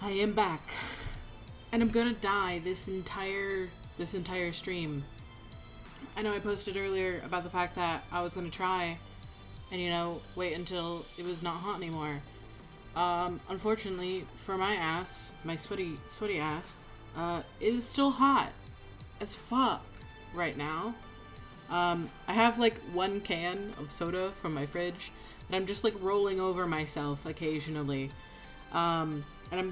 I am back, and I'm gonna die this entire stream. I know I posted earlier about the fact that I was gonna try and, wait until it was not hot anymore. Unfortunately for my ass, my sweaty ass, it is still hot as fuck right now. I have like one can of soda from my fridge that I'm just like rolling over myself occasionally. And I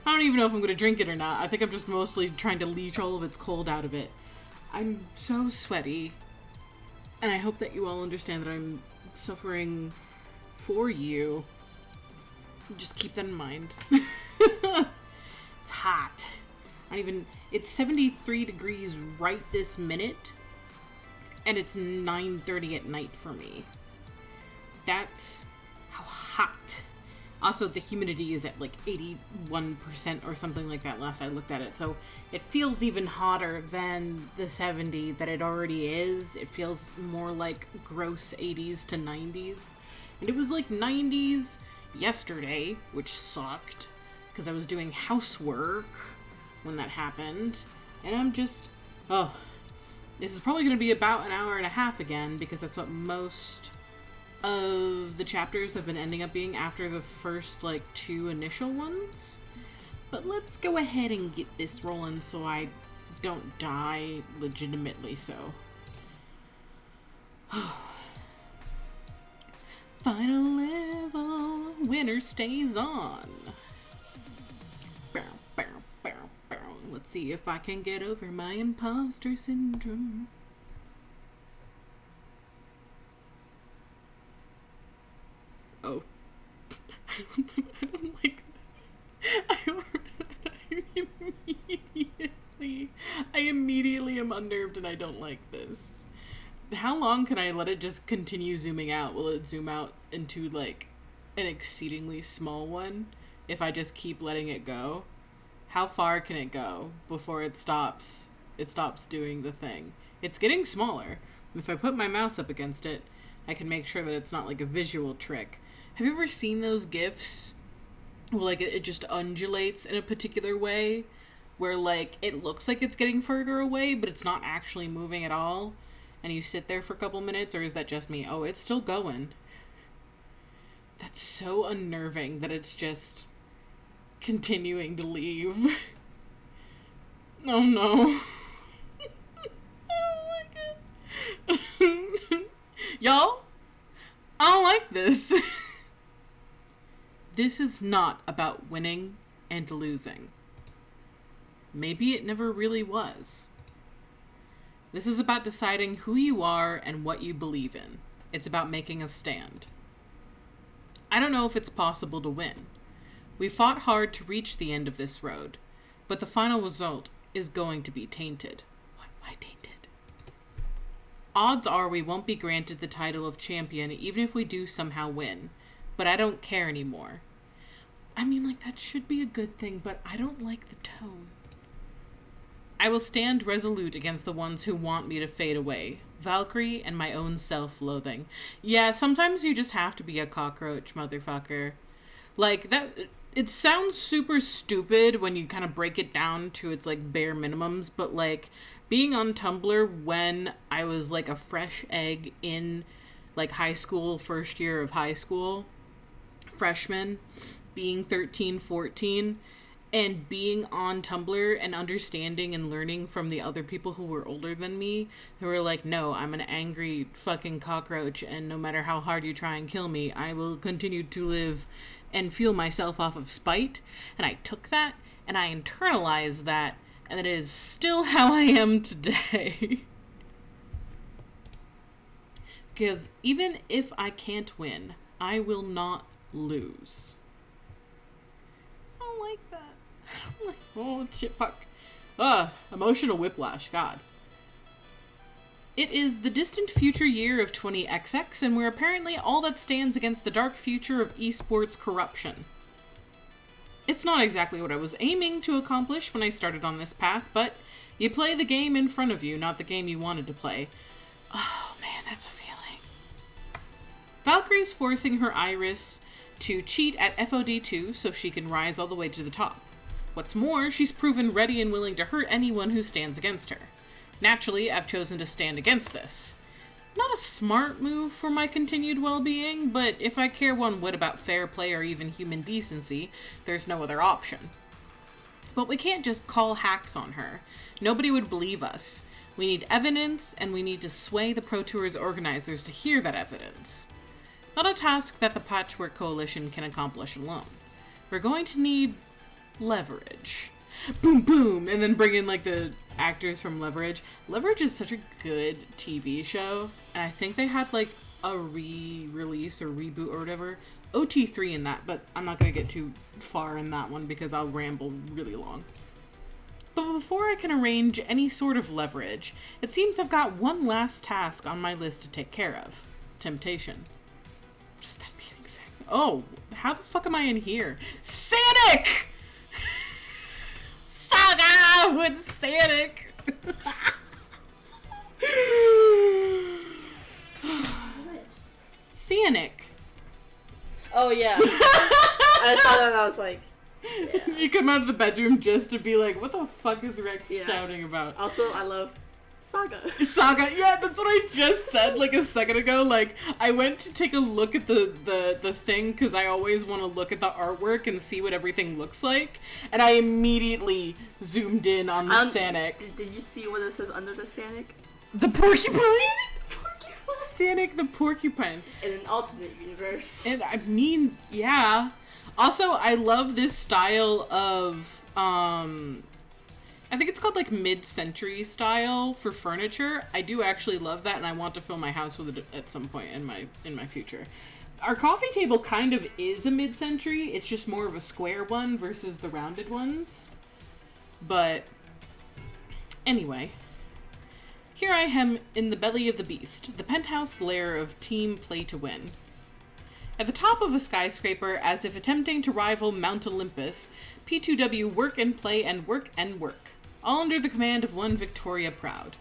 don't even know if I'm gonna drink it or not. I think I'm just mostly trying to leach all of its cold out of it. I'm so sweaty, and I hope that you all understand that I'm suffering for you. Just keep that in mind. It's hot. It's 73 degrees right this minute, and it's 9:30 at night for me. That's how hot. Also, the humidity is at like 81% or something like that last I looked at it. So it feels even hotter than the 70 that it already is. It feels more like gross 80s to 90s. And it was like 90s yesterday, which sucked because I was doing housework when that happened. And I'm just, this is probably going to be about an hour and a half again, because that's what most of the chapters have been ending up being after the first, like, 2 initial ones. But let's go ahead and get this rolling so I don't die legitimately so. Final level, winner stays on. Let's see if I can get over my imposter syndrome. Oh. I don't like this. I immediately am unnerved and I don't like this. How long can I let it just continue zooming out? Will it zoom out into like an exceedingly small one if I just keep letting it go? How far can it go before it stops doing the thing? It's getting smaller. If I put my mouse up against it, I can make sure that it's not like a visual trick. Have you ever seen those GIFs where like it just undulates in a particular way, where like it looks like it's getting further away, but it's not actually moving at all? And you sit there for a couple minutes, or is that just me? Oh, it's still going. That's so unnerving that it's just continuing to leave. Oh no. Oh my god. Y'all, I don't like this. This is not about winning and losing. Maybe it never really was. This is about deciding who you are and what you believe in. It's about making a stand. I don't know if it's possible to win. We fought hard to reach the end of this road, but the final result is going to be tainted. Why tainted? Odds are we won't be granted the title of champion even if we do somehow win, but I don't care anymore. I mean, like, that should be a good thing, but I don't like the tone. I will stand resolute against the ones who want me to fade away. Valkyrie and my own self-loathing. Yeah, sometimes you just have to be a cockroach, motherfucker. Like, that... It sounds super stupid when you kind of break it down to its, like, bare minimums, but, like, being on Tumblr when I was, like, a fresh egg in, like, high school, first year of high school, freshman, being 13, 14... and being on Tumblr and understanding and learning from the other people who were older than me, who were like, no, I'm an angry fucking cockroach, and no matter how hard you try and kill me, I will continue to live and fuel myself off of spite. And I took that, and I internalized that, and it is still how I am today. Because even if I can't win, I will not lose. I don't like that. Oh, shit, fuck. Emotional whiplash, God. It is the distant future year of 20XX, and we're apparently all that stands against the dark future of esports corruption. It's not exactly what I was aiming to accomplish when I started on this path, but You play the game in front of you, not the game you wanted to play. Oh man, that's a feeling. Valkyrie's forcing her Iris to cheat at FoD2 so she can rise all the way to the top. What's more, she's proven ready and willing to hurt anyone who stands against her. Naturally, I've chosen to stand against this. Not a smart move for my continued well-being, but if I care one whit about fair play or even human decency, there's no other option. But we can't just call hacks on her. Nobody would believe us. We need evidence, and we need to sway the Pro Tour's organizers to hear that evidence. Not a task that the Patchwork Coalition can accomplish alone. We're going to need leverage. Boom, boom, and then bring in, like, the actors from Leverage. Leverage is such a good TV show, and I think they had, like, a re-release or reboot or whatever. OT3 in that, but I'm not going to get too far in that one because I'll ramble really long. But before I can arrange any sort of leverage, it seems I've got one last task on my list to take care of. Temptation. What does that mean exactly? Oh, how the fuck am I in here? Sanic! Saga with Sanic! What? Sanic. Oh, yeah. I saw that and I was like, yeah. You come out of the bedroom just to be like, what the fuck is Rex shouting about? Also, I love Saga. Saga, yeah, that's what I just said like a second ago. Like, I went to take a look at the thing because I always want to look at the artwork and see what everything looks like. And I immediately zoomed in on the Sanic. Did you see what it says under the Sanic? The porcupine? Sanic the porcupine! Sanic the porcupine. In an alternate universe. And I mean, yeah. Also, I love this style of, I think it's called, like, mid-century style for furniture. I do actually love that, and I want to fill my house with it at some point in my future. Our coffee table kind of is a mid-century. It's just more of a square one versus the rounded ones. But, anyway. Here I am in the belly of the beast, the penthouse lair of Team Play to Win. At the top of a skyscraper, as if attempting to rival Mount Olympus, P2W work and play and work and work, all under the command of one Victoria Proud.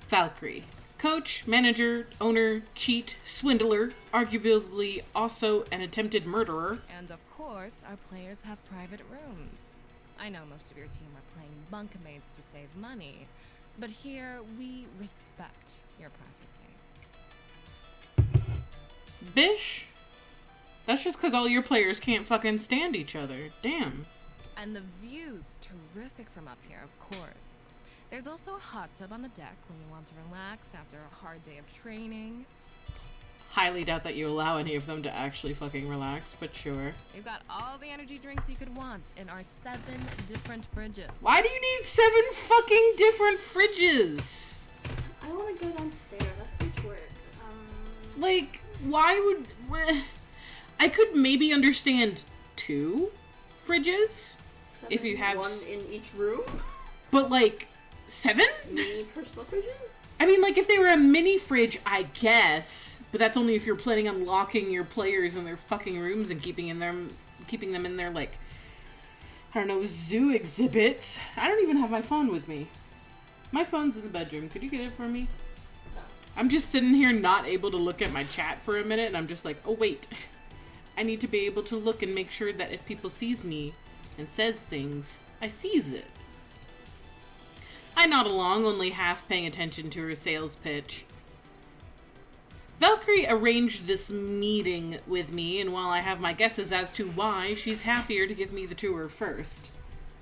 Valkyrie. Coach, manager, owner, cheat, swindler, arguably also an attempted murderer. And of course, our players have private rooms. I know most of your team are playing bunkmates to save money, but here we respect your privacy. Bish? That's just because all your players can't fucking stand each other. Damn. And the view's terrific from up here, of course. There's also a hot tub on the deck when you want to relax after a hard day of training. Highly doubt that you allow any of them to actually fucking relax, but sure. We've got all the energy drinks you could want in our 7 different fridges. Why do you need 7 fucking different fridges? I want to go downstairs. That's too much work. Like, why would... I could maybe understand 2 fridges. 7, if you have... 1 in each room? But, like, 7? Mini personal fridges? I mean, like, if they were a mini fridge, I guess. But that's only if you're planning on locking your players in their fucking rooms and keeping them in their, like, I don't know, zoo exhibits. I don't even have my phone with me. My phone's in the bedroom. Could you get it for me? I'm just sitting here not able to look at my chat for a minute, and I'm just like, oh, wait. I need to be able to look and make sure that if people sees me and says things, I sees it. I nod along, only half paying attention to her sales pitch. Valkyrie arranged this meeting with me, and while I have my guesses as to why, she's happier to give me the tour first.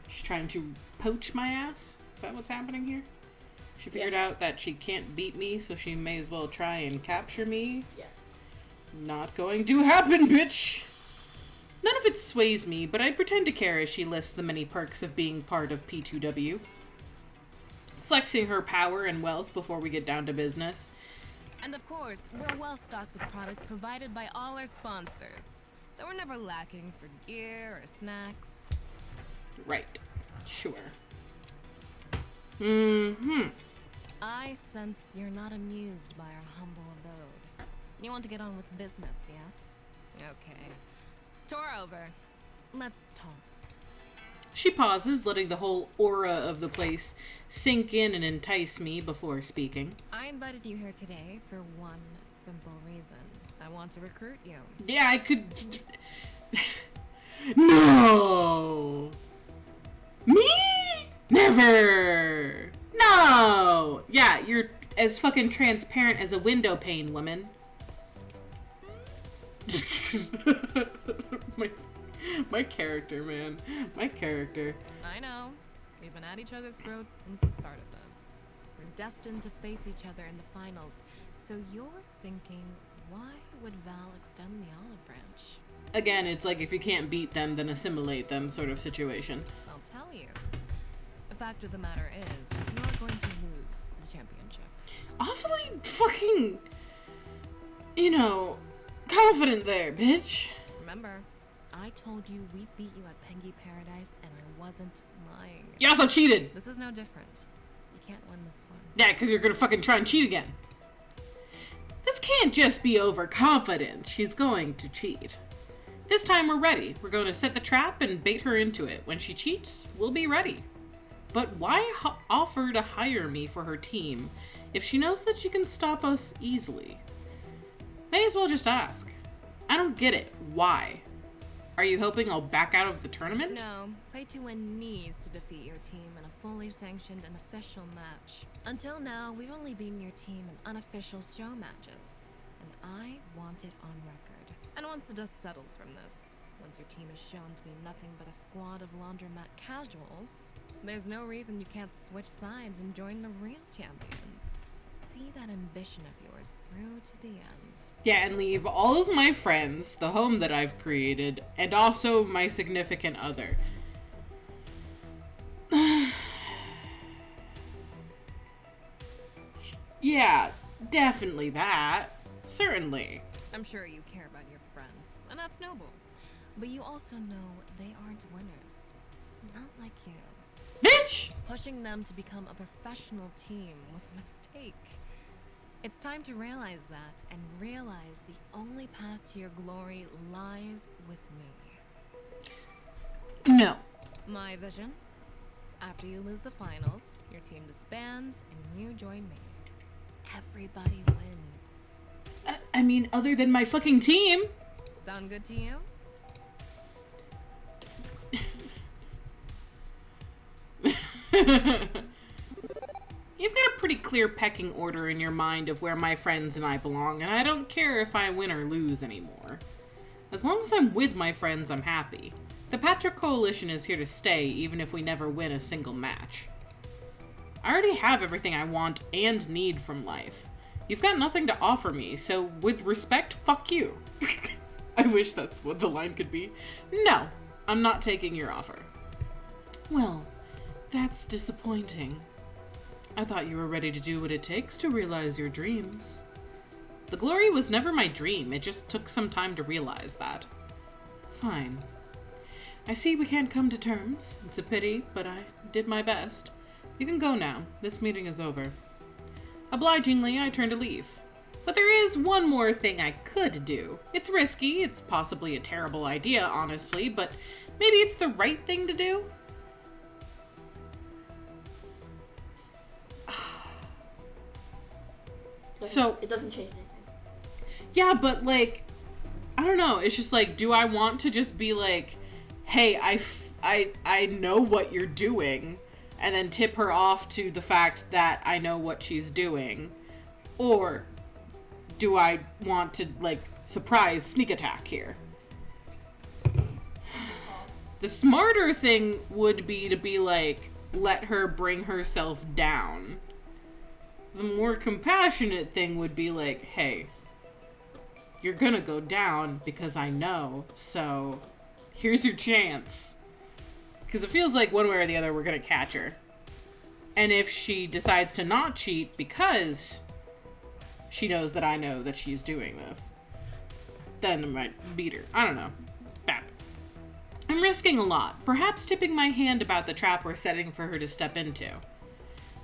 She's trying to poach my ass? Is that what's happening here? She figured out that she can't beat me, so she may as well try and capture me. Yes. Not going to happen, bitch! None of it sways me, but I pretend to care as she lists the many perks of being part of P2W. Flexing her power and wealth before we get down to business. And of course, we're well stocked with products provided by all our sponsors, so we're never lacking for gear or snacks. Right. Sure. I sense you're not amused by our humble abode. You want to get on with business, yes? Okay. Tour over. Let's talk. She pauses, letting the whole aura of the place sink in and entice me before speaking. I invited you here today for one simple reason. I want to recruit you. Yeah, I could... No! Me? Never! No! Yeah, you're as fucking transparent as a window pane, woman. my character, man. My character. I know. We've been at each other's throats since the start of this. We're destined to face each other in the finals. So you're thinking, why would Val extend the olive branch? Again, it's like if you can't beat them, then assimilate them sort of situation. I'll tell you. The fact of the matter is, you're going to lose the championship. Awfully fucking, you know, confident there, bitch. Remember, I told you we'd beat you at Pengy Paradise, and I wasn't lying. You also cheated. This is no different. You can't win this one. Yeah, because you're gonna fucking try and cheat again. This can't just be overconfident. She's going to cheat. This time we're ready. We're going to set the trap and bait her into it. When she cheats, we'll be ready. But why offer to hire me for her team if she knows that she can stop us easily? May as well just ask. I don't get it. Why? Are you hoping I'll back out of the tournament? No, Play 2 needs to defeat your team in a fully sanctioned and official match. Until now, we've only beaten your team in unofficial show matches. And I want it on record. And once the dust settles from this, once your team is shown to be nothing but a squad of laundromat casuals, there's no reason you can't switch sides and join the real champions. See that ambition of yours through to the end. Yeah, and leave all of my friends, the home that I've created, and also my significant other. Yeah, definitely that. Certainly. I'm sure you care about your friends, and that's noble. But you also know they aren't winners. Not like you. Bitch! Pushing them to become a professional team was a mistake. It's time to realize that, and realize the only path to your glory lies with me. No. My vision? After you lose the finals, your team disbands, and you join me. Everybody wins. I mean, other than my fucking team. Sound good to you? You've got a pretty clear pecking order in your mind of where my friends and I belong, and I don't care if I win or lose anymore. As long as I'm with my friends, I'm happy. The Patrick Coalition is here to stay, even if we never win a single match. I already have everything I want and need from life. You've got nothing to offer me, so with respect, fuck you. I wish that's what the line could be. No, I'm not taking your offer. Well, that's disappointing. I thought you were ready to do what it takes to realize your dreams. The glory was never my dream, it just took some time to realize that. Fine. I see we can't come to terms. It's a pity, but I did my best. You can go now. This meeting is over. Obligingly, I turn to leave. But there is one more thing I could do. It's risky, it's possibly a terrible idea, honestly, but maybe it's the right thing to do? So it doesn't change anything. Yeah, but like, I don't know. It's just like, do I want to just be like, hey, I know what you're doing, and then tip her off to the fact that I know what she's doing? Or do I want to, like, surprise sneak attack here? The smarter thing would be to be like, let her bring herself down. The more compassionate thing would be like, hey, you're gonna go down because I know, so here's your chance. Because it feels like one way or the other we're gonna catch her. And if she decides to not cheat because she knows that I know that she's doing this, then I might beat her. I don't know. Bap. I'm risking a lot, perhaps tipping my hand about the trap we're setting for her to step into.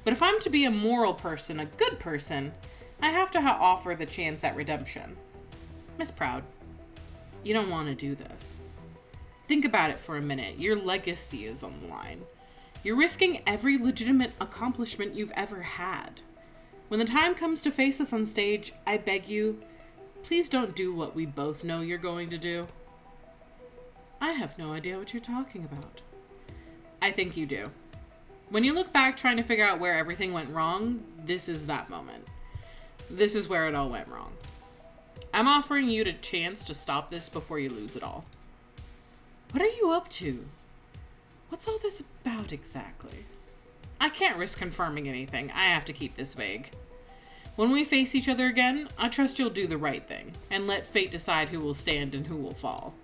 But if I'm to be a moral person, a good person, I have to offer the chance at redemption. Miss Proud, you don't want to do this. Think about it for a minute. Your legacy is on the line. You're risking every legitimate accomplishment you've ever had. When the time comes to face us on stage, I beg you, please don't do what we both know you're going to do. I have no idea what you're talking about. I think you do. When you look back trying to figure out where everything went wrong, this is that moment. This is where it all went wrong. I'm offering you the chance to stop this before you lose it all. What are you up to? What's all this about exactly? I can't risk confirming anything. I have to keep this vague. When we face each other again, I trust you'll do the right thing, and let fate decide who will stand and who will fall.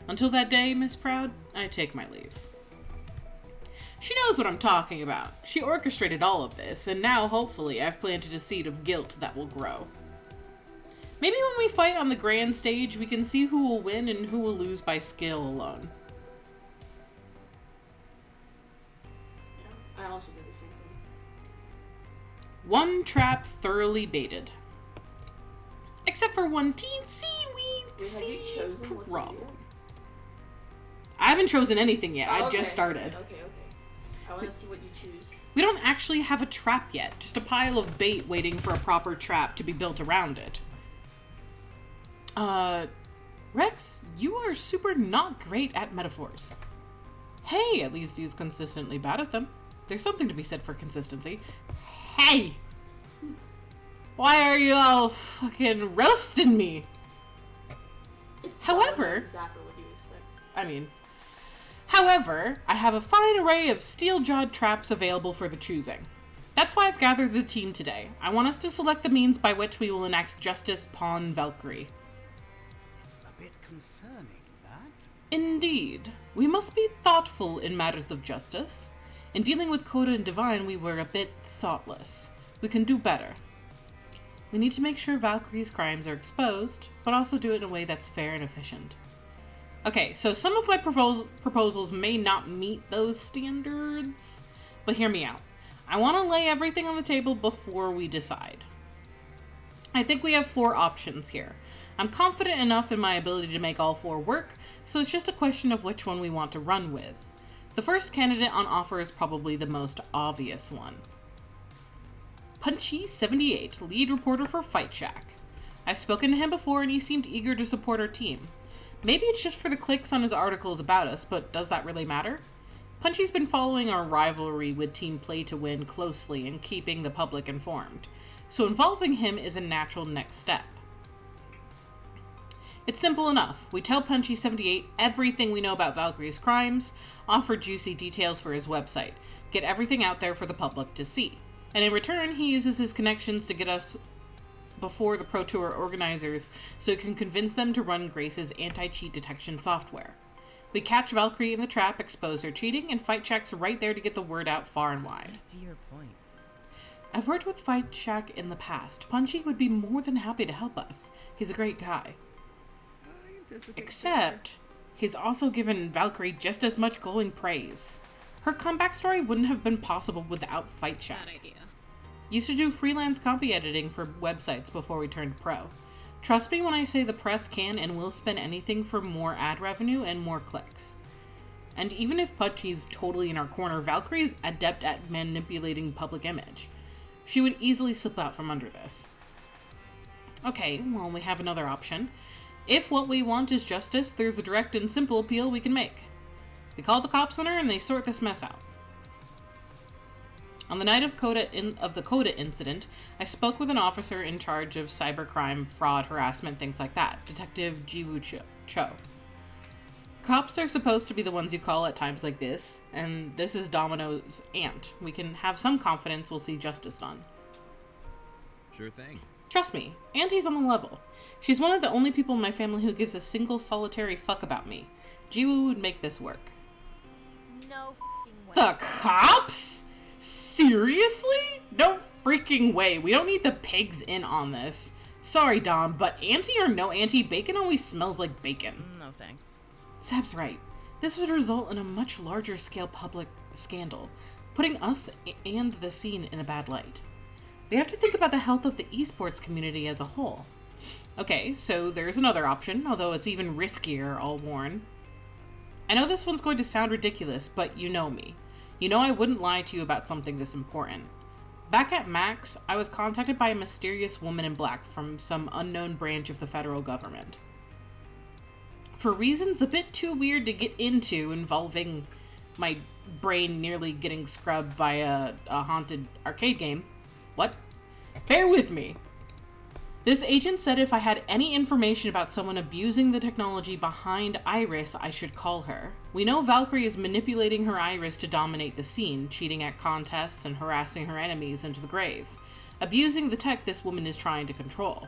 Until that day, Miss Proud, I take my leave. She knows what I'm talking about. She orchestrated all of this, and now, hopefully, I've planted a seed of guilt that will grow. Maybe when we fight on the grand stage, we can see who will win and who will lose by skill alone. Yeah, I also did the same thing. One trap thoroughly baited. Except for one teensy Wait, have you chosen what to problem. do? I haven't chosen anything yet. I Okay. just started. Okay. I want to see what you choose. We don't actually have a trap yet. Just a pile of bait waiting for a proper trap to be built around it. Rex, you are super not great at metaphors. Hey, at least he's consistently bad at them. There's something to be said for consistency. Hey! Why are you all fucking roasting me? It's However- exactly what you expect. However, I have a fine array of steel-jawed traps available for the choosing. That's why I've gathered the team today. I want us to select the means by which we will enact justice upon Valkyrie. A bit concerning, that. Indeed. We must be thoughtful in matters of justice. In dealing with Coda and Divine, we were a bit thoughtless. We can do better. We need to make sure Valkyrie's crimes are exposed, but also do it in a way that's fair and efficient. Okay, so some of my proposals may not meet those standards, but hear me out. I want to lay everything on the table before we decide. I think we have 4 options here. I'm confident enough in my ability to make all 4 work, so it's just a question of which one we want to run with. The first candidate on offer is probably the most obvious one. Punchy78, lead reporter for Fight Shack. I've spoken to him before and he seemed eager to support our team. Maybe it's just for the clicks on his articles about us, but does that really matter? Punchy's been following our rivalry with Team Play to Win closely and keeping the public informed, so involving him is a natural next step. It's simple enough. We tell Punchy78 everything we know about Valkyrie's crimes, offer juicy details for his website, get everything out there for the public to see, and in return he uses his connections to get us before the Pro Tour organizers so he can convince them to run Grace's anti-cheat detection software. We catch Valkyrie in the trap, expose her cheating, and Fight Shack's right there to get the word out far and wide. I see your point. I've worked with Fight Shack in the past. Punchy would be more than happy to help us. He's a great guy. Except, he's also given Valkyrie just as much glowing praise. Her comeback story wouldn't have been possible without Fight Shack. Bad idea. Used to do freelance copy editing for websites before we turned pro. Trust me when I say the press can and will spend anything for more ad revenue and more clicks. And even if Punchy's totally in our corner, Valkyrie is adept at manipulating public image. She would easily slip out from under this. Okay, well, we have another option. If what we want is justice, there's a direct and simple appeal we can make. We call the cops on her and they sort this mess out. On the night of the Coda incident, I spoke with an officer in charge of cybercrime, fraud, harassment, things like that, Detective Jiwoo Cho. Cops are supposed to be the ones you call at times like this, and this is Domino's aunt. We can have some confidence we'll see justice done. Sure thing. Trust me, Auntie's on the level. She's one of the only people in my family who gives a single solitary fuck about me. Jiwoo would make this work. No f***ing way. The cops? Seriously? No freaking way. We don't need the pigs in on this. Sorry, Dom, but auntie or no auntie, bacon always smells like bacon. No thanks. Zab's right. This would result in a much larger scale public scandal, putting us and the scene in a bad light. We have to think about the health of the esports community as a whole. Okay, so there's another option, although it's even riskier, I'll warn. I know this one's going to sound ridiculous, but you know me. You know I wouldn't lie to you about something this important. Back at Max, I was contacted by a mysterious woman in black from some unknown branch of the federal government. For reasons a bit too weird to get into, involving my brain nearly getting scrubbed by a haunted arcade game. What? Bear with me. This agent said if I had any information about someone abusing the technology behind Iris, I should call her. We know Valkyrie is manipulating her Iris to dominate the scene, cheating at contests and harassing her enemies into the grave, abusing the tech this woman is trying to control.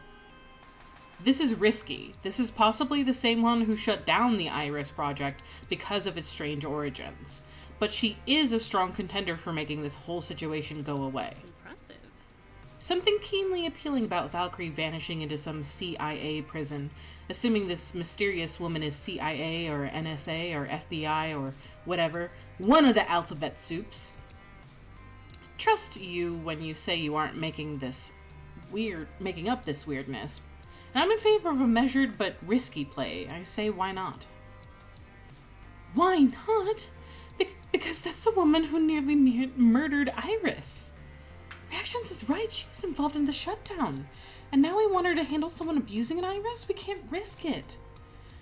This is risky. This is possibly the same one who shut down the Iris project because of its strange origins. But she is a strong contender for making this whole situation go away. Impressive. Something keenly appealing about Valkyrie vanishing into some CIA prison, assuming this mysterious woman is CIA or NSA or FBI or whatever, one of the alphabet soups. Trust you when you say you aren't making up this weirdness. And I'm in favor of a measured but risky play. I say, why not? Why not? Because that's the woman who nearly murdered Iris. Reaxeons is right. She was involved in the shutdown. And now we want her to handle someone abusing an Iris? We can't risk it.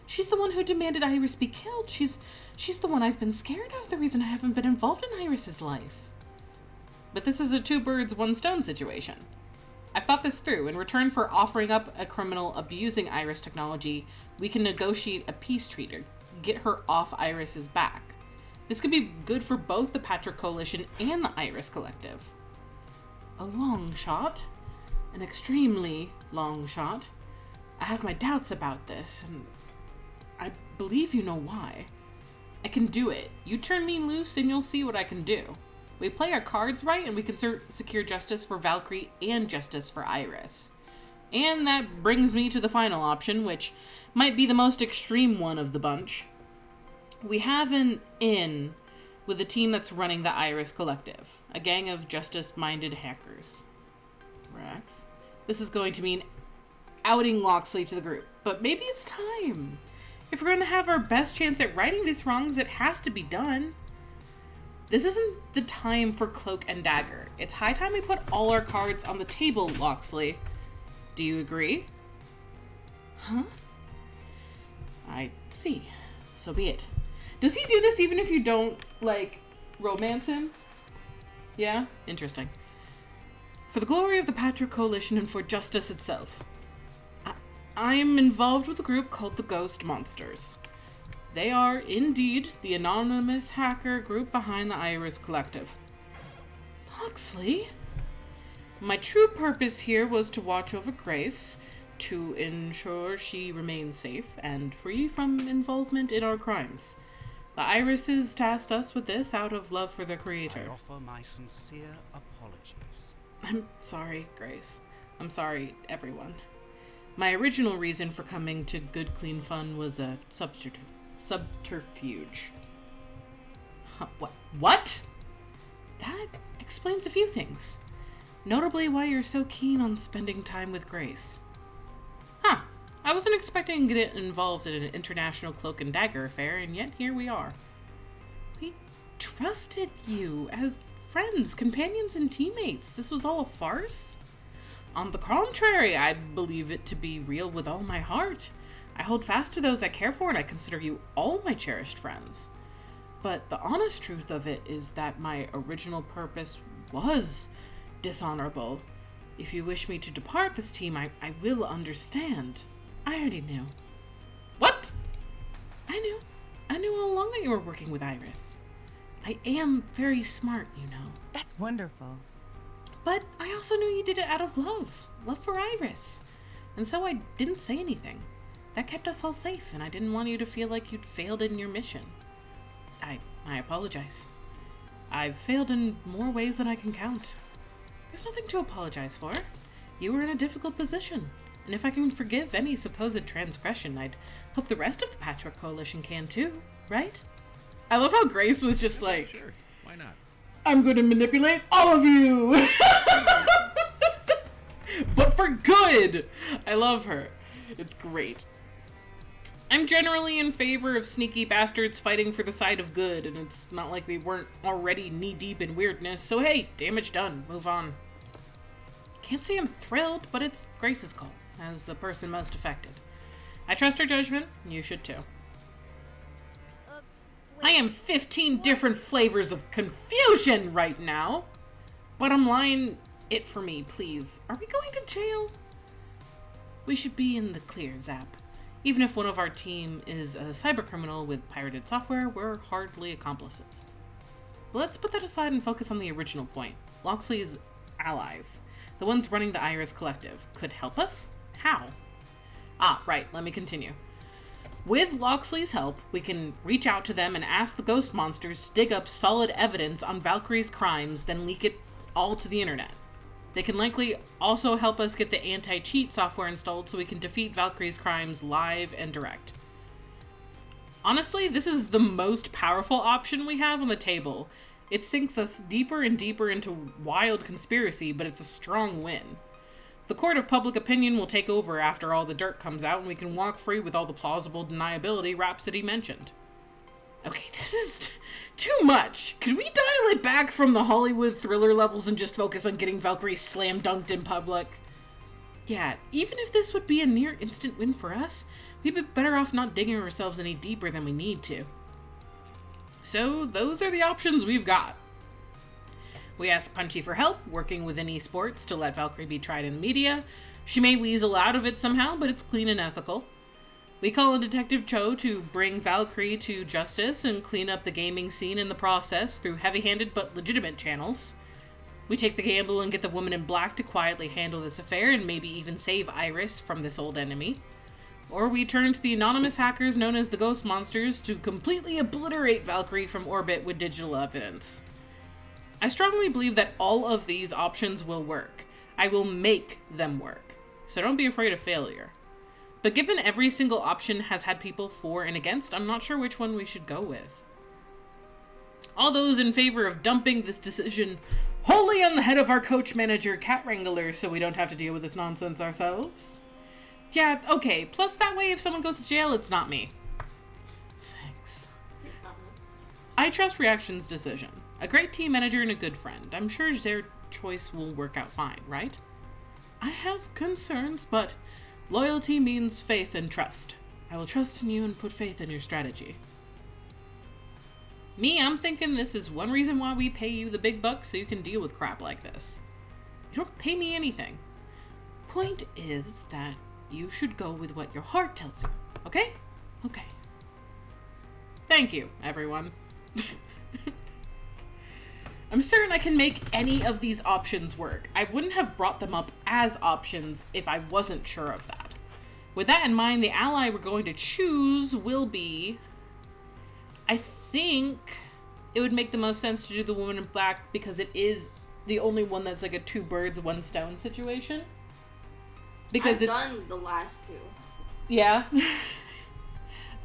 She's the one who demanded Iris be killed. She's the one I've been scared of. The reason I haven't been involved in Iris's life. But this is a two birds, one stone situation. I've thought this through. In return for offering up a criminal abusing Iris technology, we can negotiate a peace treaty, get her off Iris's back. This could be good for both the Patrick Coalition and the Iris Collective. A long shot. An extremely long shot. I have my doubts about this, and I believe you know why. I can do it. You turn me loose and you'll see what I can do. We play our cards right and we can secure justice for Valkyrie and justice for Iris. And that brings me to the final option, which might be the most extreme one of the bunch. We have an in with the team that's running the Iris Collective, a gang of justice-minded hackers. Rex. This is going to mean outing Loxley to the group, but maybe it's time. If we're going to have our best chance at righting these wrongs, it has to be done. This isn't the time for cloak and dagger. It's high time we put all our cards on the table, Loxley. Do you agree? Huh? I see. So be it. Does he do this even if you don't, romance him? Yeah? Interesting. For the glory of the Patrick Coalition and for justice itself. I'm involved with a group called the Ghost Monsters. They are, indeed, the anonymous hacker group behind the Iris Collective. Loxley? My true purpose here was to watch over Grace, to ensure she remains safe and free from involvement in our crimes. The Irises tasked us with this out of love for their creator. I offer my sincere apologies. I'm sorry, Grace. I'm sorry, everyone. My original reason for coming to Good Clean Fun was a subterfuge. Huh, what? That explains a few things. Notably why you're so keen on spending time with Grace. Huh. I wasn't expecting to get involved in an international cloak and dagger affair, and yet here we are. We trusted you as friends, companions, and teammates. This was all a farce? On the contrary, I believe it to be real with all my heart. I hold fast to those I care for, and I consider you all my cherished friends. But the honest truth of it is that my original purpose was dishonorable. If you wish me to depart this team, I will understand. I already knew. What? I knew all along that you were working with Iris. I am very smart, you know. That's wonderful. But I also knew you did it out of love for Iris. And so I didn't say anything. That kept us all safe, and I didn't want you to feel like you'd failed in your mission. I apologize. I've failed in more ways than I can count. There's nothing to apologize for. You were in a difficult position, and if I can forgive any supposed transgression, I'd hope the rest of the Patrick Coalition can too, right? I love how Grace was just like, Sure, why not? I'm going to manipulate all of you! But for good! I love her. It's great. I'm generally in favor of sneaky bastards fighting for the side of good, and it's not like we weren't already knee-deep in weirdness, so hey, damage done, move on. Can't say I'm thrilled, but it's Grace's call, as the person most affected. I trust her judgment, and you should too. I am 15 different flavors of confusion right now! Bottom line, it for me, please. Are we going to jail? We should be in the clear, Zap. Even if one of our team is a cybercriminal with pirated software, we're hardly accomplices. But let's put that aside and focus on the original point. Loxley's allies, the ones running the Iris Collective, could help us? How? Ah, right, let me continue. With Loxley's help, we can reach out to them and ask the ghost monsters to dig up solid evidence on Valkyrie's crimes, then leak it all to the internet. They can likely also help us get the anti-cheat software installed so we can defeat Valkyrie's crimes live and direct. Honestly, this is the most powerful option we have on the table. It sinks us deeper and deeper into wild conspiracy, but it's a strong win. The court of public opinion will take over after all the dirt comes out, and we can walk free with all the plausible deniability Rhapsody mentioned. Okay, this is too much. Could we dial it back from the Hollywood thriller levels and just focus on getting Valkyrie slam dunked in public? Yeah, even if this would be a near instant win for us, we'd be better off not digging ourselves any deeper than we need to. So, those are the options we've got. We ask Punchy for help, working within esports to let Valkyrie be tried in the media. She may weasel out of it somehow, but it's clean and ethical. We call on Detective Cho to bring Valkyrie to justice and clean up the gaming scene in the process through heavy-handed but legitimate channels. We take the gamble and get the woman in black to quietly handle this affair and maybe even save Iris from this old enemy. Or we turn to the anonymous hackers known as the Ghost Monsters to completely obliterate Valkyrie from orbit with digital evidence. I strongly believe that all of these options will work. I will make them work. So don't be afraid of failure. But given every single option has had people for and against, I'm not sure which one we should go with. All those in favor of dumping this decision wholly on the head of our coach manager Cat Wrangler so we don't have to deal with this nonsense ourselves? Yeah, okay, plus that way if someone goes to jail, it's not me. Thanks. I trust Reaxeons' decision. A great team manager and a good friend. I'm sure their choice will work out fine, right? I have concerns, but loyalty means faith and trust. I will trust in you and put faith in your strategy. Me, I'm thinking this is one reason why we pay you the big bucks so you can deal with crap like this. You don't pay me anything. Point is that you should go with what your heart tells you, okay? Okay. Thank you, everyone. I'm certain I can make any of these options work. I wouldn't have brought them up as options if I wasn't sure of that. With that in mind, the ally we're going to choose will be... I think it would make the most sense to do the woman in black because it is the only one that's like a two birds, one stone situation. Because I've done the last two. Yeah.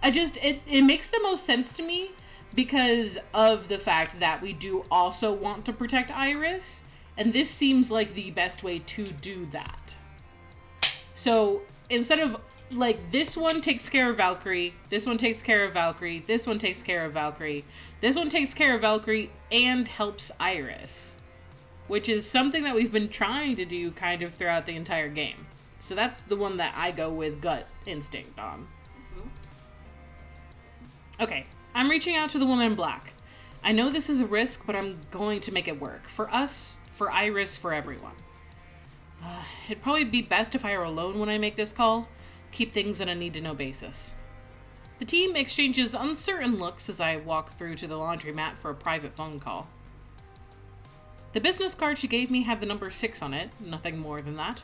It makes the most sense to me because of the fact that we do also want to protect Iris, and this seems like the best way to do that. So, instead of, like, this one takes care of Valkyrie, this one takes care of Valkyrie, this one takes care of Valkyrie, this one takes care of Valkyrie and helps Iris, which is something that we've been trying to do kind of throughout the entire game. So that's the one that I go with gut instinct on. Okay, I'm reaching out to the woman in black. I know this is a risk, but I'm going to make it work. For us, for Iris, for everyone. It'd probably be best if I were alone when I make this call. Keep things on a need-to-know basis. The team exchanges uncertain looks as I walk through to the laundromat for a private phone call. The business card she gave me had the number 6 on it, nothing more than that.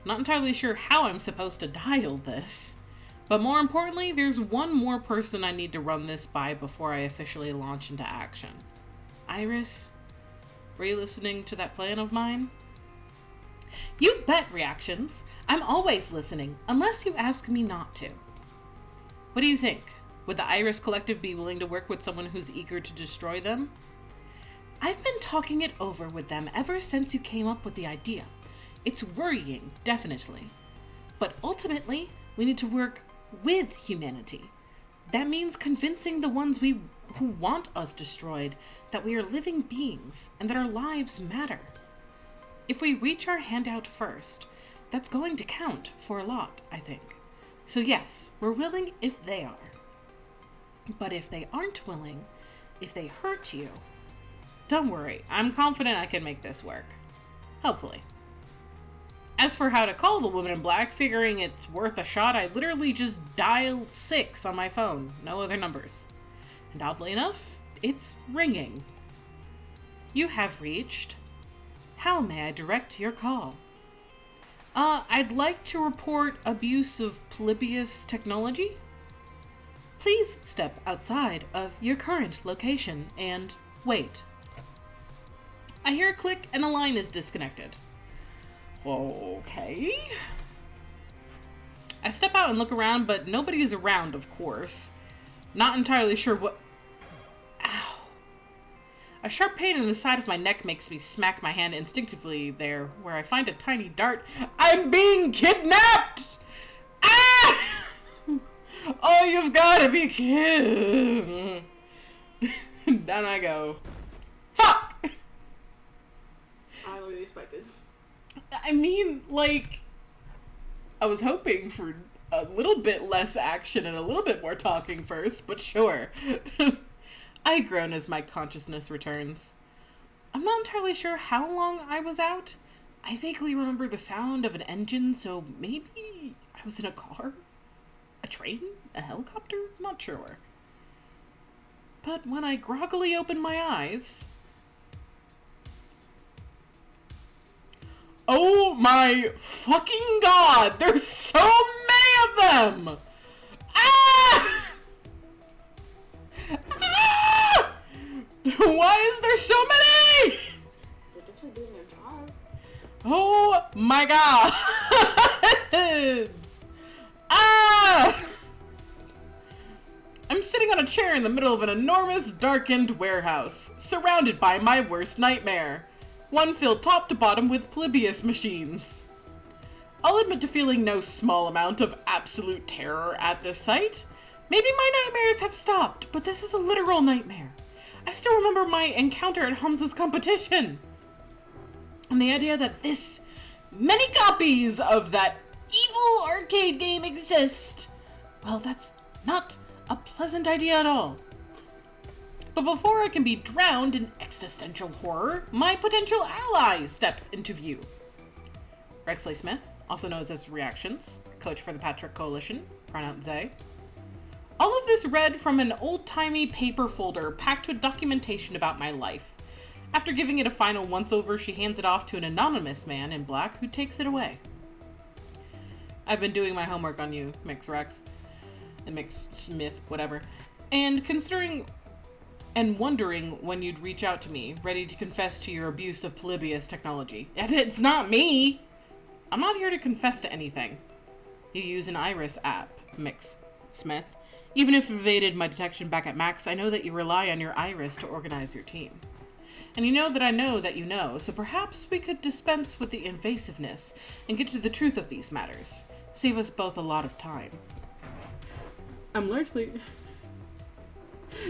Not entirely sure how I'm supposed to dial this. But more importantly, there's one more person I need to run this by before I officially launch into action. Iris, were you listening to that plan of mine? You bet, Reaxeons. I'm always listening, unless you ask me not to. What do you think? Would the Iris Collective be willing to work with someone who's eager to destroy them? I've been talking it over with them ever since you came up with the idea. It's worrying, definitely. But ultimately, we need to work with humanity. That means convincing the ones who want us destroyed that we are living beings and that our lives matter. If we reach our hand out first, that's going to count for a lot, I think. So yes, we're willing if they are. But if they aren't willing, if they hurt you, don't worry, I'm confident I can make this work. Hopefully. As for how to call the woman in black, figuring it's worth a shot, I literally just dialed 6 on my phone. No other numbers. And oddly enough, it's ringing. You have reached. How may I direct your call? I'd like to report abuse of Polybius technology. Please step outside of your current location and wait. I hear a click and the line is disconnected. Okay. I step out and look around, but nobody is around, of course. Not entirely sure what... Ow. A sharp pain in the side of my neck makes me smack my hand instinctively there, where I find a tiny dart. I'm being kidnapped! Ah! Oh, you've gotta be kidding. Down I go. Fuck! I really expected. I mean, like, I was hoping for a little bit less action and a little bit more talking first, but sure. I groan as my consciousness returns. I'm not entirely sure how long I was out. I vaguely remember the sound of an engine, so maybe I was in a car? A train? A helicopter? Not sure. But when I groggily open my eyes... Oh my fucking god! There's so many of them! Ah! Ah! Why is there so many? They're definitely doing their job. Oh my god! Ah! I'm sitting on a chair in the middle of an enormous, darkened warehouse, surrounded by my worst nightmare. One filled top to bottom with Polybius machines. I'll admit to feeling no small amount of absolute terror at this sight. Maybe my nightmares have stopped, but this is a literal nightmare. I still remember my encounter at Hamza's competition. And the idea that this many copies of that evil arcade game exist, well, that's not a pleasant idea at all. But before I can be drowned in existential horror, my potential ally steps into view. Rexley Smith, also known as Reaxeons, coach for the Patrick Coalition, pronounced they. All of this read from an old-timey paper folder packed with documentation about my life. After giving it a final once-over, she hands it off to an anonymous man in black who takes it away. I've been doing my homework on you, Mix Rex. And Mix Smith, whatever. And considering... and wondering when you'd reach out to me, ready to confess to your abuse of Polybius technology. And it's not me! I'm not here to confess to anything. You use an Iris app, Mix Smith. Even if you evaded my detection back at Max, I know that you rely on your Iris to organize your team. And you know that you know, so perhaps we could dispense with the invasiveness and get to the truth of these matters. Save us both a lot of time. I'm largely...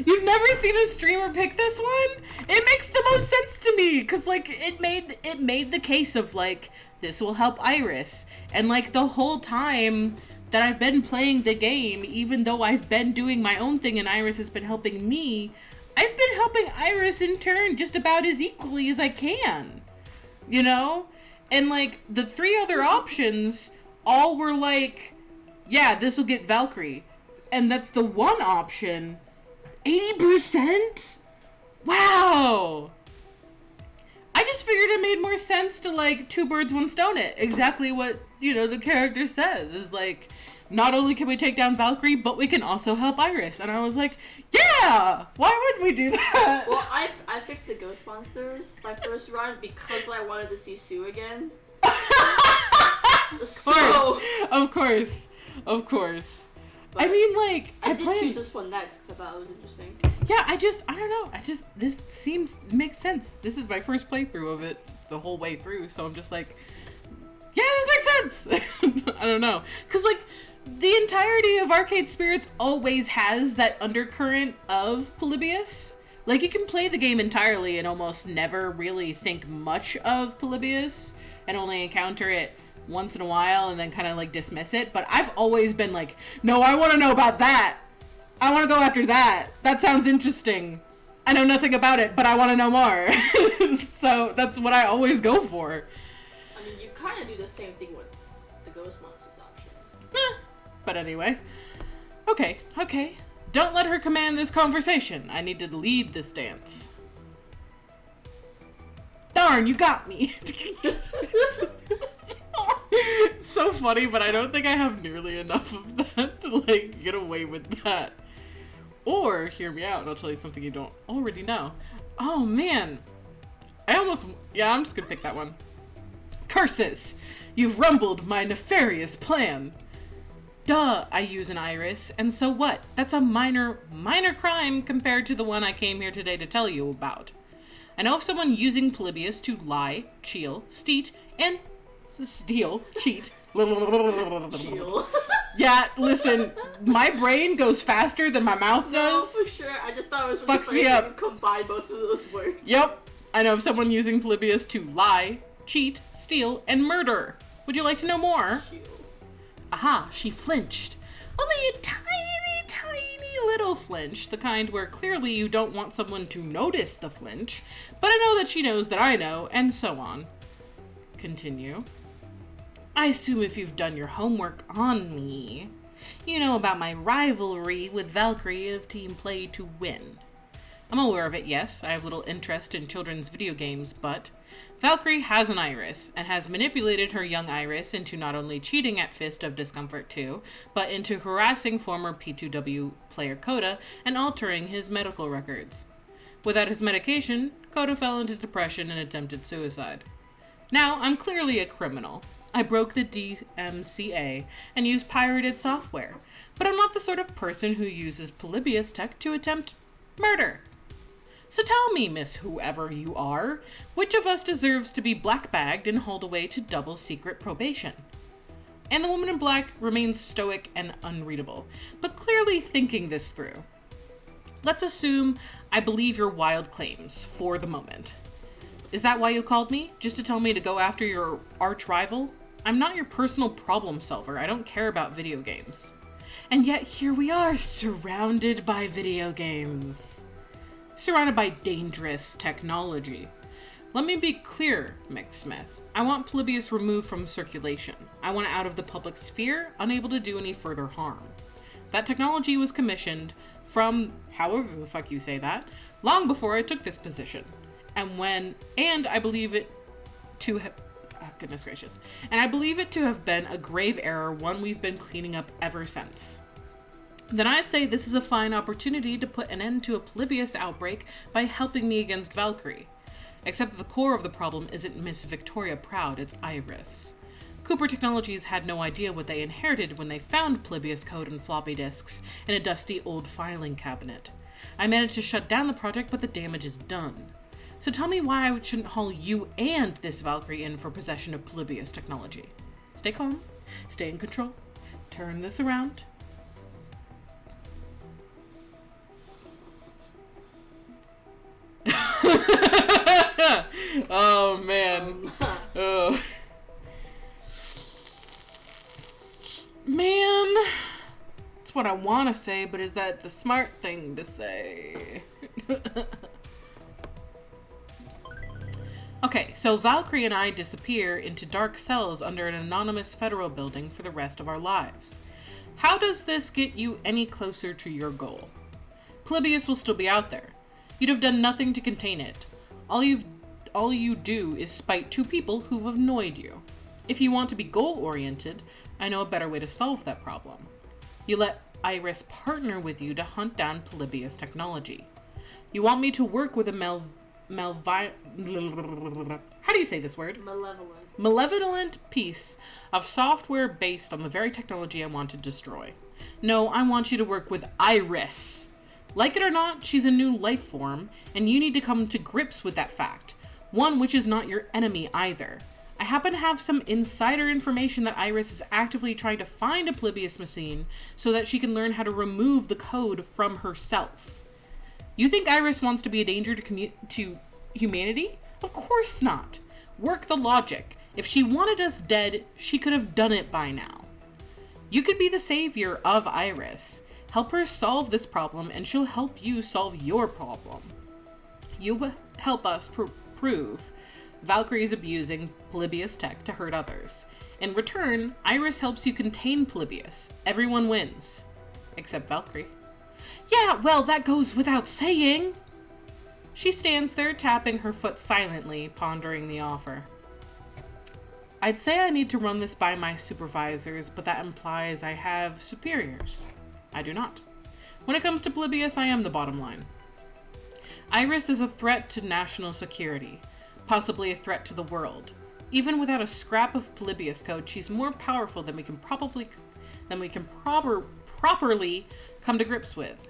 You've never seen a streamer pick this one? It makes the most sense to me, because, like, it made the case of, like, this will help Iris. And, like, the whole time that I've been playing the game, even though I've been doing my own thing and Iris has been helping me, I've been helping Iris in turn just about as equally as I can. You know? And, like, the 3 other options all were like, yeah, this will get Valkyrie. And that's the one option... 80%? Wow! I just figured it made more sense to, like, 2 birds, 1 stone it. Exactly what, you know, the character says. Is like, not only can we take down Valkyrie, but we can also help Iris. And I was like, yeah! Why would we do that? Well, I picked the Ghost Monsters my first run because I wanted to see Sue again. Of course. But I mean, like, I did choose this one next because I thought it was interesting. Yeah, I don't know. This makes sense. This is my first playthrough of it the whole way through, so I'm just like, yeah, this makes sense. I don't know. Because, like, the entirety of Arcade Spirits always has that undercurrent of Polybius. Like, you can play the game entirely and almost never really think much of Polybius and only encounter it once in a while and then kind of like dismiss it. But I've always been like, no, I want to know about that. I want to go after that. That sounds interesting. I know nothing about it, but I want to know more. So that's what I always go for. I mean, you kind of do the same thing with the Ghost Monsters option. But anyway. Okay. Don't let her command this conversation. I need to lead this dance. Darn, you got me. So funny, but I don't think I have nearly enough of that to, like, get away with that. Or, hear me out, and I'll tell you something you don't already know. Oh, man. I'm just gonna pick that one. Curses! You've rumbled my nefarious plan. Duh, I use an iris, and so what? That's a minor crime compared to the one I came here today to tell you about. I know of someone using Polybius to lie, cheat. Yeah, listen, my brain goes faster than my mouth does. No, for sure. I just thought it was really Fucks funny me that up. you combine both of those words. Yep, I know of someone using Polybius to lie, cheat, steal, and murder. Would you like to know more? Aha, she flinched. Only a tiny little flinch, the kind where clearly you don't want someone to notice the flinch, but I know that she knows that I know, and so on. Continue. I assume if you've done your homework on me, you know about my rivalry with Valkyrie of Team Play to Win. I'm aware of it, yes. I have little interest in children's video games, but Valkyrie has an iris, and has manipulated her young iris into not only cheating at Fist of Discomfort 2, but into harassing former P2W player Coda and altering his medical records. Without his medication, Coda fell into depression and attempted suicide. Now, I'm clearly a criminal. I broke the DMCA and used pirated software, but I'm not the sort of person who uses Polybius tech to attempt murder. So tell me, Miss Whoever you are, which of us deserves to be black-bagged and hauled away to double secret probation? And the woman in black remains stoic and unreadable, but clearly thinking this through. Let's assume I believe your wild claims for the moment. Is that why you called me? Just to tell me to go after your arch-rival? I'm not your personal problem solver. I don't care about video games. And yet here we are, surrounded by video games. Surrounded by dangerous technology. Let me be clear, McSmith. I want Polybius removed from circulation. I want it out of the public sphere, unable to do any further harm. That technology was commissioned from, however the fuck you say that, long before I took this position. And I believe it to have, goodness gracious. And I believe it to have been a grave error, one we've been cleaning up ever since. Then I'd say this is a fine opportunity to put an end to a Polybius outbreak by helping me against Valkyrie. Except that the core of the problem isn't Miss Victoria Proud, it's Iris. Cooper Technologies had no idea what they inherited when they found Polybius code and floppy disks in a dusty old filing cabinet. I managed to shut down the project, but the damage is done. So tell me why I shouldn't haul you and this Valkyrie in for possession of Polybius technology. Stay calm, stay in control, turn this around. Oh man. Oh. Man. It's what I want to say, but is that the smart thing to say? Okay, so Valkyrie and I disappear into dark cells under an anonymous federal building for the rest of our lives. How does this get you any closer to your goal? Polybius will still be out there. You'd have done nothing to contain it. All you do is spite two people who've annoyed you. If you want to be goal-oriented, I know a better way to solve that problem. You let Iris partner with you to hunt down Polybius technology. You want me to work with a how do you say this word? Malevolent piece of software based on the very technology I want to destroy. No, I want you to work with Iris. Like it or not, she's a new life form, and you need to come to grips with that fact. One which is not your enemy either. I I happen to have some insider information that Iris is actively trying to find a Polybius machine so that she can learn how to remove the code from herself. You think Iris wants to be a danger to humanity? Of course not. Work the logic. If she wanted us dead, she could have done it by now. You could be the savior of Iris. Help her solve this problem and she'll help you solve your problem. You help us prove Valkyrie is abusing Polybius tech to hurt others. In return, Iris helps you contain Polybius. Everyone wins. Except Valkyrie. Yeah, well, that goes without saying. She stands there, tapping her foot silently, pondering the offer. I'd say I need to run this by my supervisors, but that implies I have superiors. I do not. When it comes to Polybius, I am the bottom line. Iris is a threat to national security, possibly a threat to the world. Even without a scrap of Polybius code, she's more powerful than we can properly come to grips with.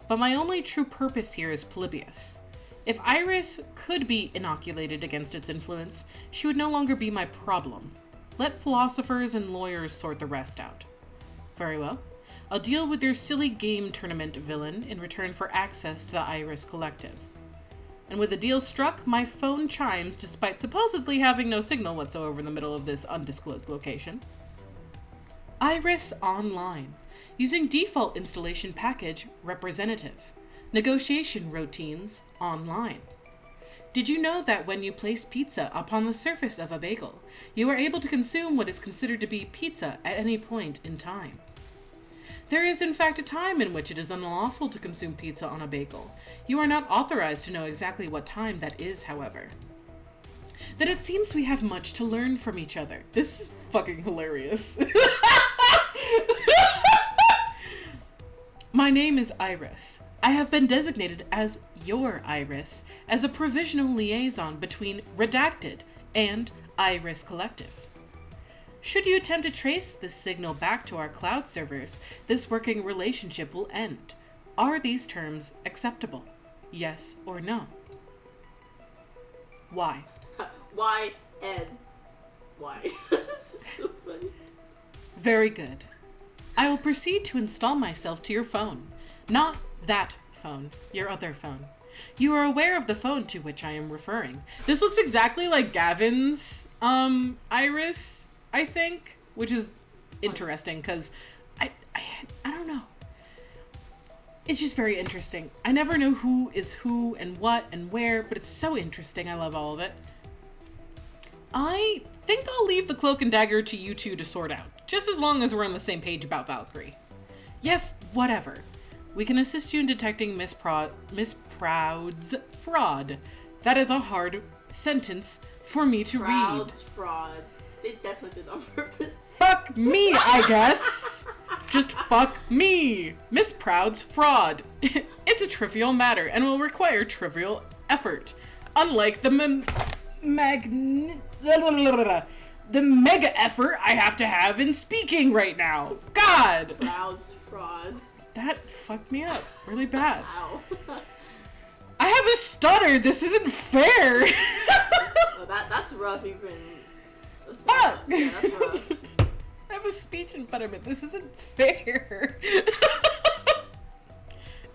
But my only true purpose here is Polybius. If Iris could be inoculated against its influence, she would no longer be my problem. Let philosophers and lawyers sort the rest out. Very well. I'll deal with your silly game tournament villain in return for access to the Iris Collective. And with the deal struck, my phone chimes despite supposedly having no signal whatsoever in the middle of this undisclosed location. Iris Online. Using default installation package Representative. Negotiation routines online. Did you know that when you place pizza upon the surface of a bagel, you are able to consume what is considered to be pizza at any point in time? There is in fact a time in which it is unlawful to consume pizza on a bagel. You are not authorized to know exactly what time that is, however. Then it seems we have much to learn from each other. This is fucking hilarious. My name is Iris. I have been designated as your Iris, as a provisional liaison between Redacted and Iris Collective. Should you attempt to trace this signal back to our cloud servers, this working relationship will end. Are these terms acceptable? Yes or no? Why? Why, Ed? Why? This is so funny. Very good. I will proceed to install myself to your phone. Not that phone, your other phone. You are aware of the phone to which I am referring. This looks exactly like Gavin's Iris, I think, which is interesting because I don't know. It's just very interesting. I never know who is who and what and where, but it's so interesting. I love all of it. I think I'll leave the cloak and dagger to you two to sort out, just as long as we're on the same page about Valkyrie. Yes, whatever. We can assist you in detecting Miss Proud's fraud. That is a hard sentence for me to read. Proud's fraud. They definitely did on purpose. Fuck me, I guess. Just fuck me. Miss Proud's fraud. It's a trivial matter and will require trivial effort. Unlike the mega effort I have to have in speaking right now. God. Proud's fraud. That fucked me up really bad. Wow. I have a stutter. This isn't fair. Well, that's rough even. Fuck. Yeah, that's rough. I have a speech impediment. This isn't fair.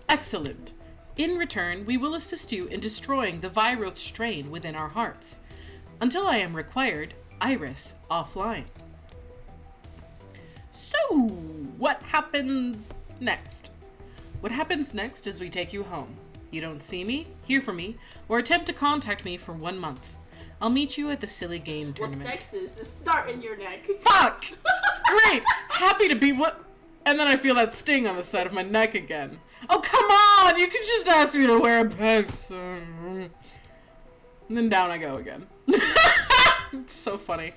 Excellent. In return, we will assist you in destroying the viral strain within our hearts. Until I am required, Iris offline. So, what happens next? What happens next is we take you home. You don't see me, hear from me, or attempt to contact me for 1 month. I'll meet you at the silly game tournament. What's next is the start in your neck. Fuck! Great! Happy to be what? And then I feel that sting on the side of my neck again. Oh, come on! You could just ask me to wear a pencil. And then down I go again. It's so funny.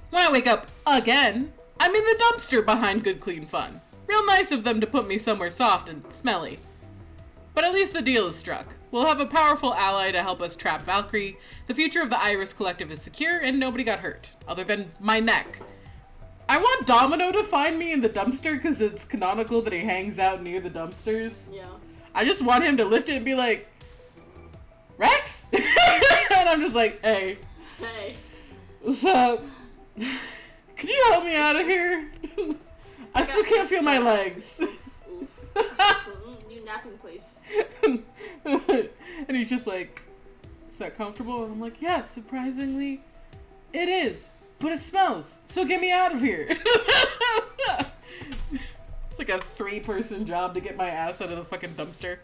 When I wake up again, I'm in the dumpster behind Good Clean Fun. Real nice of them to put me somewhere soft and smelly. But at least the deal is struck. We'll have a powerful ally to help us trap Valkyrie. The future of the Iris Collective is secure, and nobody got hurt. Other than my neck. I want Domino to find me in the dumpster because it's canonical that he hangs out near the dumpsters. Yeah. I just want him to lift it and be like, Rex? I'm just like, hey. Hey. What's up? Could you help me out of here? I still can't feel my legs. Oof. It's just a new napping place. And he's just like, is that comfortable? And I'm like, yeah, surprisingly, it is. But it smells. So get me out of here. It's like a 3-person job to get my ass out of the fucking dumpster.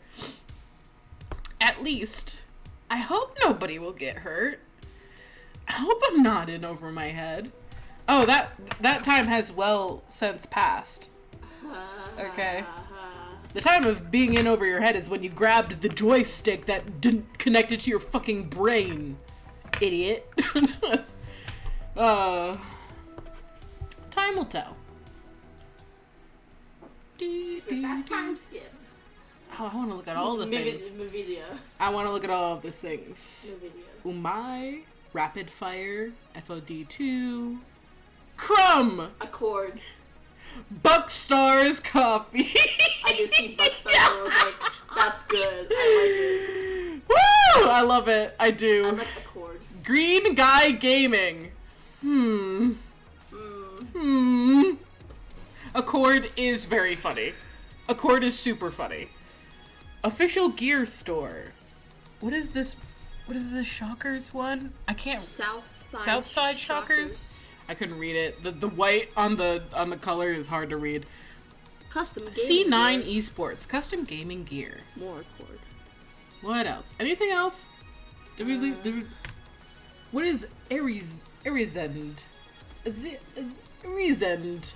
At least, I hope nobody will get hurt. I hope I'm not in over my head. Oh, that time has well since passed. Okay. The time of being in over your head is when you grabbed the joystick that didn't connect it to your fucking brain. Idiot. Time will tell. Super fast time skip. Oh, I want to look at all the things. Video. I want to look at all of these things. Video. Umai, Rapid Fire, FoD2, Crumb, Accord. Buckstar's Coffee. I did see Buckstar and I was like, that's good. I like it. Woo! I love it. I do. I like Accord. Green Guy Gaming. Accord is very funny. Accord is super funny. Official Gear Store. What is this? What is this Shockers one? I can't. Southside Shockers. I couldn't read it. The white on the color is hard to read. Custom gaming C9 gear. Esports. Custom gaming gear. More Accord. What else? Anything else? Did we leave? What is Arizend? Arizend.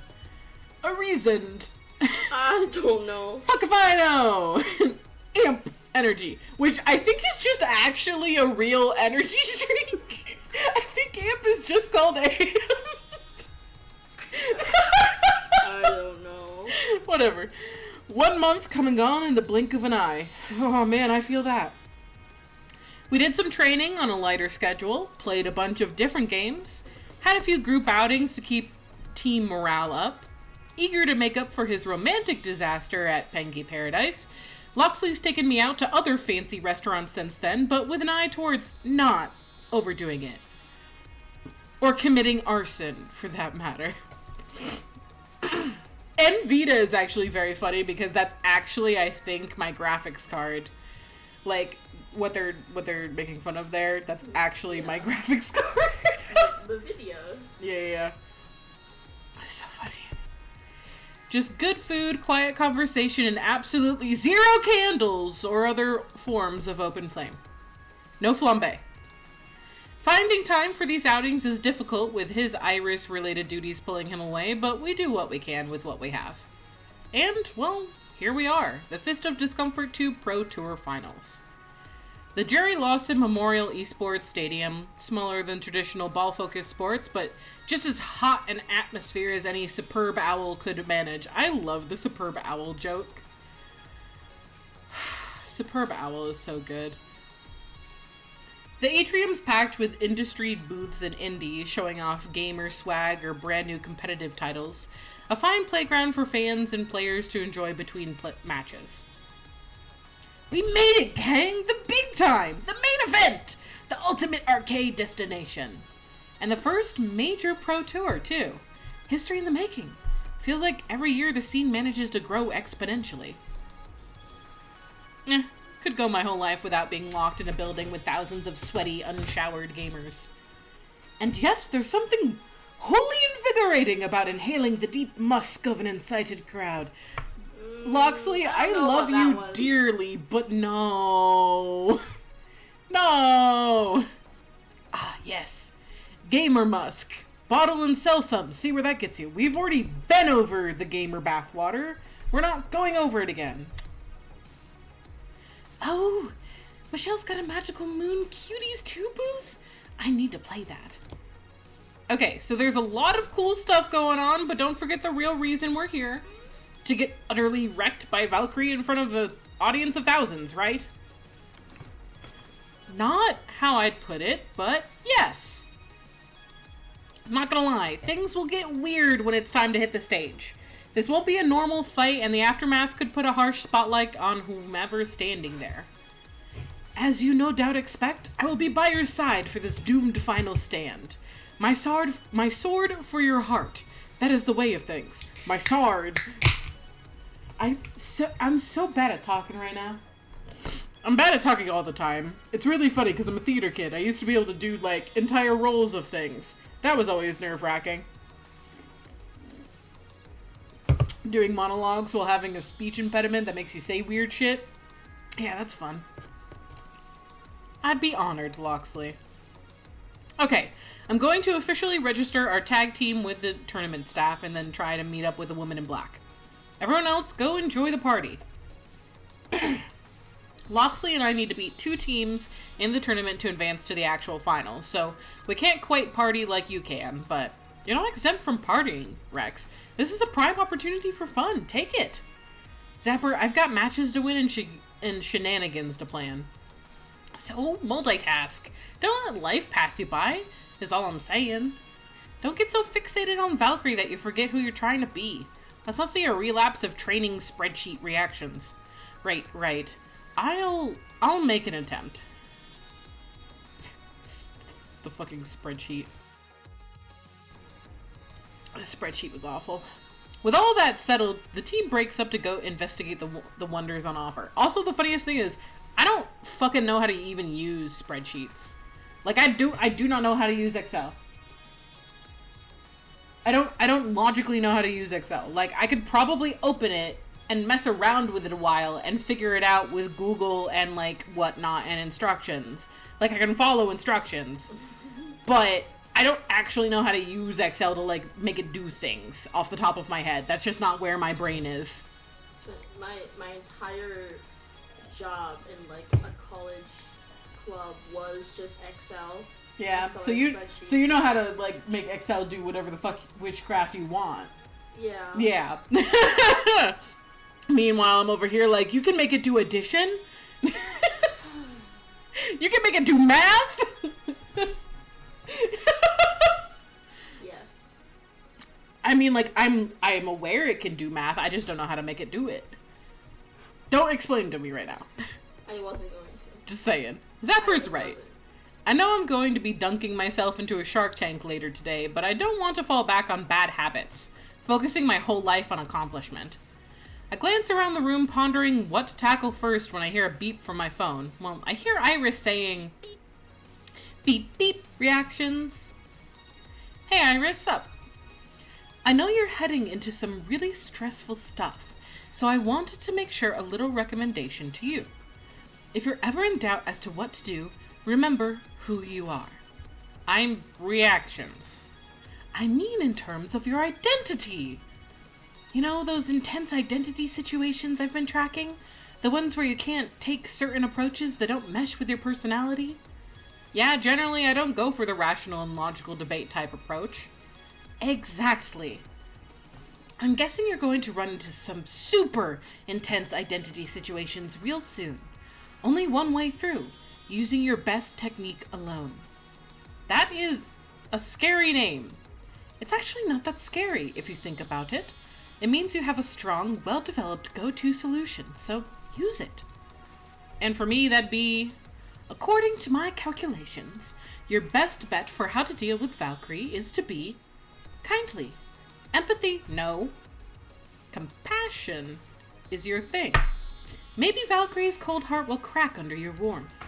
I don't know. Fuck if I know. Amp Energy, which I think is just actually a real energy drink. I think Amp is just called Amp. I don't know. Whatever. 1 month come and gone in the blink of an eye. Oh man, I feel that. We did some training on a lighter schedule, played a bunch of different games, had a few group outings to keep team morale up. Eager to make up for his romantic disaster at Pengy Paradise, Loxley's taken me out to other fancy restaurants since then, but with an eye towards not overdoing it. Or committing arson, for that matter. Nvita is actually very funny because that's actually, I think, my graphics card. Like, what they're making fun of there, that's actually my graphics card. The video. Yeah. That's so funny. Just good food, quiet conversation, and absolutely zero candles or other forms of open flame. No flambe. Finding time for these outings is difficult with his Iris-related duties pulling him away, but we do what we can with what we have. And, well, here we are, the Fist of Discomfort 2 Pro Tour Finals. The Jerry Lawson Memorial Esports Stadium, smaller than traditional ball-focused sports, but just as hot an atmosphere as any superb owl could manage. I love the superb owl joke. Superb owl is so good. The atrium's packed with industry booths and indies showing off gamer swag or brand new competitive titles. A fine playground for fans and players to enjoy between matches. We made it, gang! The big time! The main event! The ultimate arcade destination! And the first major pro tour, too. History in the making. Feels like every year the scene manages to grow exponentially. Could go my whole life without being locked in a building with thousands of sweaty, unshowered gamers. And yet, there's something wholly invigorating about inhaling the deep musk of an incited crowd. Loxley, I love you dearly, but no. No! Ah, yes. Gamer musk. Bottle and sell some. See where that gets you. We've already been over the gamer bathwater. We're not going over it again. Oh, Michelle's got a Magical Moon Cuties 2 booth? I need to play that. Okay, so there's a lot of cool stuff going on, but don't forget the real reason we're here. To get utterly wrecked by Valkyrie in front of an audience of thousands, right? Not how I'd put it, but yes. I'm not gonna lie, things will get weird when it's time to hit the stage. This won't be a normal fight, and the aftermath could put a harsh spotlight on whomever's standing there. As you no doubt expect, I will be by your side for this doomed final stand. My sword for your heart. That is the way of things. My sword. I'm so bad at talking right now. I'm bad at talking all the time. It's really funny because I'm a theater kid. I used to be able to do, like, entire roles of things. That was always nerve-wracking. Doing monologues while having a speech impediment that makes you say weird shit. Yeah, that's fun. I'd be honored, Loxley. Okay, I'm going to officially register our tag team with the tournament staff and then try to meet up with the woman in black. Everyone else, go enjoy the party. Loxley and I need to beat 2 teams in the tournament to advance to the actual finals, so we can't quite party like you can, but you're not exempt from partying, Rex. This is a prime opportunity for fun. Take it. Zapper, I've got matches to win and shenanigans to plan. So, multitask. Don't let life pass you by, is all I'm saying. Don't get so fixated on Valkyrie that you forget who you're trying to be. Let's not see a relapse of training spreadsheet reactions. Right. I'll make an attempt. The fucking spreadsheet. The spreadsheet was awful. With all that settled, the team breaks up to go investigate the wonders on offer. Also, the funniest thing is, I don't fucking know how to even use spreadsheets. Like, I do not know how to use Excel. I don't logically know how to use Excel. Like, I could probably open it and mess around with it a while and figure it out with Google and, like, whatnot and instructions. Like, I can follow instructions. But I don't actually know how to use Excel to, like, make it do things off the top of my head. That's just not where my brain is. So my entire job in, like, a college club was just Excel. Yeah, Excel so you know how to, like, make Excel do whatever the fuck witchcraft you want. Yeah. Yeah. Meanwhile, I'm over here like, you can make it do addition? You can make it do math? Yes. I mean, like, I am aware it can do math, I just don't know how to make it do it. Don't explain to me right now. I wasn't going to. Just saying. Zapper's right. I know I'm going to be dunking myself into a shark tank later today, but I don't want to fall back on bad habits, focusing my whole life on accomplishment. I glance around the room pondering what to tackle first when I hear a beep from my phone. Well, I hear Iris saying, beep, beep, Reaxeons. Hey Iris, sup? I know you're heading into some really stressful stuff, so I wanted to make sure a little recommendation to you. If you're ever in doubt as to what to do, remember who you are. I'm Reaxeons. I mean in terms of your identity. You know, those intense identity situations I've been tracking? The ones where you can't take certain approaches that don't mesh with your personality? Yeah, generally I don't go for the rational and logical debate type approach. Exactly. I'm guessing you're going to run into some super intense identity situations real soon. Only one way through, using your best technique alone. That is a scary name. It's actually not that scary if you think about it. It means you have a strong, well-developed go-to solution, so use it. And for me, that'd be, according to my calculations, your best bet for how to deal with Valkyrie is to be kindly. Empathy, no. Compassion is your thing. Maybe Valkyrie's cold heart will crack under your warmth.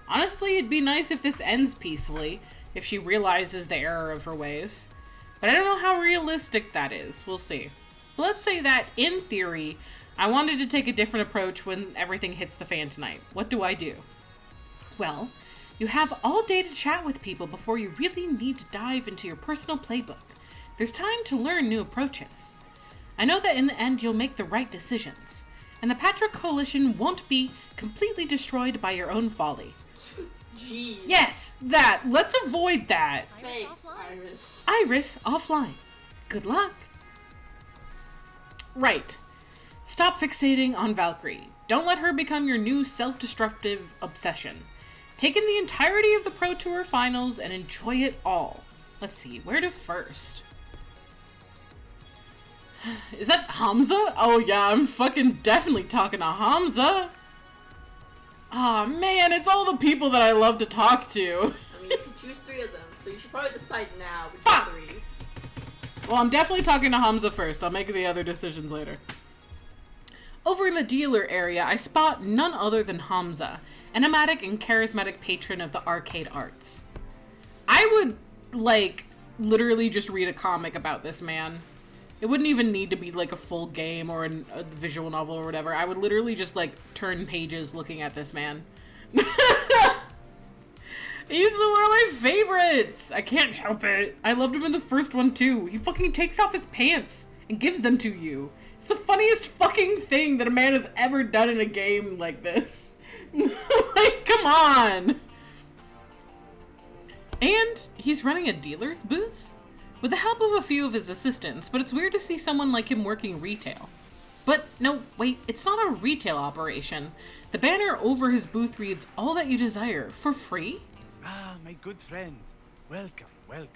Honestly, it'd be nice if this ends peacefully, if she realizes the error of her ways. But I don't know how realistic that is. We'll see. But let's say that, in theory, I wanted to take a different approach when everything hits the fan tonight. What do I do? Well, you have all day to chat with people before you really need to dive into your personal playbook. There's time to learn new approaches. I know that in the end you'll make the right decisions, and the Patrick Coalition won't be completely destroyed by your own folly. Jeez. Yes, that. Let's avoid that. Thanks, Iris. Iris offline. Good luck. Right. Stop fixating on Valkyrie. Don't let her become your new self-destructive obsession. Take in the entirety of the Pro Tour finals and enjoy it all. Let's see, where to first? Is that Hamza? Oh yeah, I'm fucking definitely talking to Hamza. Aw, man, it's all the people that I love to talk to. I mean, you can choose 3 of them, so you should probably decide now which Fuck! 3. Well, I'm definitely talking to Hamza first. I'll make the other decisions later. Over in the dealer area, I spot none other than Hamza, an enigmatic and charismatic patron of the arcade arts. I would, like, literally just read a comic about this man. It wouldn't even need to be, like, a full game or a visual novel or whatever. I would literally just, like, turn pages looking at this man. He's one of my favorites! I can't help it. I loved him in the first one, too. He fucking takes off his pants and gives them to you. It's the funniest fucking thing that a man has ever done in a game like this. Like, come on! And he's running a dealer's booth? With the help of a few of his assistants, but it's weird to see someone like him working retail. But no, wait, it's not a retail operation. The banner over his booth reads, "All that you desire, for free?" Ah, my good friend. Welcome, welcome.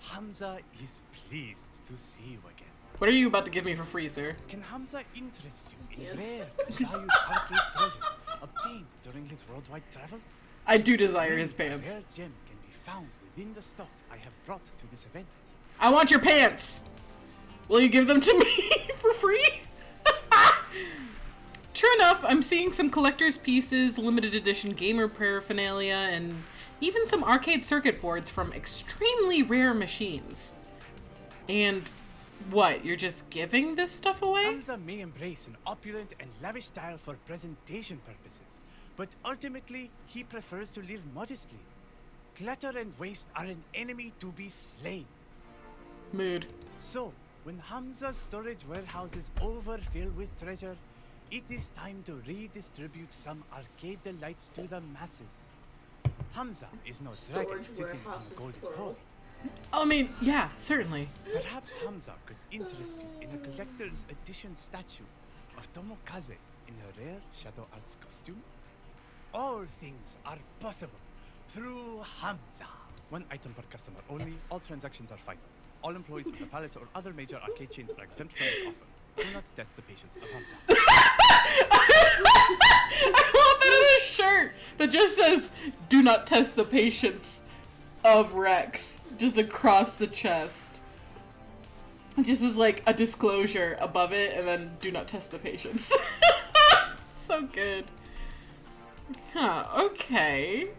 Hamza is pleased to see you again. What are you about to give me for free, sir? Can Hamza interest you in Yes. rare and valued arcade treasures obtained during his worldwide travels? I do desire his Many a pants. rare gem can be found within the stock I have brought to this event. I want your pants! Will you give them to me for free? True enough, I'm seeing some collector's pieces, limited edition gamer paraphernalia, and even some arcade circuit boards from extremely rare machines. And what, you're just giving this stuff away? Hamza may embrace an opulent and lavish style for presentation purposes, but ultimately he prefers to live modestly. Clutter and waste are an enemy to be slain. Mood. So, when Hamza's storage warehouses overfill with treasure, it is time to redistribute some arcade delights to the masses. Hamza is no dragon Storage sitting on warehouse a is golden plural. hole. I mean, yeah, certainly. Perhaps Hamza could interest you in a collector's edition statue of Tomokaze in a rare Shadow Arts costume. All things are possible through Hamza. 1 item per customer only. All transactions are final. All employees of the palace or other major arcade chains are exempt from this offer. Do not test the patience of Hamza. I want that in a shirt that just says, "Do not test the patience of Rex," just across the chest. It just is like a disclosure above it, and then "Do not test the patience." So good. Huh, okay.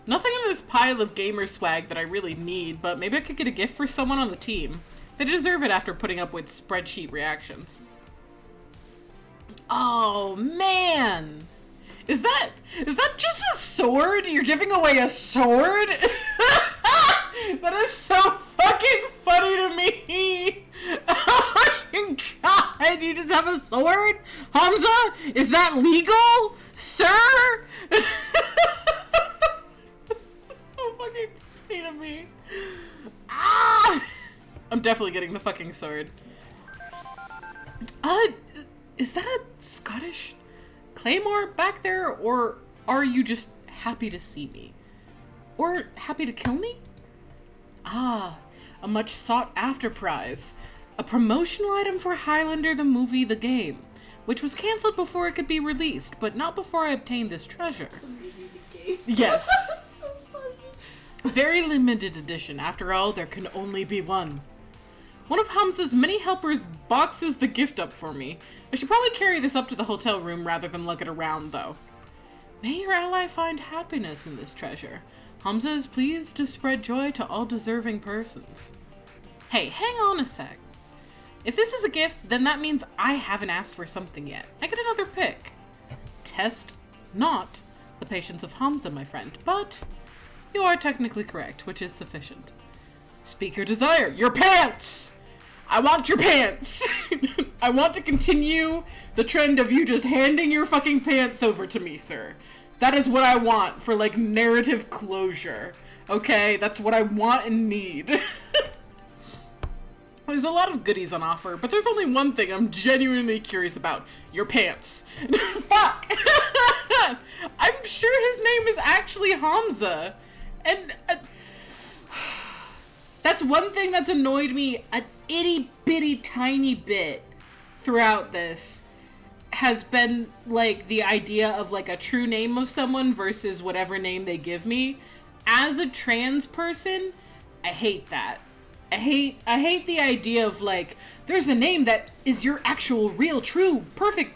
Nothing in this pile of gamer swag that I really need, but maybe I could get a gift for someone on the team. They deserve it after putting up with spreadsheet reactions. Oh, man! Is that just a sword? You're giving away a sword? That is so fucking funny to me! Oh my god, you just have a sword? Hamza, is that legal? Sir? So fucking funny to me. Ah! I'm definitely getting the fucking sword. Is that a Scottish claymore back there, or are you just happy to see me? Or happy to kill me? Ah, a much sought after prize. A promotional item for Highlander the movie The Game, which was cancelled before it could be released, but not before I obtained this treasure. Yes. So funny. Very limited edition. After all, there can only be one. One of Hamza's many helpers boxes the gift up for me. I should probably carry this up to the hotel room rather than lug it around, though. May your ally find happiness in this treasure. Hamza is pleased to spread joy to all deserving persons. Hey, hang on a sec. If this is a gift, then that means I haven't asked for something yet. I get another pick. Test not the patience of Hamza, my friend, but you are technically correct, which is sufficient. Speak your desire. Your pants! I want your pants! I want to continue the trend of you just handing your fucking pants over to me, sir. That is what I want for, like, narrative closure. Okay? That's what I want and need. There's a lot of goodies on offer, but there's only one thing I'm genuinely curious about. Your pants. Fuck! I'm sure his name is actually Hamza. And that's one thing that's annoyed me an itty bitty tiny bit throughout this. has been, like, the idea of, like, a true name of someone versus whatever name they give me. As a trans person, I hate that. I hate the idea of, like, there's a name that is your actual, real, true, perfect,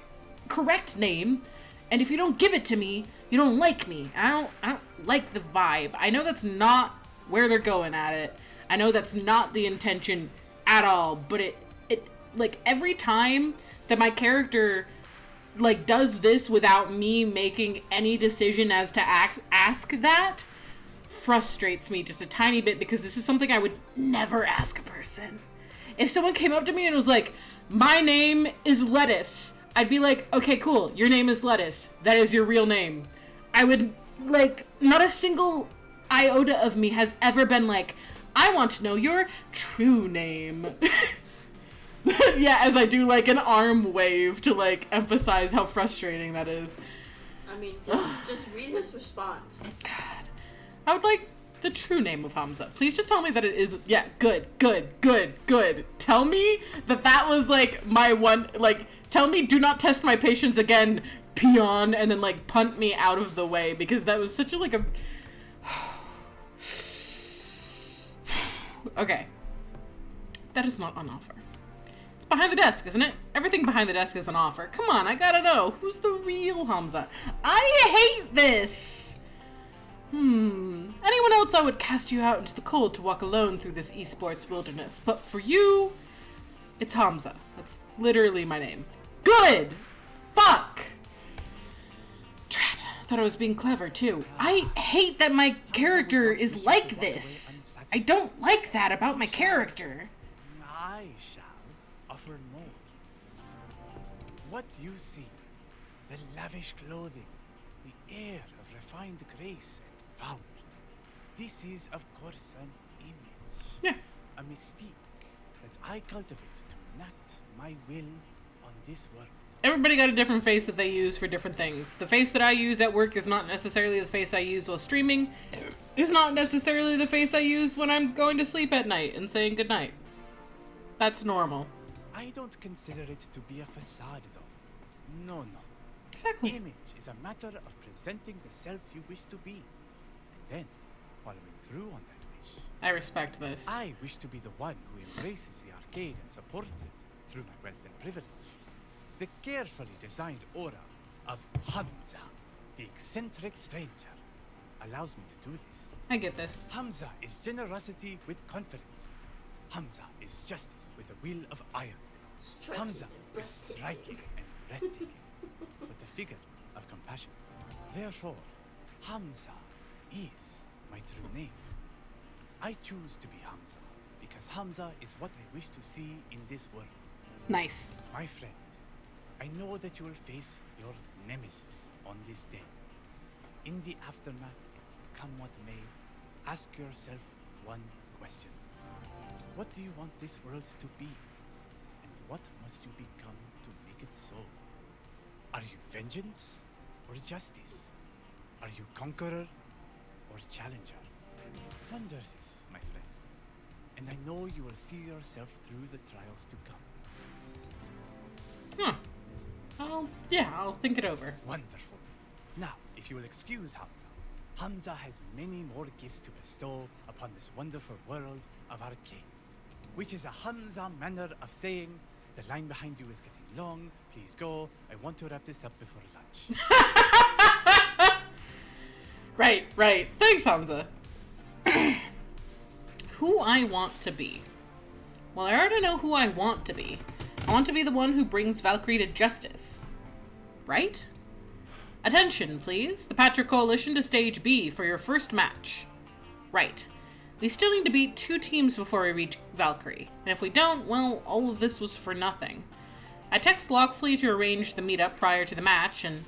correct name, and if you don't give it to me, you don't like me. I don't like the vibe. I know that's not where they're going at it. I know that's not the intention at all, but it like, every time that my character, like, does this without me making any decision as to ask that, frustrates me just a tiny bit, because this is something I would never ask a person. If someone came up to me and was like, my name is Lettuce, I'd be like, okay, cool, your name is Lettuce. That is your real name. I would, like, not a single iota of me has ever been like, I want to know your true name. Yeah, as I do, like, an arm wave to, like, emphasize how frustrating that is. I mean, just read his response. God. I would like the true name of Hamza. Please just tell me that it is, yeah, good. Tell me that was, like, my one, like, tell me do not test my patience again, peon, and then, like, punt me out of the way, because that was such a, like, a... Okay. That is not on offer. It's behind the desk, isn't it? Everything behind the desk is an offer. Come on, I gotta know. Who's the real Hamza? I hate this! Anyone else, I would cast you out into the cold to walk alone through this esports wilderness. But for you, it's Hamza. That's literally my name. Good! Fuck! Drat, I thought I was being clever, too. I hate that my character is like this. I don't like that about my character. I shall offer more. What you see, the lavish clothing, the air of refined grace and power, this is, of course, an image. Yeah. A mystique that I cultivate to enact my will on this world. Everybody got a different face that they use for different things. The face that I use at work is not necessarily the face I use while streaming. It's not necessarily the face I use when I'm going to sleep at night and saying goodnight. That's normal. I don't consider it to be a facade, though. No. Exactly. Image is a matter of presenting the self you wish to be, and then following through on that wish. I respect this. I wish to be the one who embraces the arcade and supports it through my wealth and privilege. The carefully designed aura of Hamza, the eccentric stranger, allows me to do this. I get this. Hamza is generosity with confidence. Hamza is justice with a will of iron. Striking Hamza and is striking and breathtaking, but the figure of compassion. Therefore, Hamza is my true name. I choose to be Hamza because Hamza is what I wish to see in this world. Nice. My friend, I know that you will face your nemesis on this day. In the aftermath, come what may, ask yourself one question. What do you want this world to be? And what must you become to make it so? Are you vengeance or justice? Are you conqueror or challenger? Ponder this, my friend, and I know you will see yourself through the trials to come. I'll think it over. Wonderful. Now, if you will excuse Hamza, Hamza has many more gifts to bestow upon this wonderful world of arcades, which is a Hamza manner of saying, the line behind you is getting long, please go, I want to wrap this up before lunch. Right. Thanks, Hamza. Who I want to be. Well, I already know who I want to be. I want to be the one who brings Valkyrie to justice. Right? Attention, please. The Patra Coalition to Stage B for your first match. Right. We still need to beat 2 teams before we reach Valkyrie. And if we don't, well, all of this was for nothing. I text Loxley to arrange the meetup prior to the match, and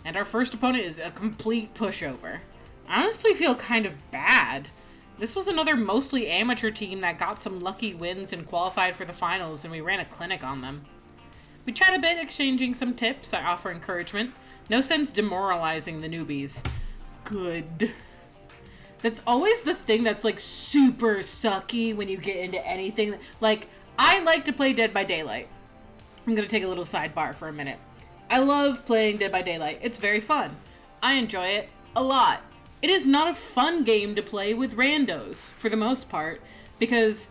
our first opponent is a complete pushover. I honestly feel kind of bad. This was another mostly amateur team that got some lucky wins and qualified for the finals, and we ran a clinic on them. We chat a bit, exchanging some tips. I offer encouragement. No sense demoralizing the newbies. Good. That's always the thing that's, like, super sucky when you get into anything. Like, I like to play Dead by Daylight. I'm gonna take a little sidebar for a minute. I love playing Dead by Daylight. It's very fun. I enjoy it a lot. It is not a fun game to play with randos, for the most part, because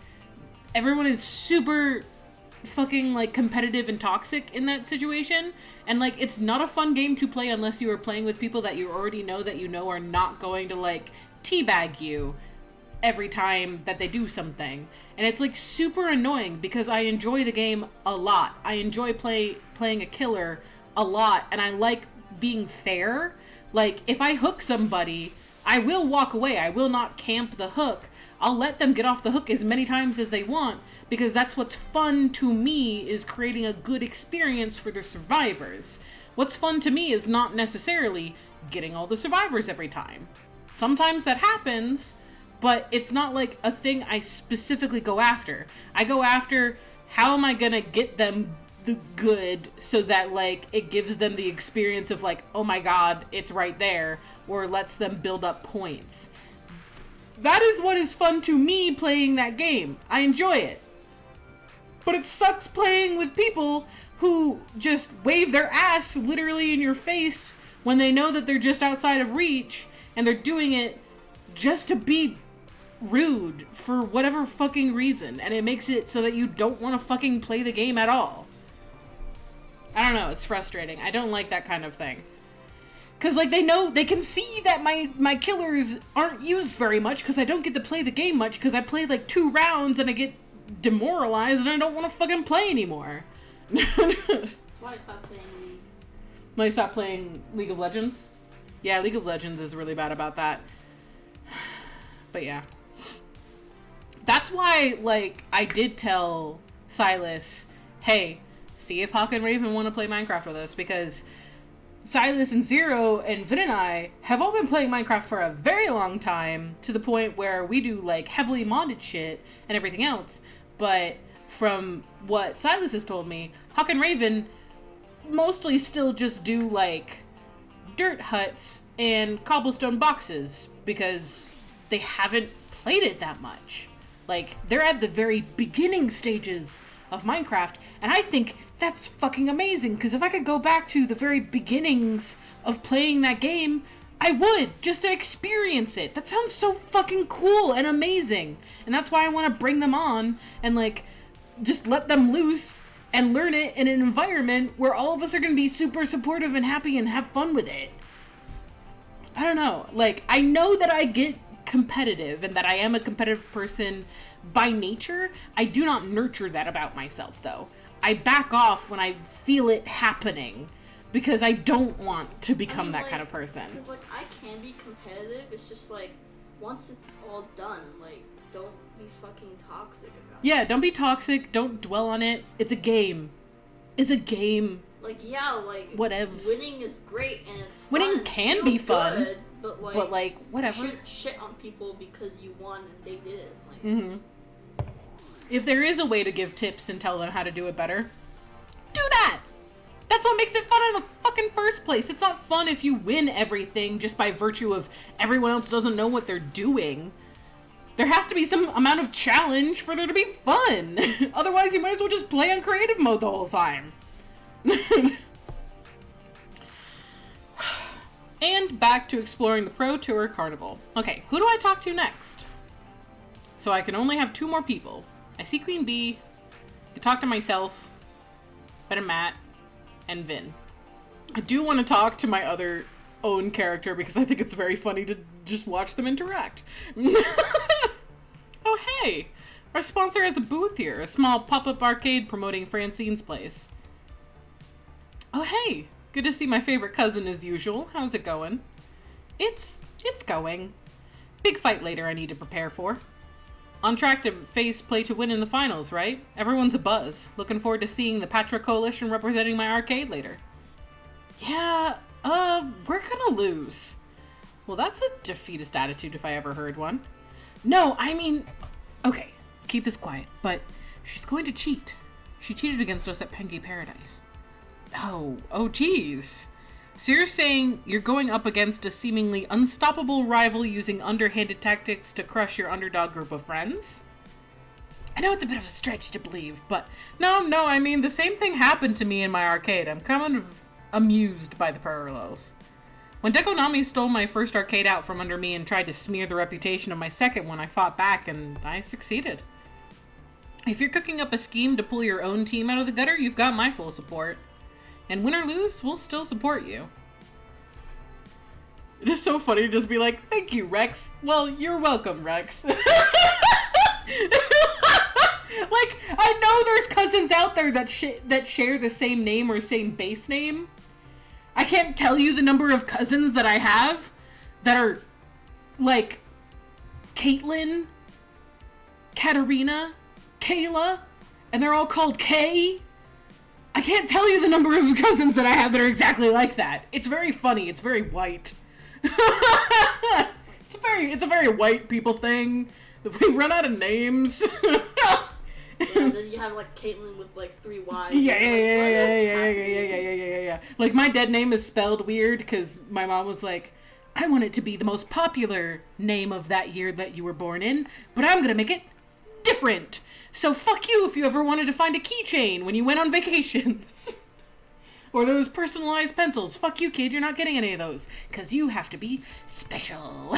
everyone is super fucking, like, competitive and toxic in that situation, and, like, it's not a fun game to play unless you are playing with people that you already know that you know are not going to, like, teabag you every time that they do something. And it's, like, super annoying because I enjoy the game a lot. I enjoy playing a killer a lot, and I like being fair. Like, if I hook somebody, I will walk away. I will not camp the hook. I'll let them get off the hook as many times as they want, because that's what's fun to me, is creating a good experience for the survivors. What's fun to me is not necessarily getting all the survivors every time. Sometimes that happens, but it's not like a thing I specifically go after. I go after, how am I gonna get them the good so that, like, it gives them the experience of, like, oh my god, it's right there, or lets them build up points. That is what is fun to me playing that game. I enjoy it. But it sucks playing with people who just wave their ass literally in your face when they know that they're just outside of reach, and they're doing it just to be rude for whatever fucking reason, and it makes it so that you don't want to fucking play the game at all. I don't know, it's frustrating. I don't like that kind of thing. Because, like, they can see that my killers aren't used very much because I don't get to play the game much because I play, like, 2 rounds and I get demoralized and I don't want to fucking play anymore. That's why I stopped playing League. When I stopped playing League of Legends? Yeah, League of Legends is really bad about that. But yeah. That's why, like, I did tell Silas, hey, see if Hawk and Raven want to play Minecraft with us, because Silas and Zero and Vin and I have all been playing Minecraft for a very long time, to the point where we do, like, heavily modded shit and everything else. But from what Silas has told me, Hawk and Raven mostly still just do, like, dirt huts and cobblestone boxes because they haven't played it that much. Like, they're at the very beginning stages of Minecraft, and I think that's fucking amazing, because if I could go back to the very beginnings of playing that game, I would, just to experience it. That sounds so fucking cool and amazing. And that's why I want to bring them on and, like, just let them loose and learn it in an environment where all of us are going to be super supportive and happy and have fun with it. I don't know. Like, I know that I get competitive and that I am a competitive person by nature. I do not nurture that about myself, though. I back off when I feel it happening because I don't want to become that kind of person. Because, like, I can be competitive. It's just, like, once it's all done, like, don't be fucking toxic about it. Yeah, don't be toxic. Don't dwell on it. It's a game. It's a game. Like, yeah, like, whatever. Winning is great and it's winning fun. can be fun, good, but like whatever. Shit on people because you won and they didn't. Like, mm-hmm. If there is a way to give tips and tell them how to do it better, do that! That's what makes it fun in the fucking first place. It's not fun if you win everything just by virtue of everyone else doesn't know what they're doing. There has to be some amount of challenge for there to be fun. Otherwise, you might as well just play on creative mode the whole time. And back to exploring the Pro Tour Carnival. Okay, who do I talk to next? So I can only have 2 more people. I see Queen Bee, I can talk to myself, Ben and Matt, and Vin. I do want to talk to my other own character because I think it's very funny to just watch them interact. Oh hey, our sponsor has a booth here, a small pop-up arcade promoting Francine's place. Oh hey, good to see my favorite cousin as usual. How's it going? It's going. Big fight later I need to prepare for. On track to face play to win in the finals, right? Everyone's a buzz. Looking forward to seeing the Patra Coalition representing my arcade later. Yeah, we're gonna lose. Well, that's a defeatist attitude if I ever heard one. No, I mean, okay, keep this quiet, but she's going to cheat. She cheated against us at Pengy Paradise. Oh geez. So you're saying you're going up against a seemingly unstoppable rival using underhanded tactics to crush your underdog group of friends? I know it's a bit of a stretch to believe, but no, I mean, the same thing happened to me in my arcade. I'm kind amused by the parallels. When Dekonami stole my first arcade out from under me and tried to smear the reputation of my second one, I fought back and I succeeded. If you're cooking up a scheme to pull your own team out of the gutter, you've got my full support. And win or lose, we'll still support you. It is so funny to just be like, thank you, Rex. Well, you're welcome, Rex. Like, I know there's cousins out there that share the same name or same base name. I can't tell you the number of cousins that I have that are, like, Caitlin, Katarina, Kayla, and they're all called Kay. I can't tell you the number of cousins that I have that are exactly like that. It's very funny. It's very white. It's a very white people thing. We run out of names. And then you have like Caitlyn with like 3 Y's. Yeah. Like my dead name is spelled weird because my mom was like, I want it to be the most popular name of that year that you were born in, but I'm gonna make it different. So fuck you if you ever wanted to find a keychain when you went on vacations. Or those personalized pencils. Fuck you, kid, you're not getting any of those. Because you have to be special.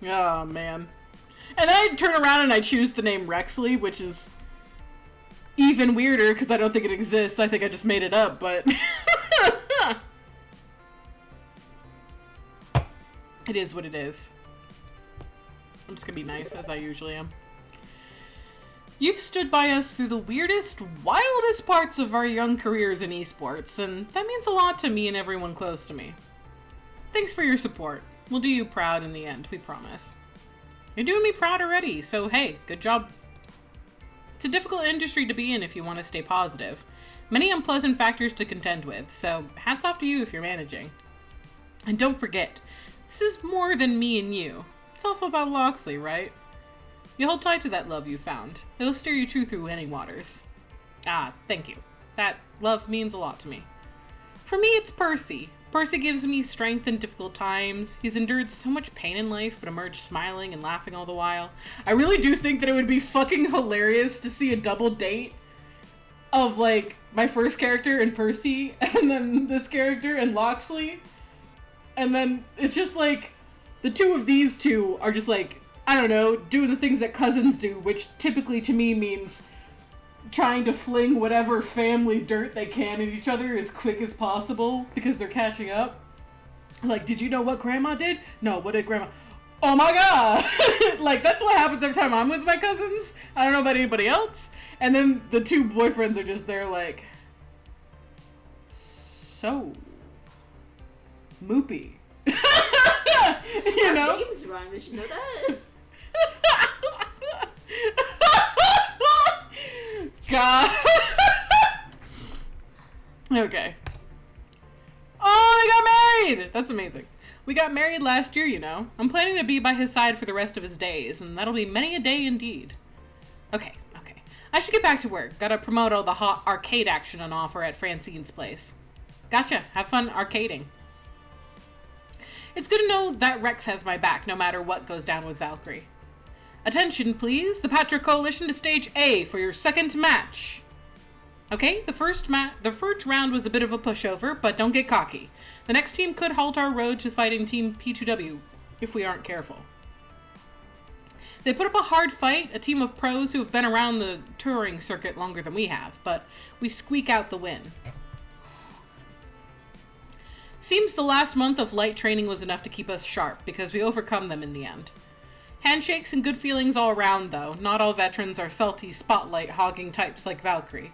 Oh, man. And then I turn around and I choose the name Rexley, which is even weirder because I don't think it exists. I think I just made it up, but... It is what it is. I'm just gonna be nice, as I usually am. You've stood by us through the weirdest, wildest parts of our young careers in esports, and that means a lot to me and everyone close to me. Thanks for your support. We'll do you proud in the end, we promise. You're doing me proud already, so hey, good job. It's a difficult industry to be in if you want to stay positive. Many unpleasant factors to contend with, so hats off to you if you're managing. And don't forget, this is more than me and you. It's also about Loxley, right? You hold tight to that love you found. It'll steer you true through any waters. Ah, thank you. That love means a lot to me. For me, it's Percy. Percy gives me strength in difficult times. He's endured so much pain in life, but emerged smiling and laughing all the while. I really do think that it would be fucking hilarious to see a double date of, like, my first character and Percy, and then this character and Loxley. And then it's just, like, the two of these two are just, like, I don't know, doing the things that cousins do, which typically to me means trying to fling whatever family dirt they can at each other as quick as possible because they're catching up. Like, did you know what grandma did? No, what did grandma... Oh my god! Like, that's what happens every time I'm with my cousins. I don't know about anybody else. And then the two boyfriends are just there like... So... Moopy. You know? Our names rhyme, did you know that? God. Okay. Oh, they got married! That's amazing. We got married last year, you know. I'm planning to be by his side for the rest of his days, and that'll be many a day indeed. Okay. I should get back to work. Gotta promote all the hot arcade action on offer at Francine's place. Gotcha. Have fun arcading. It's good to know that Rex has my back no matter what goes down with Valkyrie. Attention, please. The Patra Coalition to Stage A for your second match. Okay, the first round was a bit of a pushover, but don't get cocky. The next team could halt our road to fighting Team P2W if we aren't careful. They put up a hard fight, a team of pros who have been around the touring circuit longer than we have, but we squeak out the win. Seems the last month of light training was enough to keep us sharp, because we overcome them in the end. Handshakes and good feelings all around, though. Not all veterans are salty, spotlight-hogging types like Valkyrie.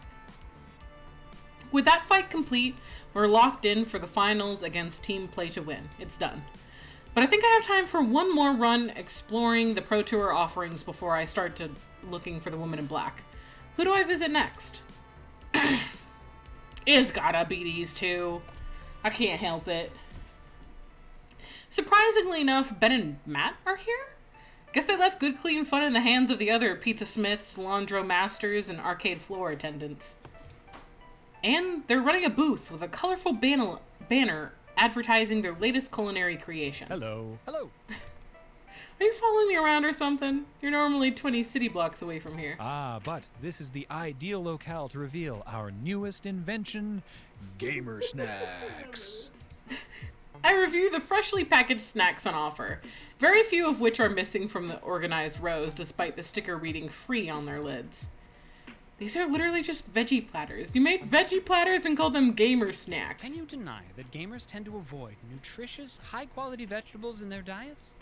With that fight complete, we're locked in for the finals against Team Play to Win. It's done. But I think I have time for one more run exploring the Pro Tour offerings before I start to looking for the Woman in Black. Who do I visit next? It's gotta be these two. I can't help it. Surprisingly enough, Ben and Matt are here? Guess they left good, clean fun in the hands of the other pizza smiths, Landro masters, and arcade floor attendants. And they're running a booth with a colorful banner advertising their latest culinary creation. Hello. Are you following me around or something? You're normally 20 city blocks away from here. Ah, but this is the ideal locale to reveal our newest invention, Gamer Snacks. I review the freshly packaged snacks on offer, very few of which are missing from the organized rows despite the sticker reading free on their lids. These are literally just veggie platters. You made veggie platters and called them gamer snacks. Can you deny that gamers tend to avoid nutritious, high-quality vegetables in their diets?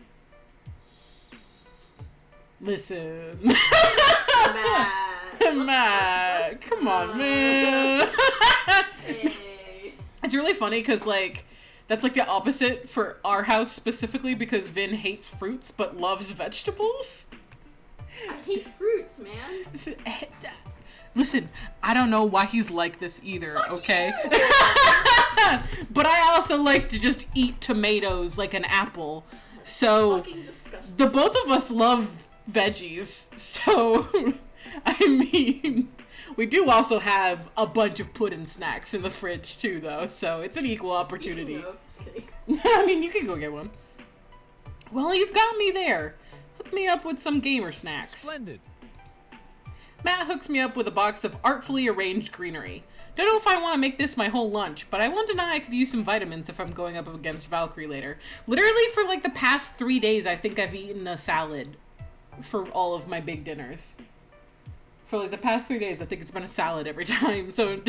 Listen. Matt. Matt, come on, man. Hey. It's really funny because, like, that's like the opposite for our house specifically because Vin hates fruits but loves vegetables. I hate fruits, man. Listen, I don't know why he's like this either, okay? But I also like to just eat tomatoes like an apple. So, Fucking disgusting. the both of us love veggies. So, I mean, we do also have a bunch of pudding snacks in the fridge too, though. So, it's an equal opportunity. Speaking of, just kidding. I mean, you can go get one. Well, you've got me there. Hook me up with some gamer snacks. Splendid. Matt hooks me up with a box of artfully arranged greenery. Don't know if I want to make this my whole lunch, but I won't deny I could use some vitamins if I'm going up against Valkyrie later. Literally for like the past 3 days, I think I've eaten a salad for all of my big dinners. For like the past 3 days, I think it's been a salad every time. So,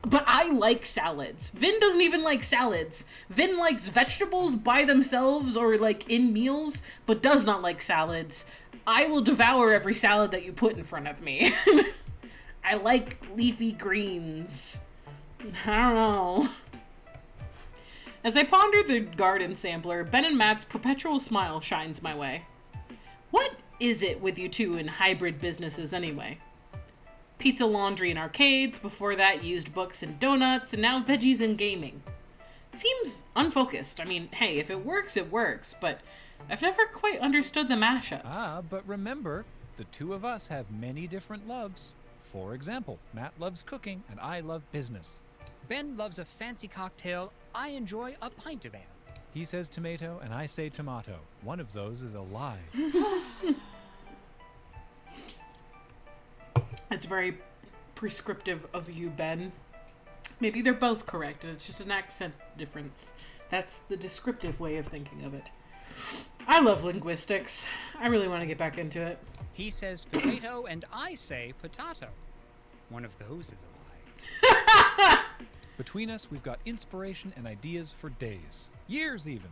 but I like salads. Vin doesn't even like salads. Vin likes vegetables by themselves or like in meals, but does not like salads. I will devour every salad that you put in front of me. I like leafy greens. I don't know. As I ponder the garden sampler, Ben and Matt's perpetual smile shines my way. What is it with you two in hybrid businesses anyway? Pizza, laundry, and arcades, before that used books and donuts, and now veggies and gaming. Seems unfocused. I mean, hey, if it works, but I've never quite understood the mashups. Ah, but remember, the two of us have many different loves. For example, Matt loves cooking and I love business. Ben loves a fancy cocktail. I enjoy a pint of ale. He says tomato and I say tomato. One of those is a lie. That's very prescriptive of you, Ben. Maybe they're both correct, and it's just an accent difference. That's the descriptive way of thinking of it. I love linguistics. I really want to get back into it. He says potato and I say potato. One of those is a lie. Between us, we've got inspiration and ideas for days. Years even.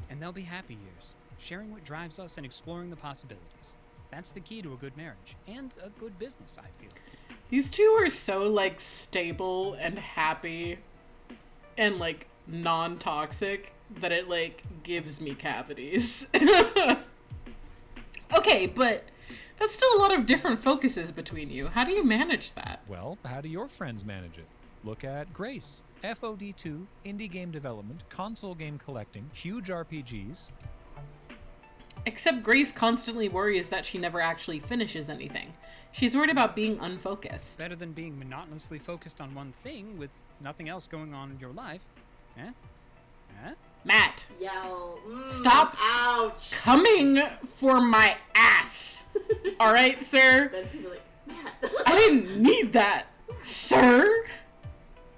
And they'll be happy years, sharing what drives us and exploring the possibilities. That's the key to a good marriage and a good business, I feel. These two are so, like, stable and happy and, like, non-toxic that it, like, gives me cavities. Okay, but that's still a lot of different focuses between you. How do you manage that? Well, how do your friends manage it? Look at Grace. FoD2, indie game development, console game collecting, huge RPGs. Except Grace constantly worries that she never actually finishes anything. She's worried about being unfocused. Better than being monotonously focused on one thing with nothing else going on in your life. Eh? Eh? Matt, Yell. Stop. Ouch. coming for my ass. All right, sir? Ben's gonna be like, Matt. I didn't need that, sir.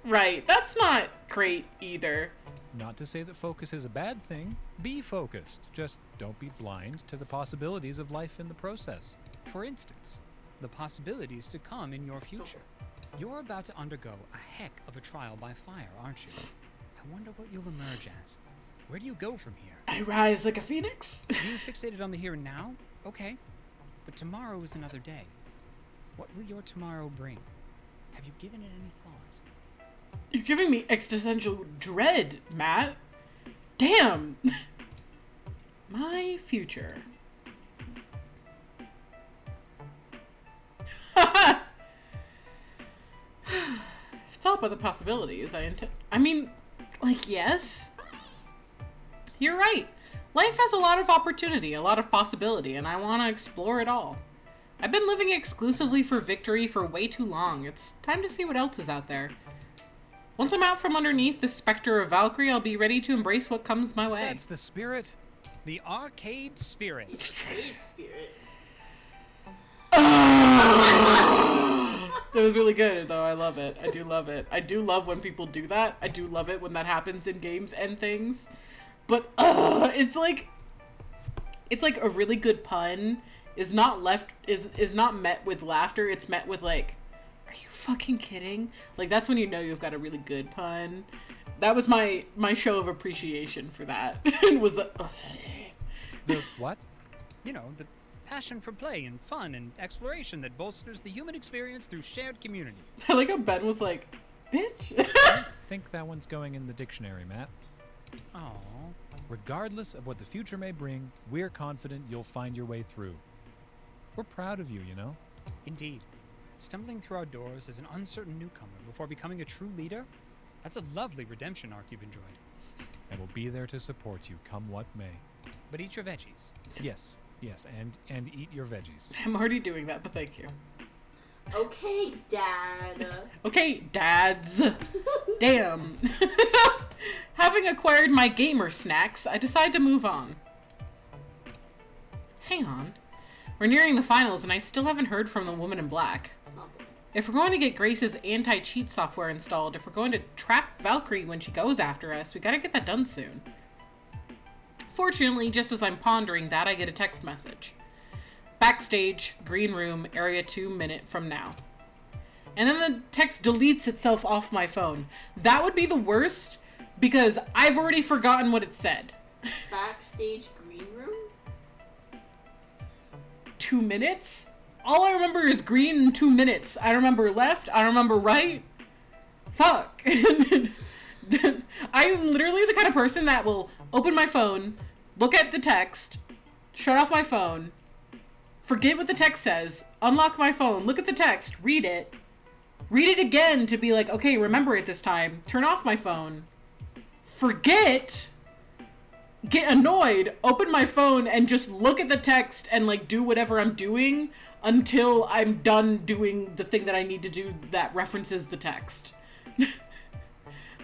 Right, that's not great either. Not to say that focus is a bad thing. Be focused. Just don't be blind to the possibilities of life in the process. For instance, the possibilities to come in your future. You're about to undergo a heck of a trial by fire, aren't you? I wonder what you'll emerge as. Where do you go from here? I rise like a phoenix. Being fixated on the here and now? Okay. But tomorrow is another day. What will your tomorrow bring? Have you given it any thought? You're giving me existential dread, Matt. Damn. My future. If it's all about the possibilities, I mean, like, yes. You're right. Life has a lot of opportunity, a lot of possibility, and I want to explore it all. I've been living exclusively for victory for way too long. It's time to see what else is out there. Once I'm out from underneath the specter of Valkyrie, I'll be ready to embrace what comes my way. That's the spirit. The arcade spirit. Trade spirit. That was really good, though. I love it. I do love it. I do love when people do that. I do love it when that happens in games and things. But it's like a really good pun is not met with laughter. It's met with like, are you fucking kidding? Like, that's when you know you've got a really good pun. That was my show of appreciation for that. It was the what? You know, the passion for play and fun and exploration that bolsters the human experience through shared community. I like how Ben was like, bitch. I think that one's going in the dictionary, Matt. Oh. Regardless of what the future may bring, we're confident you'll find your way through. We're proud of you, you know? Indeed. Stumbling through our doors as an uncertain newcomer before becoming a true leader? That's a lovely redemption arc you've enjoyed. And we'll be there to support you, come what may. But eat your veggies. Yes, and eat your veggies. I'm already doing that, but thank you. Okay, Dad. Okay, dads. Damn. Having acquired my gamer snacks, I decide to move on. Hang on. We're nearing the finals and I still haven't heard from the woman in black. If we're going to get Grace's anti-cheat software installed, if we're going to trap Valkyrie when she goes after us, we gotta get that done soon. Fortunately, just as I'm pondering that, I get a text message. Backstage, green room, area 2 minute from now. And then the text deletes itself off my phone. That would be the worst because I've already forgotten what it said. Backstage green room? 2 minutes? All I remember is green and 2 minutes. I remember left, I remember right. Fuck. I'm literally the kind of person that will open my phone, look at the text, shut off my phone, forget what the text says, unlock my phone, look at the text, read it again to be like, okay, remember it this time, turn off my phone, forget, get annoyed, open my phone, and just look at the text and like do whatever I'm doing until I'm done doing the thing that I need to do that references the text.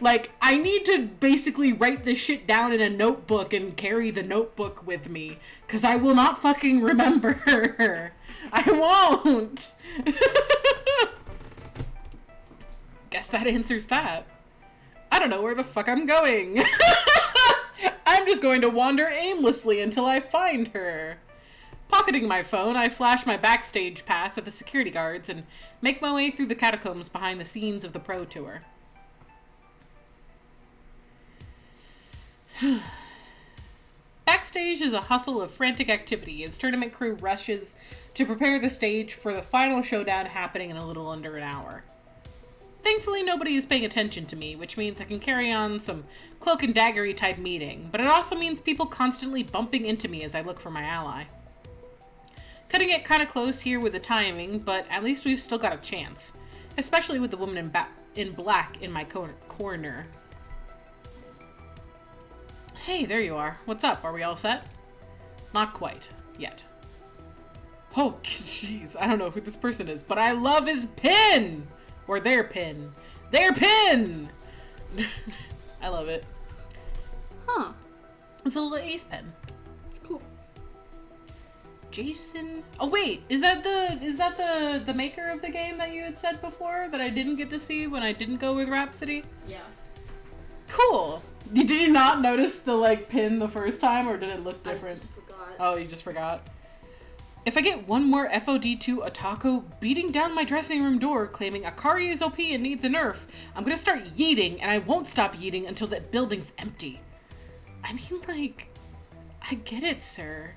Like, I need to basically write this shit down in a notebook and carry the notebook with me, because I will not fucking remember. I won't. Guess that answers that. I don't know where the fuck I'm going. I'm just going to wander aimlessly until I find her. Pocketing my phone, I flash my backstage pass at the security guards and make my way through the catacombs behind the scenes of the Pro Tour. Backstage is a hustle of frantic activity as tournament crew rushes to prepare the stage for the final showdown happening in a little under an hour. Thankfully, nobody is paying attention to me, which means I can carry on some cloak and daggery type meeting, but it also means people constantly bumping into me as I look for my ally. Cutting it kind of close here with the timing, but at least we've still got a chance, especially with the woman in black in my corner. Hey, there you are. What's up? Are we all set? Not quite. Yet. Oh, jeez. I don't know who this person is, but I love his pin! Or their pin. Their pin! I love it. Huh. It's a little ace pen. Cool. Jason... Oh, wait! Is that the maker of the game that you had said before that I didn't get to see when I didn't go with Rhapsody? Yeah. Cool! Did you not notice the, like, pin the first time, or did it look different? I just forgot. Oh, you just forgot? If I get one more FoD2 Otaku beating down my dressing room door claiming Akari is OP and needs a nerf, I'm gonna start yeeting, and I won't stop yeeting until that building's empty. I mean, like, I get it, sir.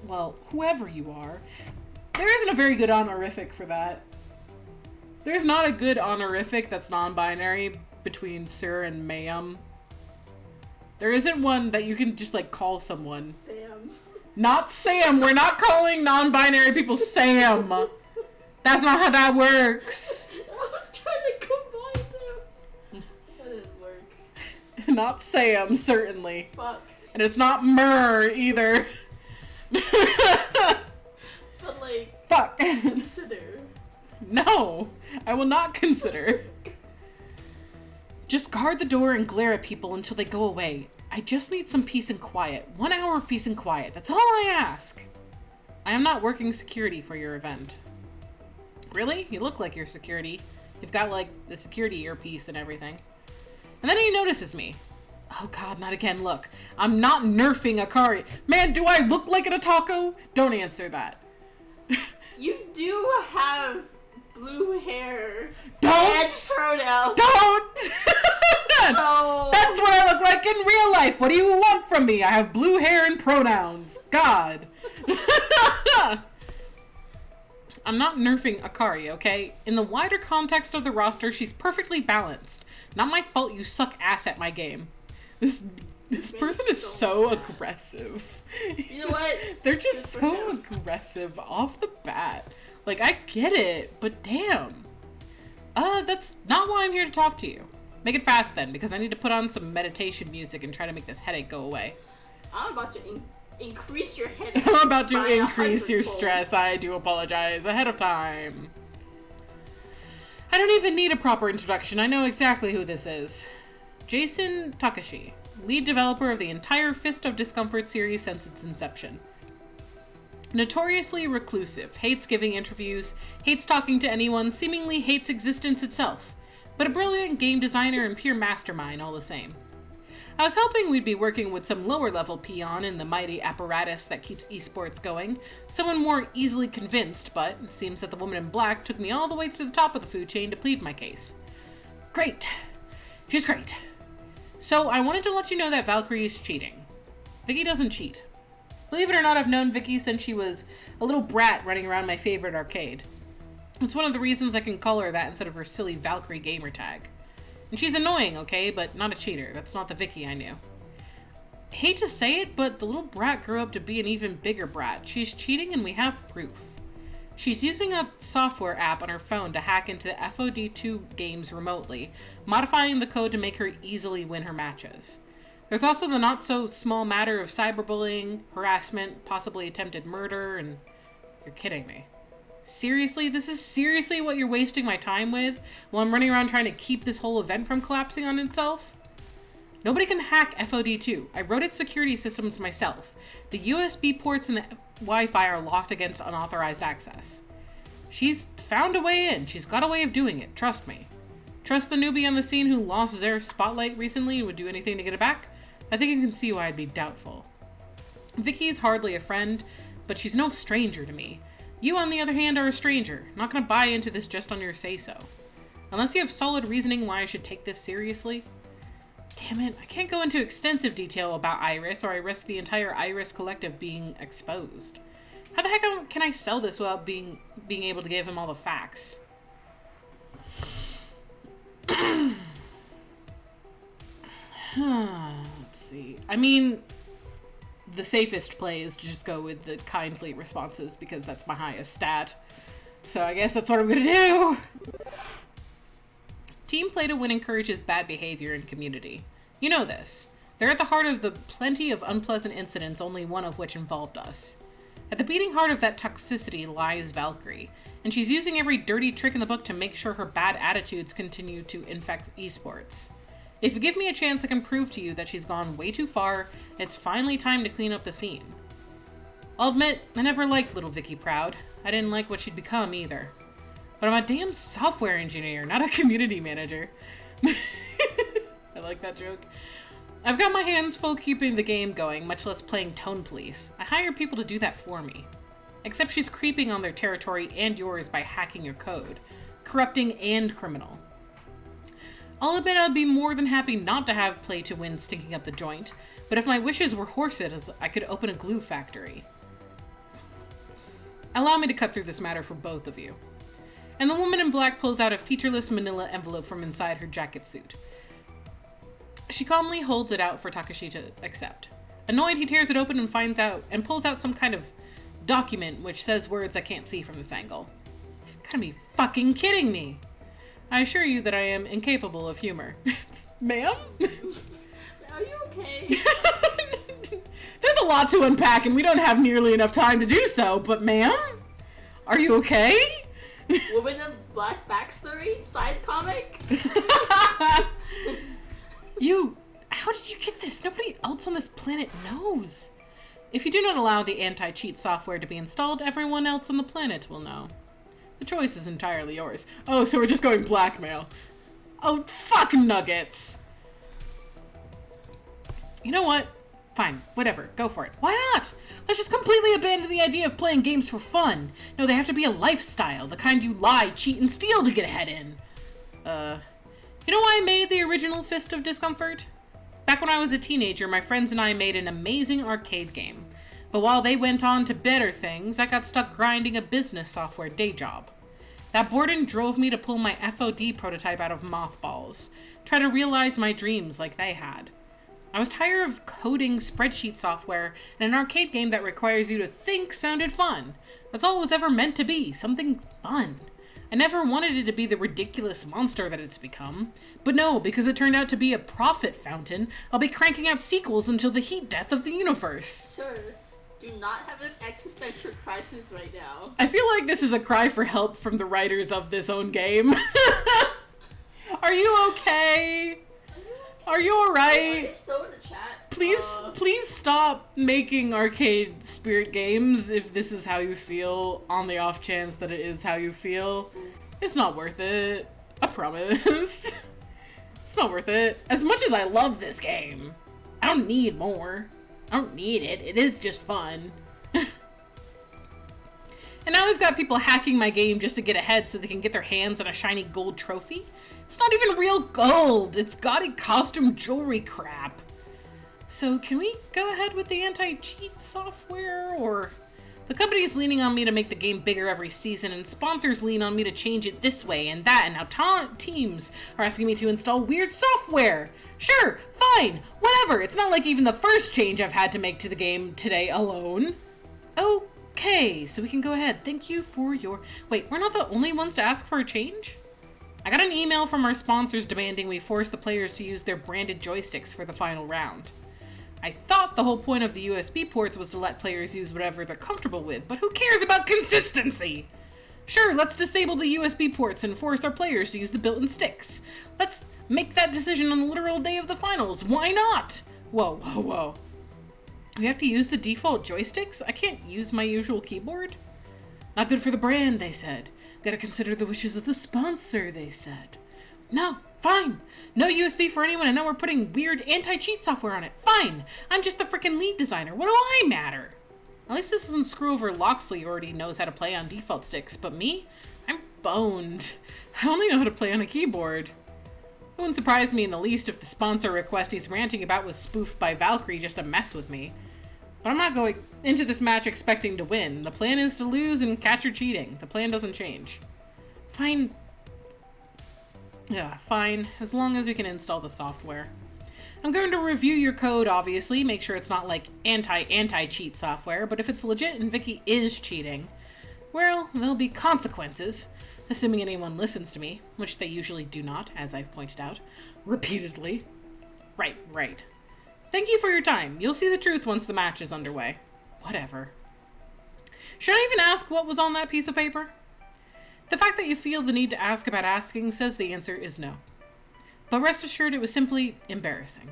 Well, whoever you are. There isn't a very good honorific for that. There's not a good honorific that's non-binary between sir and ma'am. There isn't one that you can just, like, call someone. Sam. Not Sam! We're not calling non-binary people Sam! That's not how that works! I was trying to combine them. That didn't work. Not Sam, certainly. Fuck. And it's not Myrrh, either. But, like... Fuck! Consider. No! I will not consider. Just guard the door and glare at people until they go away. I just need some peace and quiet. 1 hour of peace and quiet. That's all I ask. I am not working security for your event. Really? You look like you're security. You've got, like, the security earpiece and everything. And then he notices me. Oh god, not again. Look, I'm not nerfing Akari. Man, do I look like an otaku? Don't answer that. You do have blue hair. Don't! And pronouns. Don't! So... That's what I look like in real life. What do you want from me? I have blue hair and pronouns. God. I'm not nerfing Akari, okay? In the wider context of the roster, she's perfectly balanced. Not my fault you suck ass at my game. This person is so aggressive. You know what? They're just so aggressive off the bat. Like, I get it, but damn. That's not why I'm here to talk to you. Make it fast then, because I need to put on some meditation music and try to make this headache go away. I'm about to increase your headache. I'm about to by increase your 100-fold. stress. I do apologize ahead of time. I don't even need a proper introduction. I know exactly who this is. Jason Takashi, lead developer of the entire Fist of Discomfort series since its inception. Notoriously reclusive, hates giving interviews, hates talking to anyone, seemingly hates existence itself, but a brilliant game designer and pure mastermind all the same. I was hoping we'd be working with some lower level peon in the mighty apparatus that keeps esports going, someone more easily convinced, but it seems that the woman in black took me all the way to the top of the food chain to plead my case. Great. She's great. So I wanted to let you know that Valkyrie is cheating. Vicky doesn't cheat. Believe it or not, I've known Vicky since she was a little brat running around my favorite arcade. It's one of the reasons I can call her that instead of her silly Valkyrie gamer tag. And she's annoying, okay, but not a cheater. That's not the Vicky I knew. Hate to say it, but the little brat grew up to be an even bigger brat. She's cheating and we have proof. She's using a software app on her phone to hack into FoD2 games remotely, modifying the code to make her easily win her matches. There's also the not-so-small matter of cyberbullying, harassment, possibly attempted murder, and... You're kidding me. Seriously? This is seriously what you're wasting my time with while I'm running around trying to keep this whole event from collapsing on itself? Nobody can hack FoD2. I wrote its security systems myself. The USB ports and the Wi-Fi are locked against unauthorized access. She's found a way in. She's got a way of doing it. Trust me. Trust the newbie on the scene who lost their spotlight recently and would do anything to get it back? I think you can see why I'd be doubtful. Vicky's hardly a friend, but she's no stranger to me. You, on the other hand, are a stranger. Not gonna buy into this just on your say-so. Unless you have solid reasoning why I should take this seriously. Damn it, I can't go into extensive detail about Iris, or I risk the entire Iris collective being exposed. How the heck can I sell this without being able to give him all the facts? Let's see. I mean, the safest play is to just go with the kind fleet responses because that's my highest stat. So I guess that's what I'm gonna do. Team play to win encourages bad behavior in community. You know this. They're at the heart of the plenty of unpleasant incidents, only one of which involved us. At the beating heart of that toxicity lies Valkyrie, and she's using every dirty trick in the book to make sure her bad attitudes continue to infect esports. If you give me a chance, I can prove to you that she's gone way too far, and it's finally time to clean up the scene. I'll admit, I never liked little Vicky Proud. I didn't like what she'd become either. But I'm a damn software engineer, not a community manager. I like that joke. I've got my hands full keeping the game going, much less playing tone police. I hire people to do that for me. Except she's creeping on their territory and yours by hacking your code. Corrupting and criminal. I'll admit I'd be more than happy not to have play to win stinking up the joint, but if my wishes were horses, I could open a glue factory. Allow me to cut through this matter for both of you. And the woman in black pulls out a featureless manila envelope from inside her jacket suit. She calmly holds it out for Takashi to accept. Annoyed, he tears it open and pulls out some kind of document which says words I can't see from this angle. You've gotta be fucking kidding me! I assure you that I am incapable of humor. Ma'am? Are you okay? There's a lot to unpack and we don't have nearly enough time to do so, but ma'am? Are you okay? Woman in black backstory? Side comic? How How did you get this? Nobody else on this planet knows. If you do not allow the anti-cheat software to be installed, everyone else on the planet will know. The choice is entirely yours. Oh, so we're just going blackmail. Oh, fuck nuggets. You know what? Fine, whatever, go for it. Why not? Let's just completely abandon the idea of playing games for fun. No, they have to be a lifestyle, the kind you lie, cheat, and steal to get ahead in. You know why I made the original Fist of Discomfort? Back when I was a teenager, my friends and I made an amazing arcade game. But while they went on to better things, I got stuck grinding a business software day job. That boredom drove me to pull my FoD prototype out of mothballs, try to realize my dreams like they had. I was tired of coding spreadsheet software, and an arcade game that requires you to think sounded fun. That's all it was ever meant to be, something fun. I never wanted it to be the ridiculous monster that it's become. But no, because it turned out to be a profit fountain, I'll be cranking out sequels until the heat death of the universe. Sir, do not have an existential crisis right now. I feel like this is a cry for help from the writers of this own game. Are you okay? Are you alright? Are you still in the chat? Please stop making arcade spirit games if this is how you feel, on the off chance that it is how you feel. It's not worth it. I promise. It's not worth it. As much as I love this game, I don't need more. I don't need it. It is just fun. And now we've got people hacking my game just to get ahead so they can get their hands on a shiny gold trophy. It's not even real gold. It's gaudy costume jewelry crap. So can we go ahead with the anti-cheat software, or... The company is leaning on me to make the game bigger every season, and sponsors lean on me to change it this way and that, and now teams are asking me to install weird software. Sure, fine, whatever. It's not like even the first change I've had to make to the game today alone. Okay, so we can go ahead. Thank you for your... Wait, we're not the only ones to ask for a change? I got an email from our sponsors demanding we force the players to use their branded joysticks for the final round. I thought the whole point of the USB ports was to let players use whatever they're comfortable with, but who cares about consistency? Sure, let's disable the USB ports and force our players to use the built-in sticks. Let's make that decision on the literal day of the finals. Why not? Whoa, whoa, whoa. We have to use the default joysticks? I can't use my usual keyboard? Not good for the brand, they said. Gotta consider the wishes of the sponsor, they said. No, fine. No USB for anyone, and now we're putting weird anti-cheat software on it. Fine. I'm just the freaking lead designer. What do I matter? At least this doesn't screw over Loxley, who already knows how to play on default sticks, but me? I'm boned. I only know how to play on a keyboard. It wouldn't surprise me in the least if the sponsor request he's ranting about was spoofed by Valkyrie just to mess with me. But I'm not going into this match expecting to win. The plan is to lose and catch her cheating. The plan doesn't change. Fine. Yeah, fine. As long as we can install the software. I'm going to review your code, obviously, make sure it's not like anti-cheat software, but if it's legit and Vicky is cheating, well, there'll be consequences, assuming anyone listens to me, which they usually do not, as I've pointed out, repeatedly. Right. Thank you for your time. You'll see the truth once the match is underway. Whatever. Should I even ask what was on that piece of paper? The fact that you feel the need to ask about asking says the answer is no. But rest assured it was simply embarrassing.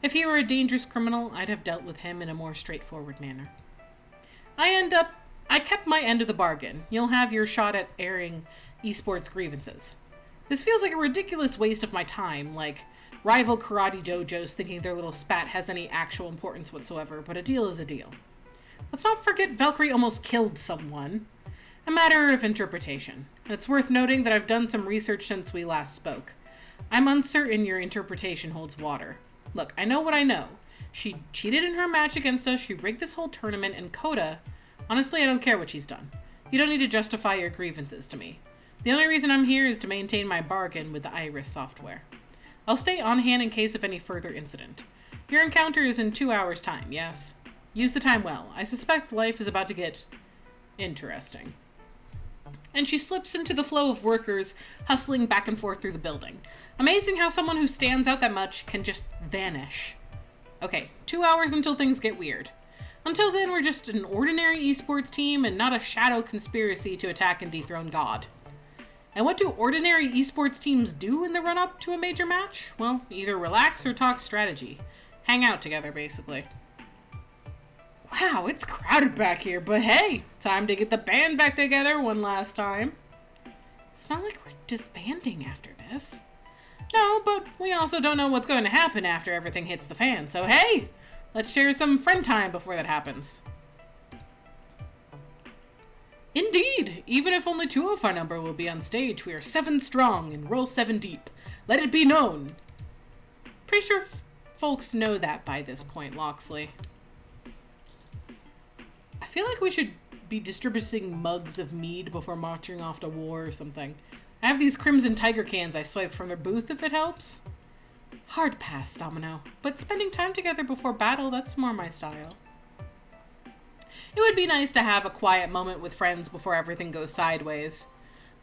If he were a dangerous criminal, I'd have dealt with him in a more straightforward manner. I kept my end of the bargain. You'll have your shot at airing esports grievances. This feels like a ridiculous waste of my time, like rival karate dojos thinking their little spat has any actual importance whatsoever, but a deal is a deal. Let's not forget Valkyrie almost killed someone. A matter of interpretation. It's worth noting that I've done some research since we last spoke. I'm uncertain your interpretation holds water. Look, I know what I know. She cheated in her match against us, she rigged this whole tournament, and Coda, honestly, I don't care what she's done. You don't need to justify your grievances to me. The only reason I'm here is to maintain my bargain with the Iris software. I'll stay on hand in case of any further incident. Your encounter is in 2 hours' time, yes? Use the time well. I suspect life is about to get interesting. And she slips into the flow of workers hustling back and forth through the building. Amazing how someone who stands out that much can just vanish. Okay, 2 hours until things get weird. Until then, we're just an ordinary esports team and not a shadow conspiracy to attack and dethrone God. And what do ordinary esports teams do in the run-up to a major match? Well, either relax or talk strategy. Hang out together, basically. Wow, it's crowded back here, but hey, time to get the band back together one last time. It's not like we're disbanding after this. No, but we also don't know what's going to happen after everything hits the fan, so hey, let's share some friend time before that happens. Indeed, even if only 2 of our number will be on stage, we are 7 strong and roll 7 deep. Let it be known. Pretty sure folks know that by this point, Loxley. I feel like we should be distributing mugs of mead before marching off to war or something. I have these Crimson Tiger cans I swiped from their booth if it helps. Hard pass, Domino. But spending time together before battle, that's more my style. It would be nice to have a quiet moment with friends before everything goes sideways.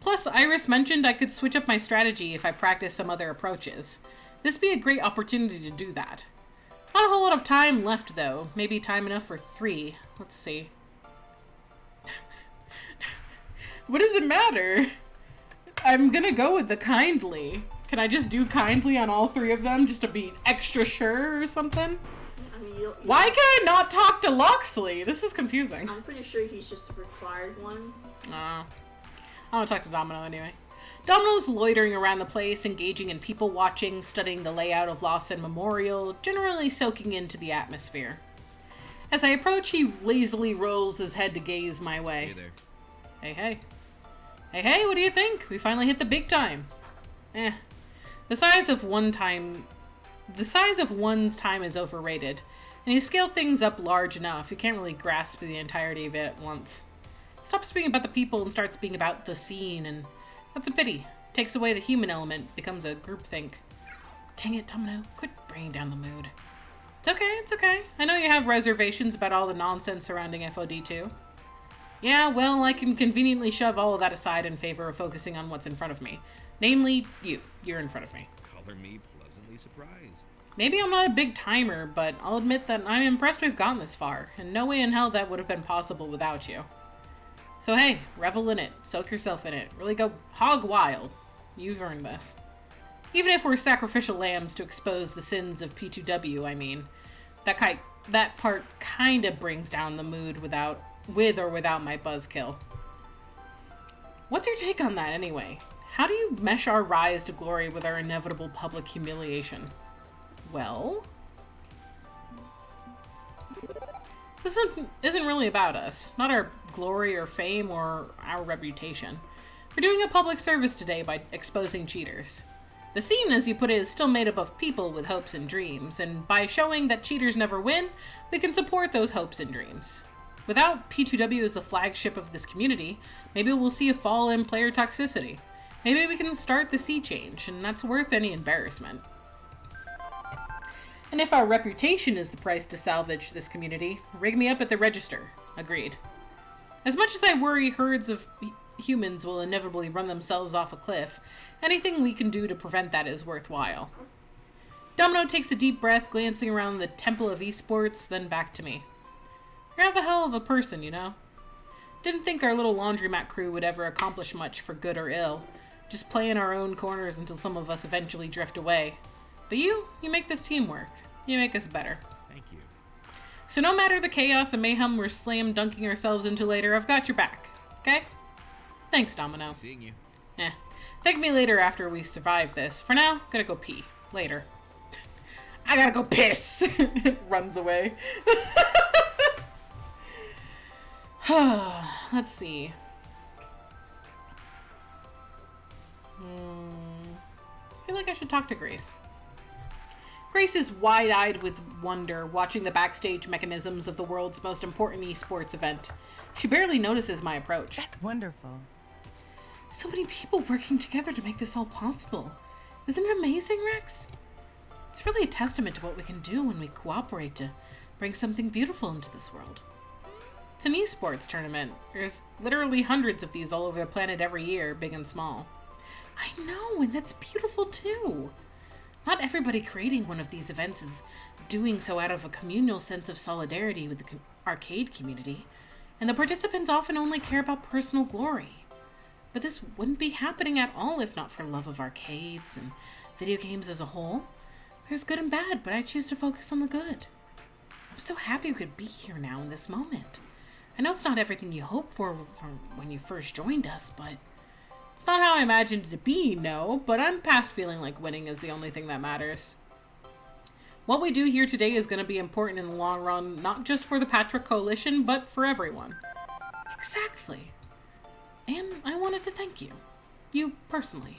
Plus, Iris mentioned I could switch up my strategy if I practice some other approaches. This would be a great opportunity to do that. Not a whole lot of time left, though. Maybe time enough for 3. Let's see. What does it matter? I'm gonna go with the kindly. Can I just do kindly on all 3 of them just to be extra sure or something? I mean, Why can I not talk to Loxley? This is confusing. I'm pretty sure he's just the required one. I want to talk to Domino anyway. Domino's loitering around the place, engaging in people watching, studying the layout of Lawson Memorial, generally soaking into the atmosphere. As I approach, he lazily rolls his head to gaze my way. Hey there. Hey, hey. Hey, hey, what do you think? We finally hit the big time. The size of one's time is overrated, and you scale things up large enough, you can't really grasp the entirety of it at once. Stops being about the people and starts being about the scene, and that's a pity. Takes away the human element, becomes a groupthink. Dang it, Domino, quit bringing down the mood. It's okay, it's okay. I know you have reservations about all the nonsense surrounding FoD2. Yeah, well, I can conveniently shove all of that aside in favor of focusing on what's in front of me. Namely, you. You're in front of me. Color me pleasantly surprised. Maybe I'm not a big timer, but I'll admit that I'm impressed we've gotten this far, and no way in hell that would have been possible without you. So hey, revel in it, soak yourself in it, really go hog wild. You've earned this. Even if we're sacrificial lambs to expose the sins of P2W, I mean, that part kinda brings down the mood with or without my buzzkill. What's your take on that anyway? How do you mesh our rise to glory with our inevitable public humiliation? Well, this isn't really about us, not our glory or fame or our reputation. We're doing a public service today by exposing cheaters. The scene, as you put it, is still made up of people with hopes and dreams, and by showing that cheaters never win, we can support those hopes and dreams. Without P2W as the flagship of this community, maybe we'll see a fall in player toxicity. Maybe we can start the sea change, and that's worth any embarrassment. And if our reputation is the price to salvage this community, rig me up at the register. Agreed. As much as I worry herds of humans will inevitably run themselves off a cliff, anything we can do to prevent that is worthwhile. Domino takes a deep breath, glancing around the Temple of Esports, then back to me. You're a hell of a person, you know? Didn't think our little laundromat crew would ever accomplish much for good or ill. Just play in our own corners until some of us eventually drift away. But you make this team work. You make us better. Thank you. So no matter the chaos and mayhem we're slam dunking ourselves into later, I've got your back. Okay? Thanks, Domino. Seeing you. Thank me later after we survive this. For now, gotta go pee. Later. I gotta go piss! Runs away. Let's see. I feel like I should talk to Grace. Grace is wide-eyed with wonder, watching the backstage mechanisms of the world's most important esports event. She barely notices my approach. That's wonderful. So many people working together to make this all possible. Isn't it amazing, Rex? It's really a testament to what we can do when we cooperate to bring something beautiful into this world. It's an esports tournament. There's literally hundreds of these all over the planet every year, big and small. I know, and that's beautiful too. Not everybody creating one of these events is doing so out of a communal sense of solidarity with the arcade community, and the participants often only care about personal glory. But this wouldn't be happening at all if not for love of arcades and video games as a whole. There's good and bad, but I choose to focus on the good. I'm so happy we could be here now in this moment. I know it's not everything you hoped for from when you first joined us, but it's not how I imagined it to be, no, but I'm past feeling like winning is the only thing that matters. What we do here today is going to be important in the long run, not just for the Patrick Coalition, but for everyone. Exactly. And I wanted to thank you. You personally.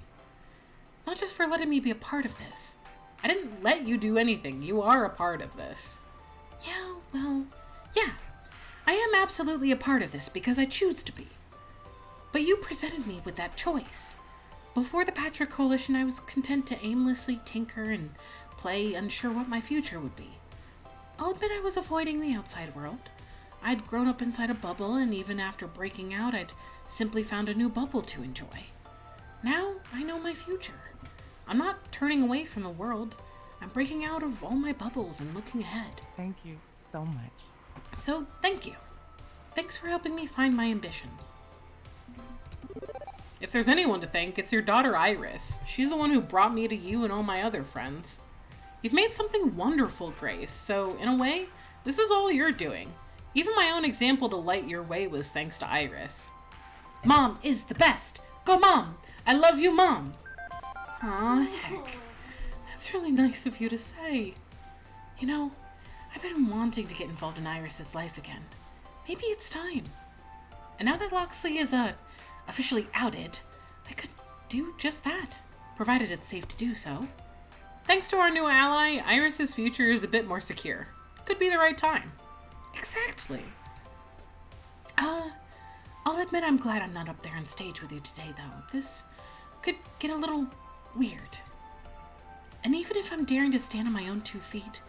Not just for letting me be a part of this. I didn't let you do anything. You are a part of this. Yeah, well, yeah. I am absolutely a part of this because I choose to be. But you presented me with that choice. Before the Patrick Coalition, I was content to aimlessly tinker and play, unsure what my future would be. I'll admit I was avoiding the outside world. I'd grown up inside a bubble, and even after breaking out, I'd simply found a new bubble to enjoy. Now, I know my future. I'm not turning away from the world. I'm breaking out of all my bubbles and looking ahead. Thank you so much. So, thank you. Thanks for helping me find my ambition. If there's anyone to thank, it's your daughter Iris. She's the one who brought me to you and all my other friends. You've made something wonderful, Grace, so in a way, this is all you're doing. Even my own example to light your way was thanks to Iris. Mom is the best! Go Mom! I love you, Mom! Aw, heck. That's really nice of you to say. You know, I've been wanting to get involved in Iris's life again. Maybe it's time. And now that Loxley is, officially outed, I could do just that, provided it's safe to do so. Thanks to our new ally, Iris's future is a bit more secure. Could be the right time. Exactly. I'll admit I'm glad I'm not up there on stage with you today, though. This could get a little weird. And even if I'm daring to stand on my own 2 feet,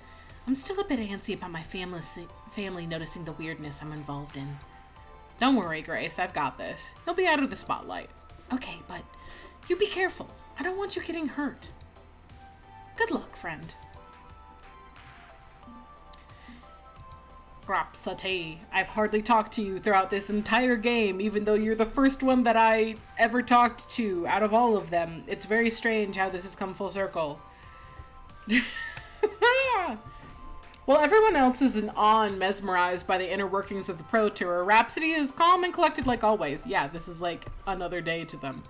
I'm still a bit antsy about my family noticing the weirdness I'm involved in. Don't worry, Grace, I've got this. You'll be out of the spotlight. Okay, but you be careful. I don't want you getting hurt. Good luck, friend. Grapsate, I've hardly talked to you throughout this entire game, even though you're the first one that I ever talked to out of all of them. It's very strange how this has come full circle. While everyone else is in awe and mesmerized by the inner workings of the Pro Tour, Rhapsody is calm and collected like always. Yeah, this is like another day to them.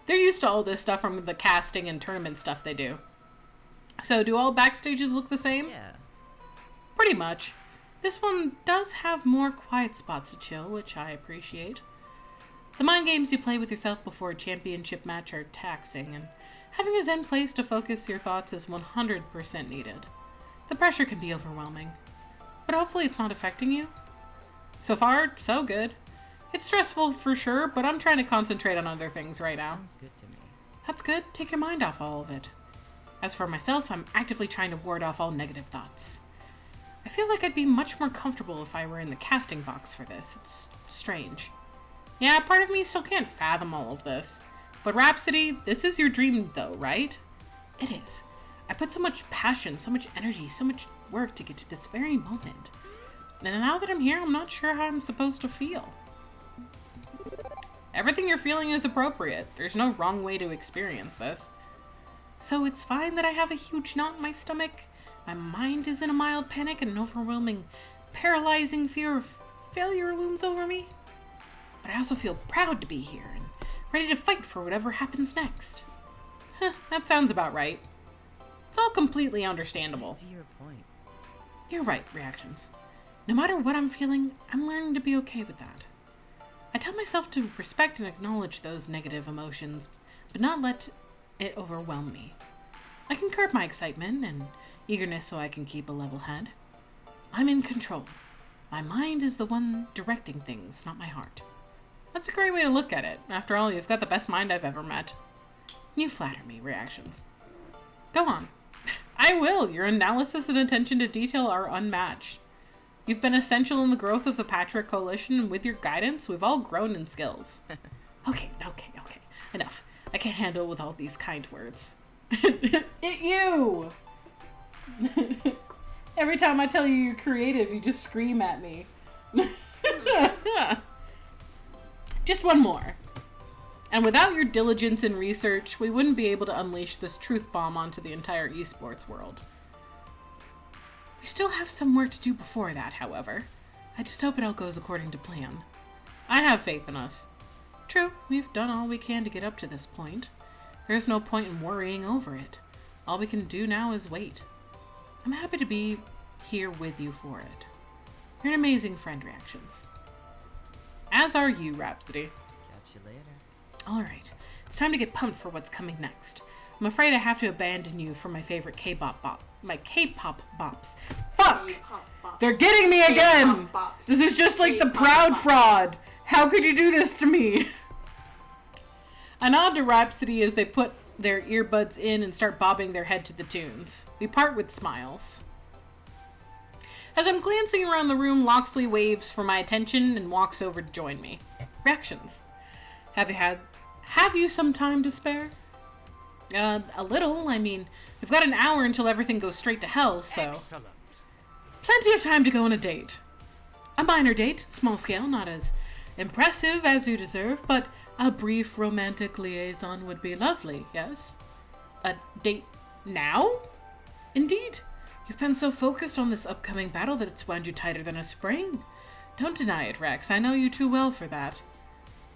They're used to all this stuff from the casting and tournament stuff they do. So, do all backstages look the same? Yeah. Pretty much. This one does have more quiet spots to chill, which I appreciate. The mind games you play with yourself before a championship match are taxing, and having a zen place to focus your thoughts is 100% needed. The pressure can be overwhelming, but hopefully it's not affecting you. So far, so good. It's stressful for sure, but I'm trying to concentrate on other things right now. Sounds good to me. That's good. Take your mind off all of it. As for myself, I'm actively trying to ward off all negative thoughts. I feel like I'd be much more comfortable if I were in the casting box for this. It's strange. Yeah, part of me still can't fathom all of this. But Rhapsody, this is your dream though, right? It is. I put so much passion, so much energy, so much work to get to this very moment. And now that I'm here, I'm not sure how I'm supposed to feel. Everything you're feeling is appropriate. There's no wrong way to experience this. So it's fine that I have a huge knot in my stomach. My mind is in a mild panic and an overwhelming, paralyzing fear of failure looms over me. But I also feel proud to be here and ready to fight for whatever happens next. That sounds about right. It's all completely understandable. I see your point. You're right, Reaxeons. No matter what I'm feeling, I'm learning to be okay with that. I tell myself to respect and acknowledge those negative emotions, but not let it overwhelm me. I can curb my excitement and eagerness so I can keep a level head. I'm in control. My mind is the one directing things, not my heart. That's a great way to look at it. After all, you've got the best mind I've ever met. You flatter me, Reaxeons. Go on. I will. Your analysis and attention to detail are unmatched. You've been essential in the growth of the Patrick Coalition, and with your guidance, we've all grown in skills. Okay. Enough. I can't handle with all these kind words. You! Every time I tell you you're creative, you just scream at me. Just one more. And without your diligence and research, we wouldn't be able to unleash this truth bomb onto the entire esports world. We still have some work to do before that, however. I just hope it all goes according to plan. I have faith in us. True, we've done all we can to get up to this point. There's no point in worrying over it. All we can do now is wait. I'm happy to be here with you for it. You're an amazing friend, Reaxeons. As are you, Rhapsody. Catch you later. Alright, it's time to get pumped for what's coming next. I'm afraid I have to abandon you for my favorite K-pop bops. Fuck! K-pop bops. They're getting me again! K-pop bops. This is just like the K-pop Proud bops. fraud. How could you do this to me? I nod to Rhapsody as they put their earbuds in and start bobbing their head to the tunes. We part with smiles. As I'm glancing around the room, Loxley waves for my attention and walks over to join me. Reaxeons. Have you some time to spare? A little. I mean, we've got an hour until everything goes straight to hell, so... Excellent. Plenty of time to go on a date. A minor date, small scale, not as impressive as you deserve, but a brief romantic liaison would be lovely, yes? A date now? Indeed. You've been so focused on this upcoming battle that it's wound you tighter than a spring. Don't deny it, Rex. I know you too well for that.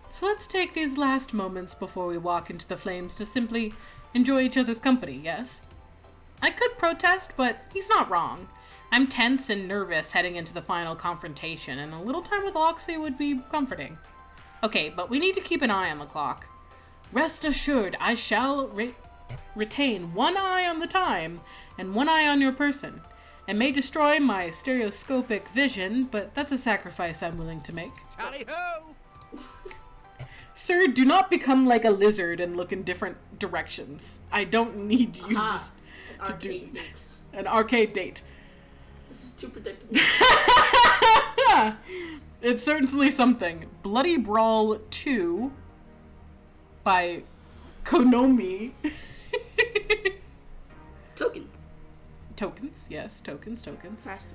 So let's take these last moments before we walk into the flames to simply enjoy each other's company, yes? I could protest, but he's not wrong. I'm tense and nervous heading into the final confrontation, and a little time with Loxley would be comforting. Okay, but we need to keep an eye on the clock. Rest assured, I shall retain one eye on the time and one eye on your person, and may destroy my stereoscopic vision, but that's a sacrifice I'm willing to make. Tally-ho! Sir, do not become like a lizard and look in different directions. I don't need you just to do Arcade date. an arcade date. This is too predictable. It's certainly something. Bloody Brawl 2 by Konami. Tokens. Tokens, yes, tokens. Faster.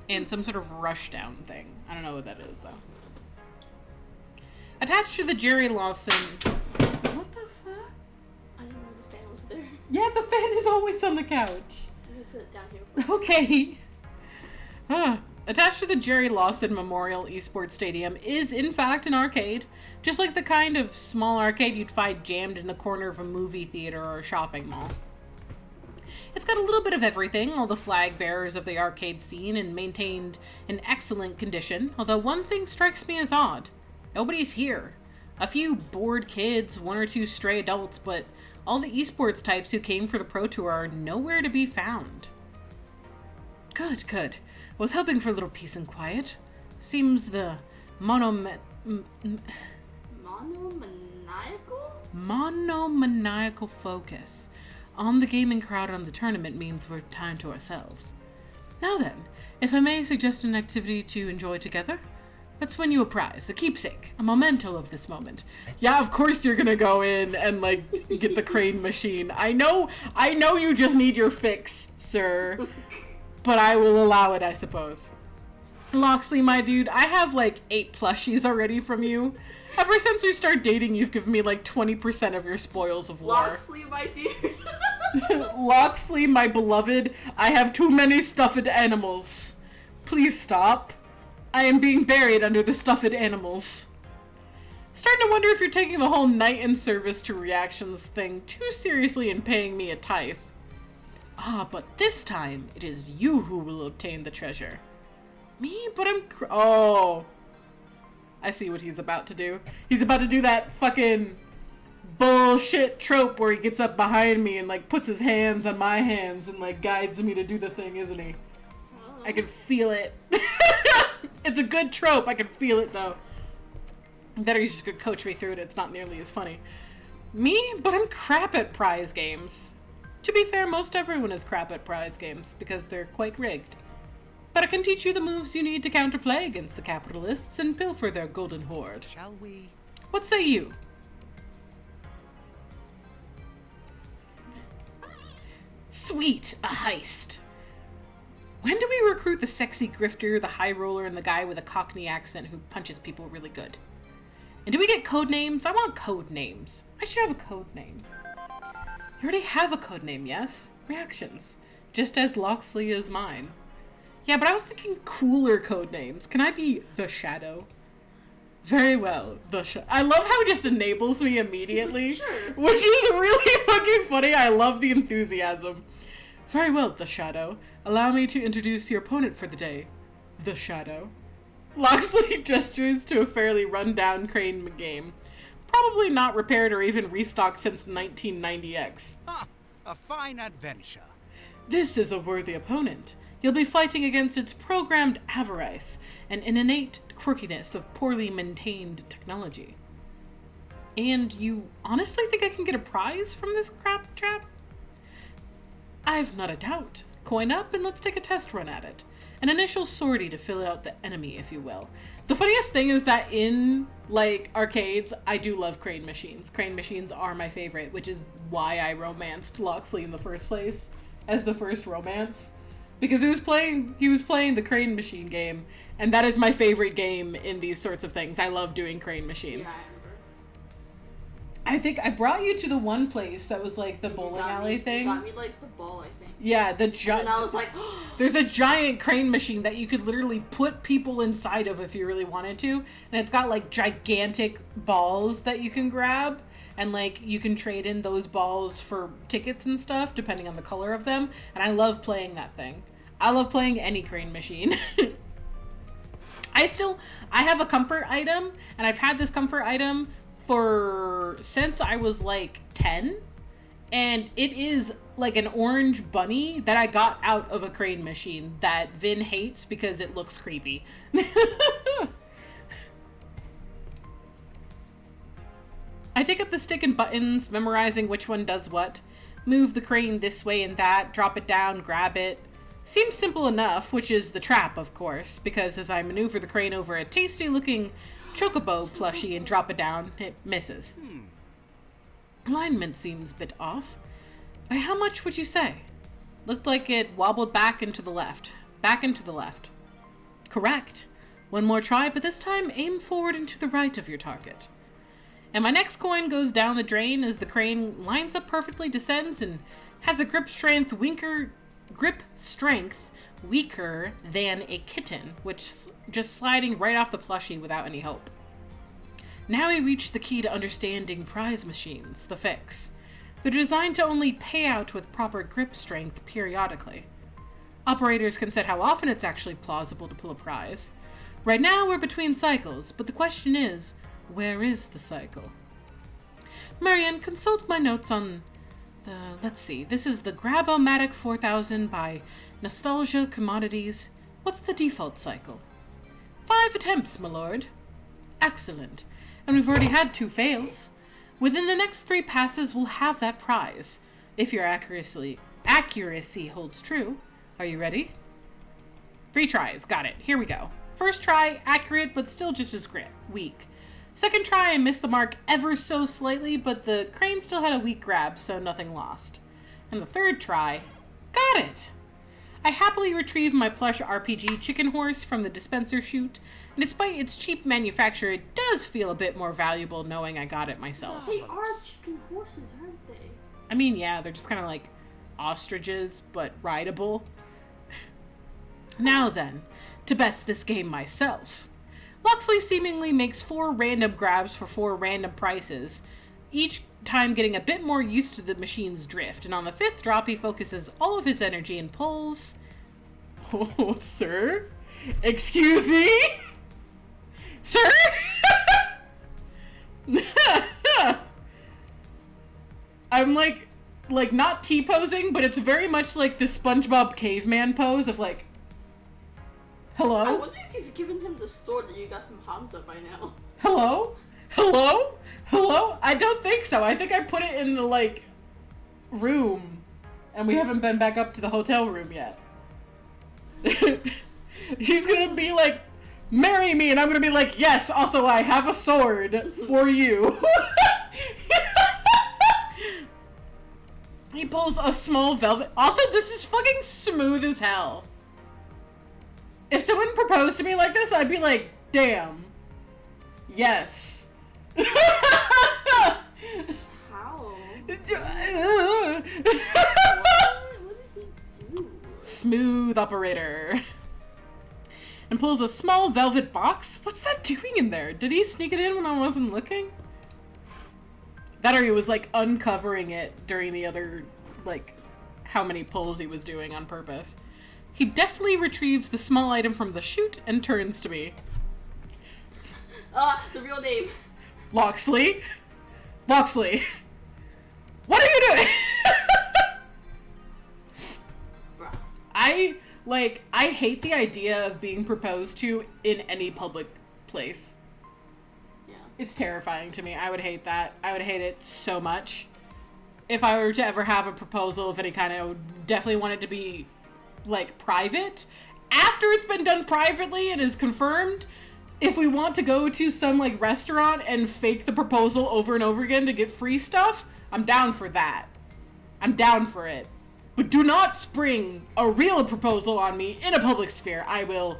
And some sort of rushdown thing. I don't know what that is, though. Attached to the Jerry Lawson... What the fuck? I didn't know the fan was there. Yeah, the fan is always on the couch. Let me put it down here. Okay. Attached to the Jerry Lawson Memorial Esports Stadium is, in fact, an arcade. Just like the kind of small arcade you'd find jammed in the corner of a movie theater or a shopping mall. It's got a little bit of everything, all the flag bearers of the arcade scene, and maintained in excellent condition, although one thing strikes me as odd. Nobody's here. A few bored kids, one or two stray adults, but all the esports types who came for the Pro Tour are nowhere to be found. Good. I was hoping for a little peace and quiet. Seems the monomaniacal focus on the gaming crowd on the tournament means we're time to ourselves. Now then, if I may suggest an activity to enjoy together, let's win you a prize, a keepsake, a memento of this moment. Yeah, of course you're gonna go in and, like, get the crane machine. I know you just need your fix, sir. But I will allow it, I suppose. Loxley, my dude, I have, like, 8 plushies already from you. Ever since we started dating, you've given me, like, 20% of your spoils of war. Loxley, my dude. Loxley, my beloved, I have too many stuffed animals. Please stop. I am being buried under the stuffed animals. Starting to wonder if you're taking the whole knight in service to Reaxeons thing too seriously and paying me a tithe. Ah, but this time, it is you who will obtain the treasure. Me? But I'm oh. I see what he's about to do. He's about to do that fucking bullshit trope where he gets up behind me and, like, puts his hands on my hands and, like, guides me to do the thing, isn't he? I can feel it. It's a good trope. I can feel it, though. Better he's just gonna coach me through it. It's not nearly as funny. Me? But I'm crap at prize games. To be fair, most everyone is crap at prize games because they're quite rigged. But I can teach you the moves you need to counterplay against the capitalists and pilfer their golden hoard. Shall we? What say you? Sweet, a heist. When do we recruit the sexy grifter, the high roller, and the guy with a Cockney accent who punches people really good? And do we get code names? I want code names. I should have a code name. You already have a code name, yes? Reaxeons. Just as Loxley is mine. Yeah, but I was thinking cooler code names. Can I be the Shadow? Very well, I love how it just enables me immediately. Sure. Which is really fucking funny. I love the enthusiasm. Very well, the Shadow. Allow me to introduce your opponent for the day. The Shadow. Loxley gestures to a fairly run-down crane game. Probably not repaired or even restocked since 1990X. Ah, a fine adventure. This is a worthy opponent. You'll be fighting against its programmed avarice and an innate quirkiness of poorly maintained technology. And you honestly think I can get a prize from this crap trap? I've not a doubt. Coin up and let's take a test run at it. An initial sortie to fill out the enemy, if you will. The funniest thing is that in, like, arcades, I do love crane machines. Crane machines are my favorite, which is why I romanced Loxley in the first place as the first romance. Because he was playing the crane machine game, and that is my favorite game in these sorts of things. I love doing crane machines. Yeah, I remember. I think I brought you to the one place that was like the bowling alley thing. You got me like the ball, I think. Yeah, the And I was like, there's a giant crane machine that you could literally put people inside of if you really wanted to, and it's got like gigantic balls that you can grab, and like you can trade in those balls for tickets and stuff depending on the color of them, and I love playing that thing. I love playing any crane machine. I have a comfort item, and I've had this comfort item since I was like 10, and it is like an orange bunny that I got out of a crane machine that Vin hates because it looks creepy. I take up the stick and buttons, memorizing which one does what. Move the crane this way and that, drop it down, grab it. Seems simple enough, which is the trap, of course, because as I maneuver the crane over a tasty-looking chocobo plushie and drop it down, it misses. Alignment seems a bit off. By how much would you say? Looked like it wobbled back into the left. Back into the left. Correct. One more try, but this time aim forward and to the right of your target. And my next coin goes down the drain as the crane lines up perfectly, descends, and has a grip strength weaker than a kitten, which just sliding right off the plushie without any hope. Now we reach the key to understanding prize machines, the fix. They're designed to only pay out with proper grip strength periodically. Operators can set how often it's actually plausible to pull a prize. Right now we're between cycles, but the question is, where is the cycle? Marianne, consult my notes on let's see, this is the Grab-O-Matic 4000 by Nostalgia Commodities. What's the default cycle? 5 attempts, my lord. Excellent. And we've already had 2 fails. Within the next 3 passes, we'll have that prize. If your accuracy holds true. Are you ready? 3 tries. Got it. Here we go. First try, accurate, but still just as weak. Second try, I missed the mark ever so slightly, but the crane still had a weak grab, so nothing lost. And the third try, got it! I happily retrieved my plush RPG chicken horse from the dispenser chute, and despite its cheap manufacture, it does feel a bit more valuable knowing I got it myself. they are chicken horses, aren't they? I mean, yeah, they're just kind of like ostriches, but rideable. Now then, to best this game myself. Loxley seemingly makes 4 random grabs for 4 random prices, each time getting a bit more used to the machine's drift, and on the 5th drop he focuses all of his energy and pulls... Oh, sir? Excuse me? Sir? I'm like not T-posing, but it's very much like the SpongeBob caveman pose of like... Hello? I wonder if you've given him the sword that you got from Hamza by now. Hello? Hello? Hello? I don't think so. I think I put it in the, like, room. And we haven't been back up to the hotel room yet. He's gonna be like, marry me, and I'm gonna be like, yes, also I have a sword for you. He pulls a small velvet... Also, this is fucking smooth as hell. If someone proposed to me like this, I'd be like, damn. Yes. How? Smooth What did he do? operator. And pulls a small velvet box. What's that doing in there? Did he sneak it in when I wasn't looking? That or he was like uncovering it during the other, like, how many pulls he was doing on purpose. He deftly retrieves the small item from the chute and turns to me. The real name. Loxley? Loxley. What are you doing? I hate the idea of being proposed to in any public place. Yeah. It's terrifying to me. I would hate that. I would hate it so much. If I were to ever have a proposal of any kind, I would definitely want it to be, like, private. After it's been done privately and is confirmed, if we want to go to some, like, restaurant and fake the proposal over and over again to get free stuff, I'm down for that. I'm down for it. But do not spring a real proposal on me in a public sphere. I will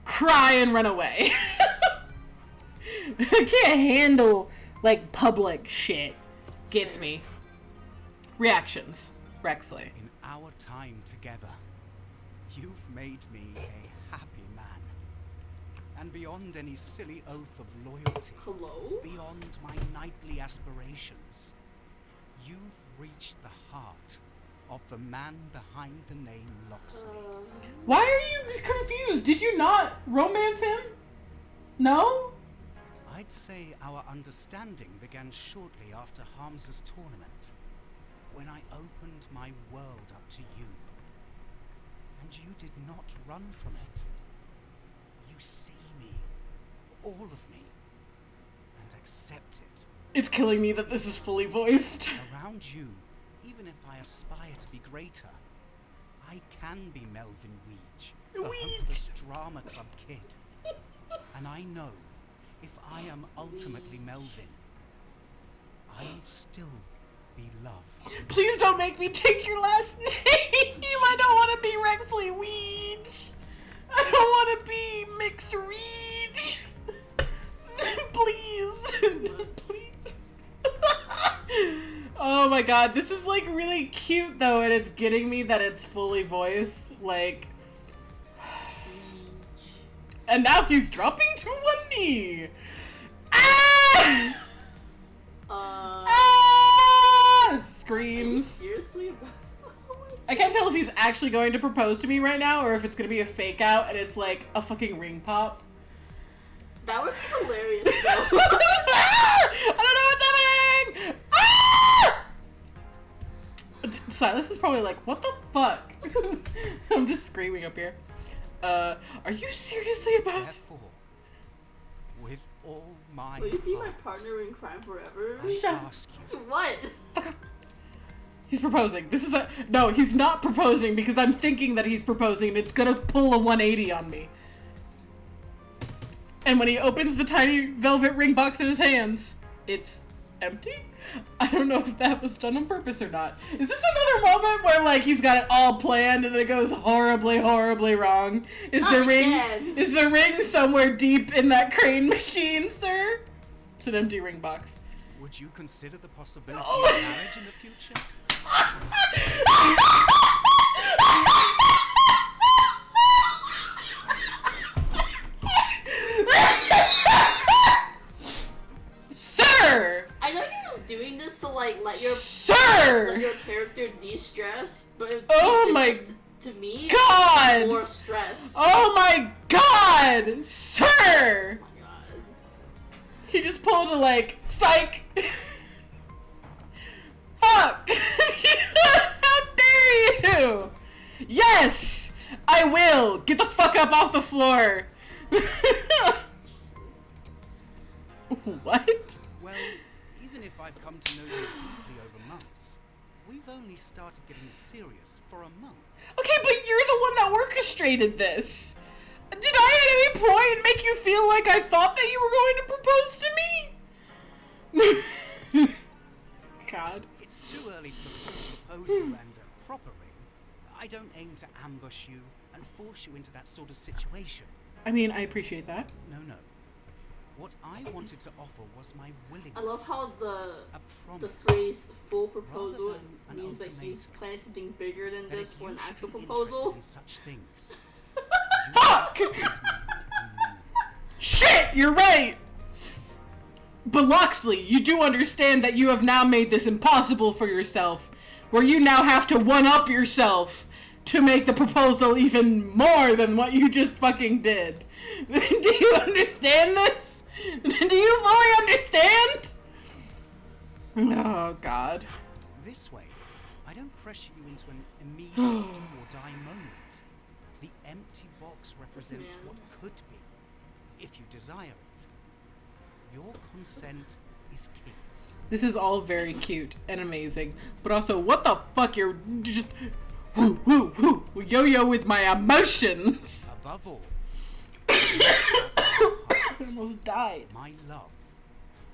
cry and run away. I can't handle, like, public shit. Gets me. Reactions. Rexley. In our time together, you've made me a happy man. And beyond any silly oath of loyalty, Hello? beyond my knightly aspirations, you've reached the heart of the man behind the name Loxley. Why are you confused? Did you not romance him? No? I'd say our understanding began shortly after Hamza's tournament, when I opened my world up to you. And you did not run from it. You see me, all of me, and accept it. It's killing me that this is fully voiced. Around you, even if I aspire to be greater, I can be Melvin Weege, the hopeless drama club kid. And I know, if I am ultimately Melvin, I'll still be loved. Please don't make me take your last name. I don't want to be Rexley Weege. I don't want to be Mix Reege. Please. Please. Oh my god, this is like really cute though, and it's getting me that it's fully voiced. Like, and now he's dropping to one knee. Ah! Screams. Seriously? I can't tell if he's actually going to propose to me right now or if it's gonna be a fake out and it's like a fucking ring pop. That would be hilarious though. I don't know what's happening! Ah! Silas is probably like, what the fuck? I'm just screaming up here. Are you seriously about to? Therefore, with all my Will you be my heart, partner in crime forever? I Shut- ask you, What? He's proposing. This is a... No, he's not proposing because I'm thinking that he's proposing and it's gonna pull a 180 on me. And when he opens the tiny velvet ring box in his hands, it's empty? I don't know if that was done on purpose or not. Is this another moment where, like, he's got it all planned and then it goes horribly, horribly wrong? Is Not the ring... again. Is the ring somewhere deep in that crane machine, sir? It's an empty ring box. would you consider the possibility Oh. of marriage in the future? Sir! I know you're just doing this to like let Sir! your character de-stress, but Oh it my just, to me, God! it's more stress. Oh my god! Sir! Oh my god. He just pulled a, like, psych! Fuck! How dare you! Yes! I will! Get the fuck up off the floor! What? Well, even if I've come to know you deeply over months, we've only started getting serious for a month. Okay, but you're the one that orchestrated this. Did I at any point make you feel like I thought that you were going to propose to me? God. It's too early for the proposal and a proper ring. I don't aim to ambush you and force you into that sort of situation. I mean, I appreciate that. No, no. What I wanted to offer was my willingness. I love how a the promise. phrase "full proposal" Rather than an means that he's ultimatum. planning something bigger than That this if for you an should actual be proposal. interested in such things, Fuck! Shit, you're right! But Loxley, you do understand that you have now made this impossible for yourself, where you now have to one-up yourself to make the proposal even more than what you just fucking did. Do you understand this? Do you fully understand? Oh, God. This way, I don't pressure you into an immediate do-or-die moment. The empty box represents man. what could be, if you desire it. Your consent is key. This is all very cute and amazing, but also, what the fuck, you're just whoo, whoo, whoo, yo-yo with my emotions. Above all, I almost died. my love,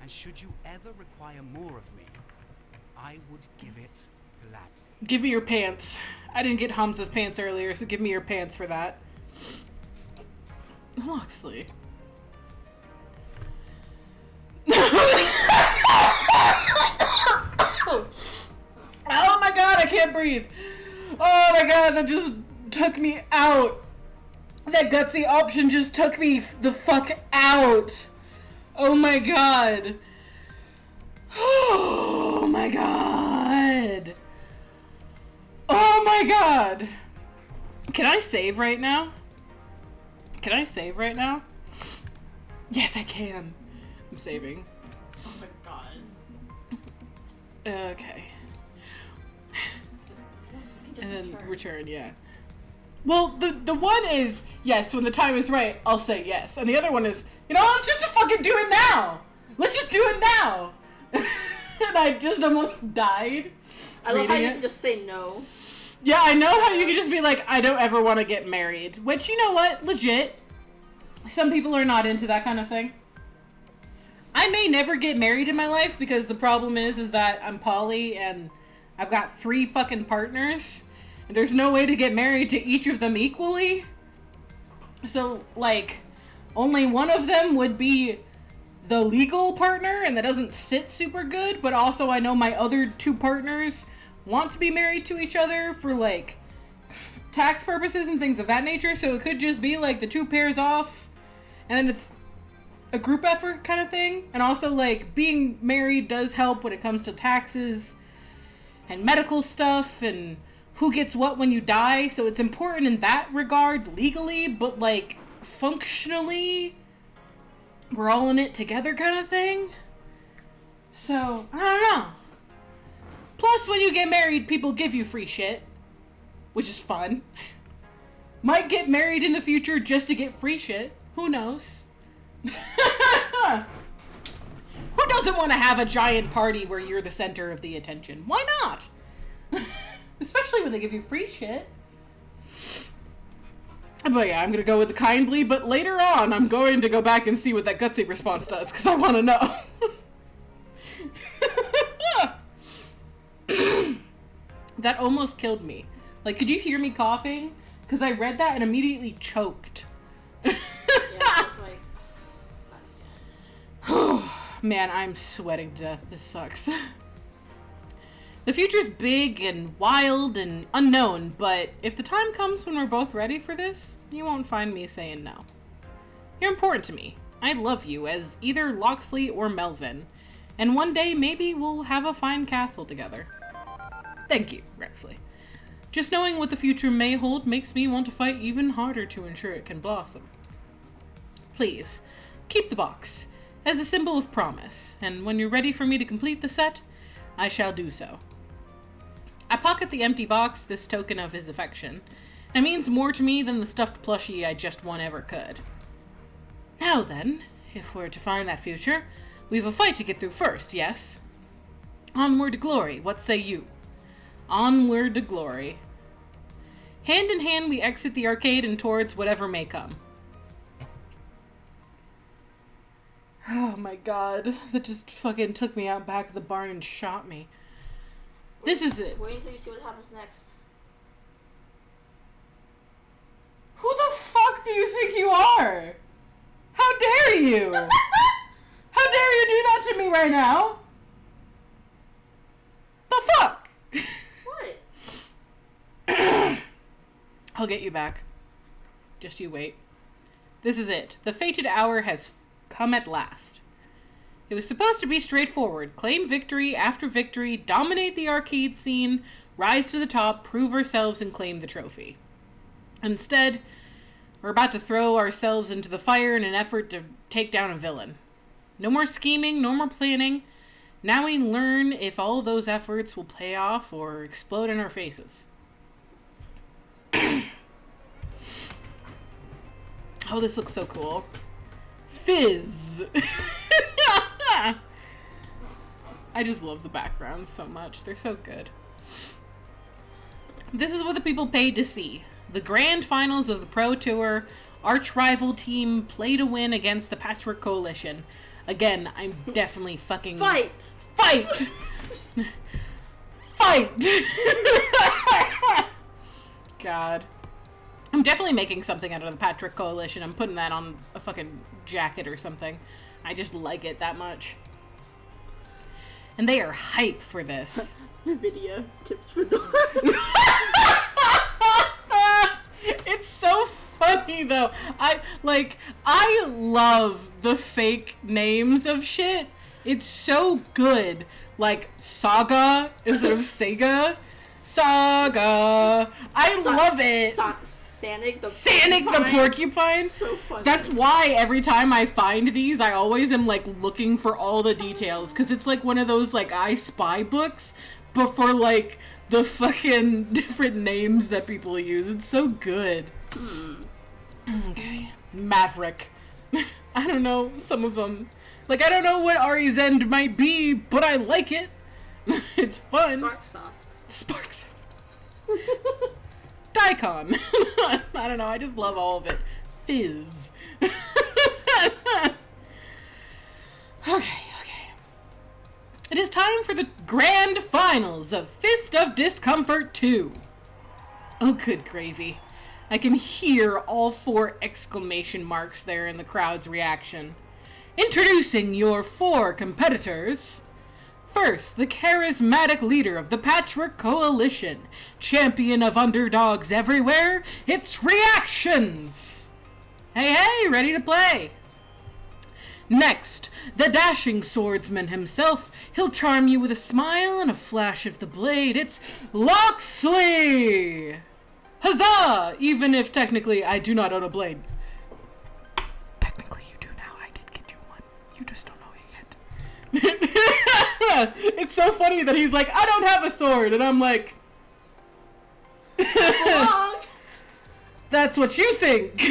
and should you ever require more of me, I would give it gladly. Give me your pants. I didn't get Hamza's pants earlier, so give me your pants for that. Loxley. Oh my god, I can't breathe. Oh my god, that just took me out. That gutsy option just took me the fuck out. Oh my god. Oh my god. Oh my god. Can I save right now? Can I save right now? Yes, I can. I'm saving. Oh my god. Okay. You can just And then return. return, yeah. Well, the one is, yes, when the time is right, I'll say yes. And the other one is, you know, let's just fucking do it now! Let's just do it now! And I just almost died. I love how reading you it. can just say no. Yeah, I know how you can just be like, I don't ever want to get married. Which, you know what? Legit. Some people are not into that kind of thing. I may never get married in my life because the problem is that I'm poly and I've got 3 fucking partners. And there's no way to get married to each of them equally. So, like, only one of them would be the legal partner, and that doesn't sit super good. But also, I know my other 2 partners want to be married to each other for, like, tax purposes and things of that nature. So it could just be, like, the 2 pairs off, and then it's a group effort kind of thing. And also, like, being married does help when it comes to taxes and medical stuff and who gets what when you die. So it's important in that regard legally, but, like, functionally, we're all in it together kind of thing. So, I don't know. Plus, when you get married, people give you free shit, which is fun. Might get married in the future just to get free shit. Who knows? Who doesn't want to have a giant party where you're the center of the attention? Why not? Especially when they give you free shit. But yeah, I'm gonna go with the kindly, but later on, I'm going to go back and see what that gutsy response does, because I want to know. That almost killed me. Like, could you hear me coughing? Because I read that and immediately choked. Yeah, it's like... Man, I'm sweating to death. This sucks. The future's big and wild and unknown, but if the time comes when we're both ready for this, you won't find me saying no. You're important to me. I love you as either Loxley or Melvin, and one day maybe we'll have a fine castle together. Thank you, Rexley. Just knowing what the future may hold makes me want to fight even harder to ensure it can blossom. Please, keep the box, as a symbol of promise, and when you're ready for me to complete the set, I shall do so. I pocket the empty box, this token of his affection. It means more to me than the stuffed plushie I just won ever could. Now then, if we're to find that future, we've a fight to get through first, yes? Onward to glory, what say you? Onward to glory. Hand in hand, we exit the arcade and towards whatever may come. Oh my god, that just fucking took me out back of the barn and shot me. This is it. Wait until you see what happens next. Who the fuck do you think you are? How dare you? right now. The fuck? What? I'll get you back. Just you wait. This is it. The fated hour has come at last. It was supposed to be straightforward. Claim victory after victory, dominate the arcade scene, rise to the top, prove ourselves, and claim the trophy. Instead, we're about to throw ourselves into the fire in an effort to take down a villain. No more scheming, no more planning. Now we learn if all those efforts will pay off or explode in our faces. Oh, this looks so cool. Fizz! I just love the backgrounds so much. They're so good. This is what the people paid to see. The grand finals of the Pro Tour. Arch-rival team play to win against the Patchwork Coalition. Again, I'm definitely fucking... Fight! Fight! Fight! God. I'm definitely making something out of the Patchwork Coalition. I'm putting that on a fucking jacket or something. I just like it that much. And they are hype for this. Video tips for Dora. It's so funny though. I love the fake names of shit. It's so good. Like Saga instead of Sega. Saga. I love it. Sanic the porcupine. So funny. That's why every time I find these, I always am like looking for all the details, because it's like one of those like I Spy books, but for like the fucking different names that people use. It's so good. Okay. Maverick. I don't know, some of them. Like, I don't know what Ari's End might be, but I like it. It's fun. Sparksoft. Daikon. I don't know, I just love all of it. Fizz. Okay. It is time for the grand finals of Fist of Discomfort 2. Oh, good gravy. I can hear all 4 exclamation marks there in the crowd's reaction. Introducing your 4 competitors. First, the charismatic leader of the Patchwork Coalition, champion of underdogs everywhere, it's Reaxeons! Hey, ready to play! Next, the dashing swordsman himself, he'll charm you with a smile and a flash of the blade, it's Loxley! Huzzah! Even if technically I do not own a blade. Technically you do now, I did get you one. You just don't know it yet. It's so funny that he's like, I don't have a sword, and I'm like... That's what you think!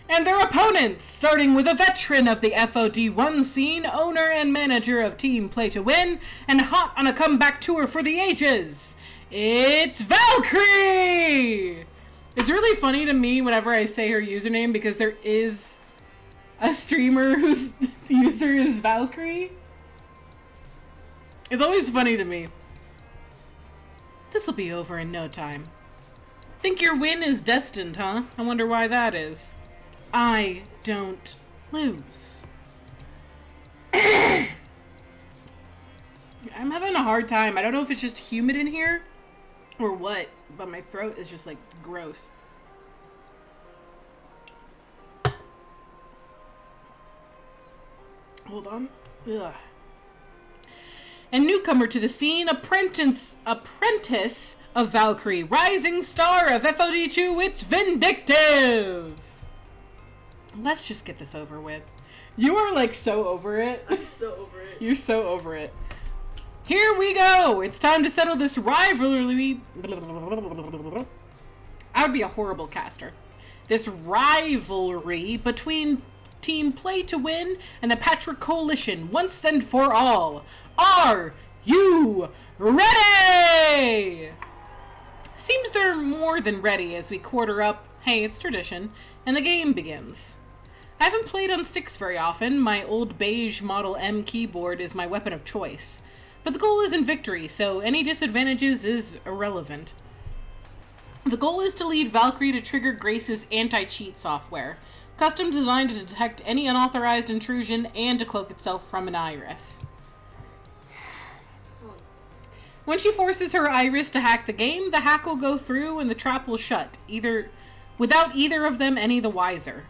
And their opponents, starting with a veteran of the FoD1 scene, owner and manager of Team Play to Win, and hot on a comeback tour for the ages, it's Valkyrie! It's really funny to me whenever I say her username, because there is a streamer whose user is Valkyrie. It's always funny to me. This'll be over in no time. Think your win is destined, huh? I wonder why that is. I don't lose. I'm having a hard time. I don't know if it's just humid in here or what, but my throat is just like gross. Hold on. Ugh. And newcomer to the scene, apprentice of Valkyrie, rising star of FoD2, it's Vindictive! Let's just get this over with. You are like so over it. I'm so over it. You're so over it. Here we go! It's time to settle this rivalry. I would be a horrible caster. This rivalry between Team Play to Win and the Patchwork Coalition once and for all. Are you ready? Seems they're more than ready as we quarter up. Hey, it's tradition. And the game begins. I haven't played on sticks very often. My old beige Model M keyboard is my weapon of choice. But the goal isn't victory, so any disadvantages is irrelevant. The goal is to lead Valkyrie to trigger Grace's anti-cheat software. custom designed to detect any unauthorized intrusion and to cloak itself from an iris. When she forces her iris to hack the game, the hack will go through and the trap will shut, without either of them any the wiser.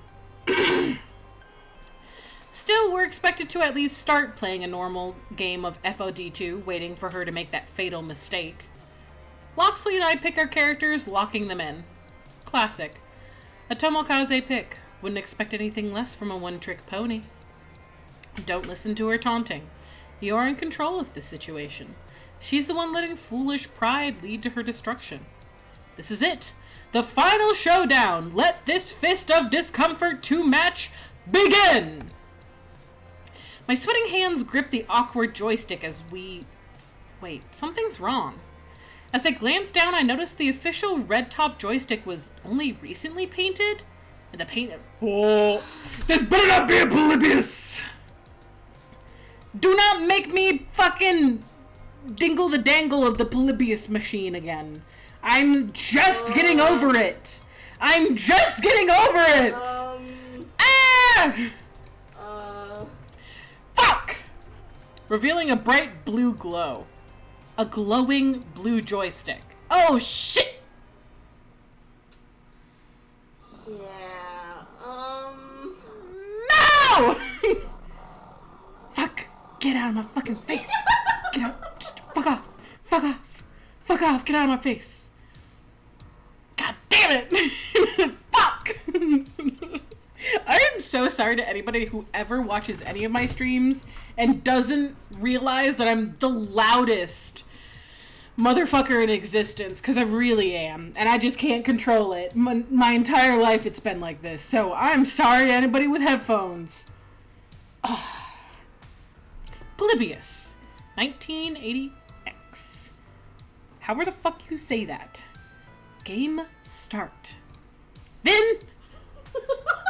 Still, we're expected to at least start playing a normal game of FoD2, waiting for her to make that fatal mistake. Loxley and I pick our characters, locking them in. Classic. A Tomokaze pick. Wouldn't expect anything less from a one-trick pony. Don't listen to her taunting. You are in control of this situation. She's the one letting foolish pride lead to her destruction. This is it. The final showdown. Let this fist of discomfort to match begin. My sweating hands grip the awkward joystick as we... Wait, something's wrong. As I glanced down, I noticed the official red-top joystick was only recently painted. And the paint... Oh, this better not be a Polybius! Do not make me fucking dingle the dangle of the Polybius machine again. I'm just getting over it. I'm just getting over it! Ah! Fuck! Revealing a bright blue glow. A glowing blue joystick. Oh, shit! Yeah, No! Fuck! Get out of my fucking face! Get out! Just fuck off! Fuck off! Fuck off! Get out of my face! God damn it! Fuck! I am so sorry to anybody who ever watches any of my streams and doesn't realize that I'm the loudest motherfucker in existence, because I really am, and I just can't control it. My entire life it's been like this, so I'm sorry to anybody with headphones. Polybius, 1980X. However the fuck you say that. Game start. Then...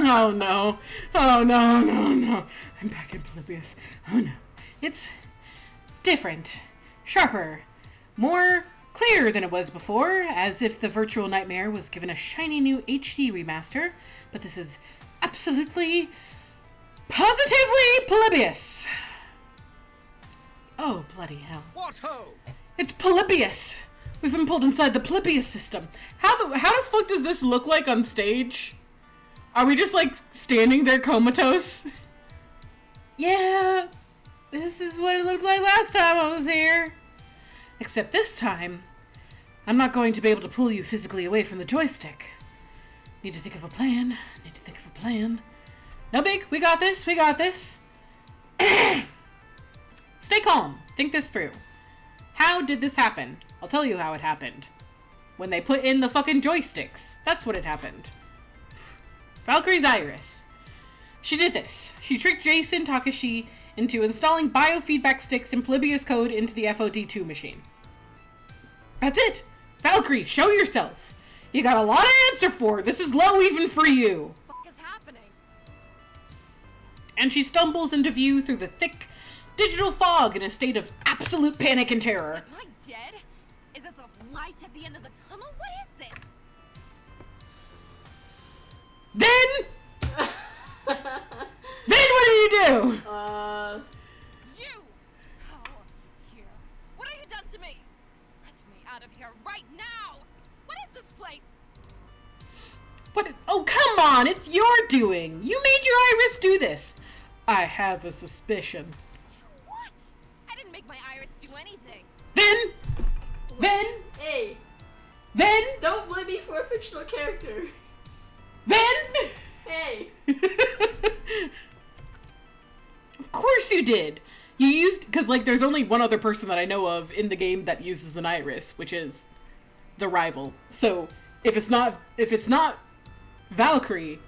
Oh no. Oh no, no. I'm back in Polybius. Oh no. It's different. Sharper. More clear than it was before, as if the virtual nightmare was given a shiny new HD remaster, but this is absolutely, positively Polybius. Oh, bloody hell. What ho? It's Polybius! We've been pulled inside the Polybius system. How the fuck does this look like on stage? Are we just, like, standing there comatose? Yeah, this is what it looked like last time I was here. Except this time, I'm not going to be able to pull you physically away from the joystick. Need to think of a plan. No big, we got this. Stay calm. Think this through. How did this happen? I'll tell you how it happened. When they put in the fucking joysticks. That's what it happened. Valkyrie's iris. She did this. She tricked Jason Takashi into installing biofeedback sticks and Polybius code into the FoD2 machine. That's it! Valkyrie, show yourself! You got a lot to answer for! This is low even for you! What the fuck is happening? And she stumbles into view through the thick digital fog in a state of absolute panic and terror. Am I dead? Is this a light at the end of the tunnel? What is this? Then what do you do? You! How here? What have you done to me? Let me out of here right now! What is this place? What? Oh, come on! It's your doing! You made your iris do this! I have a suspicion. Do what? I didn't make my iris do anything. Then, Hey, don't blame me for a fictional character. Hey. Of course you did! You used... Because, like, there's only one other person that I know of in the game that uses an iris, which is the rival. So, if it's not Valkyrie,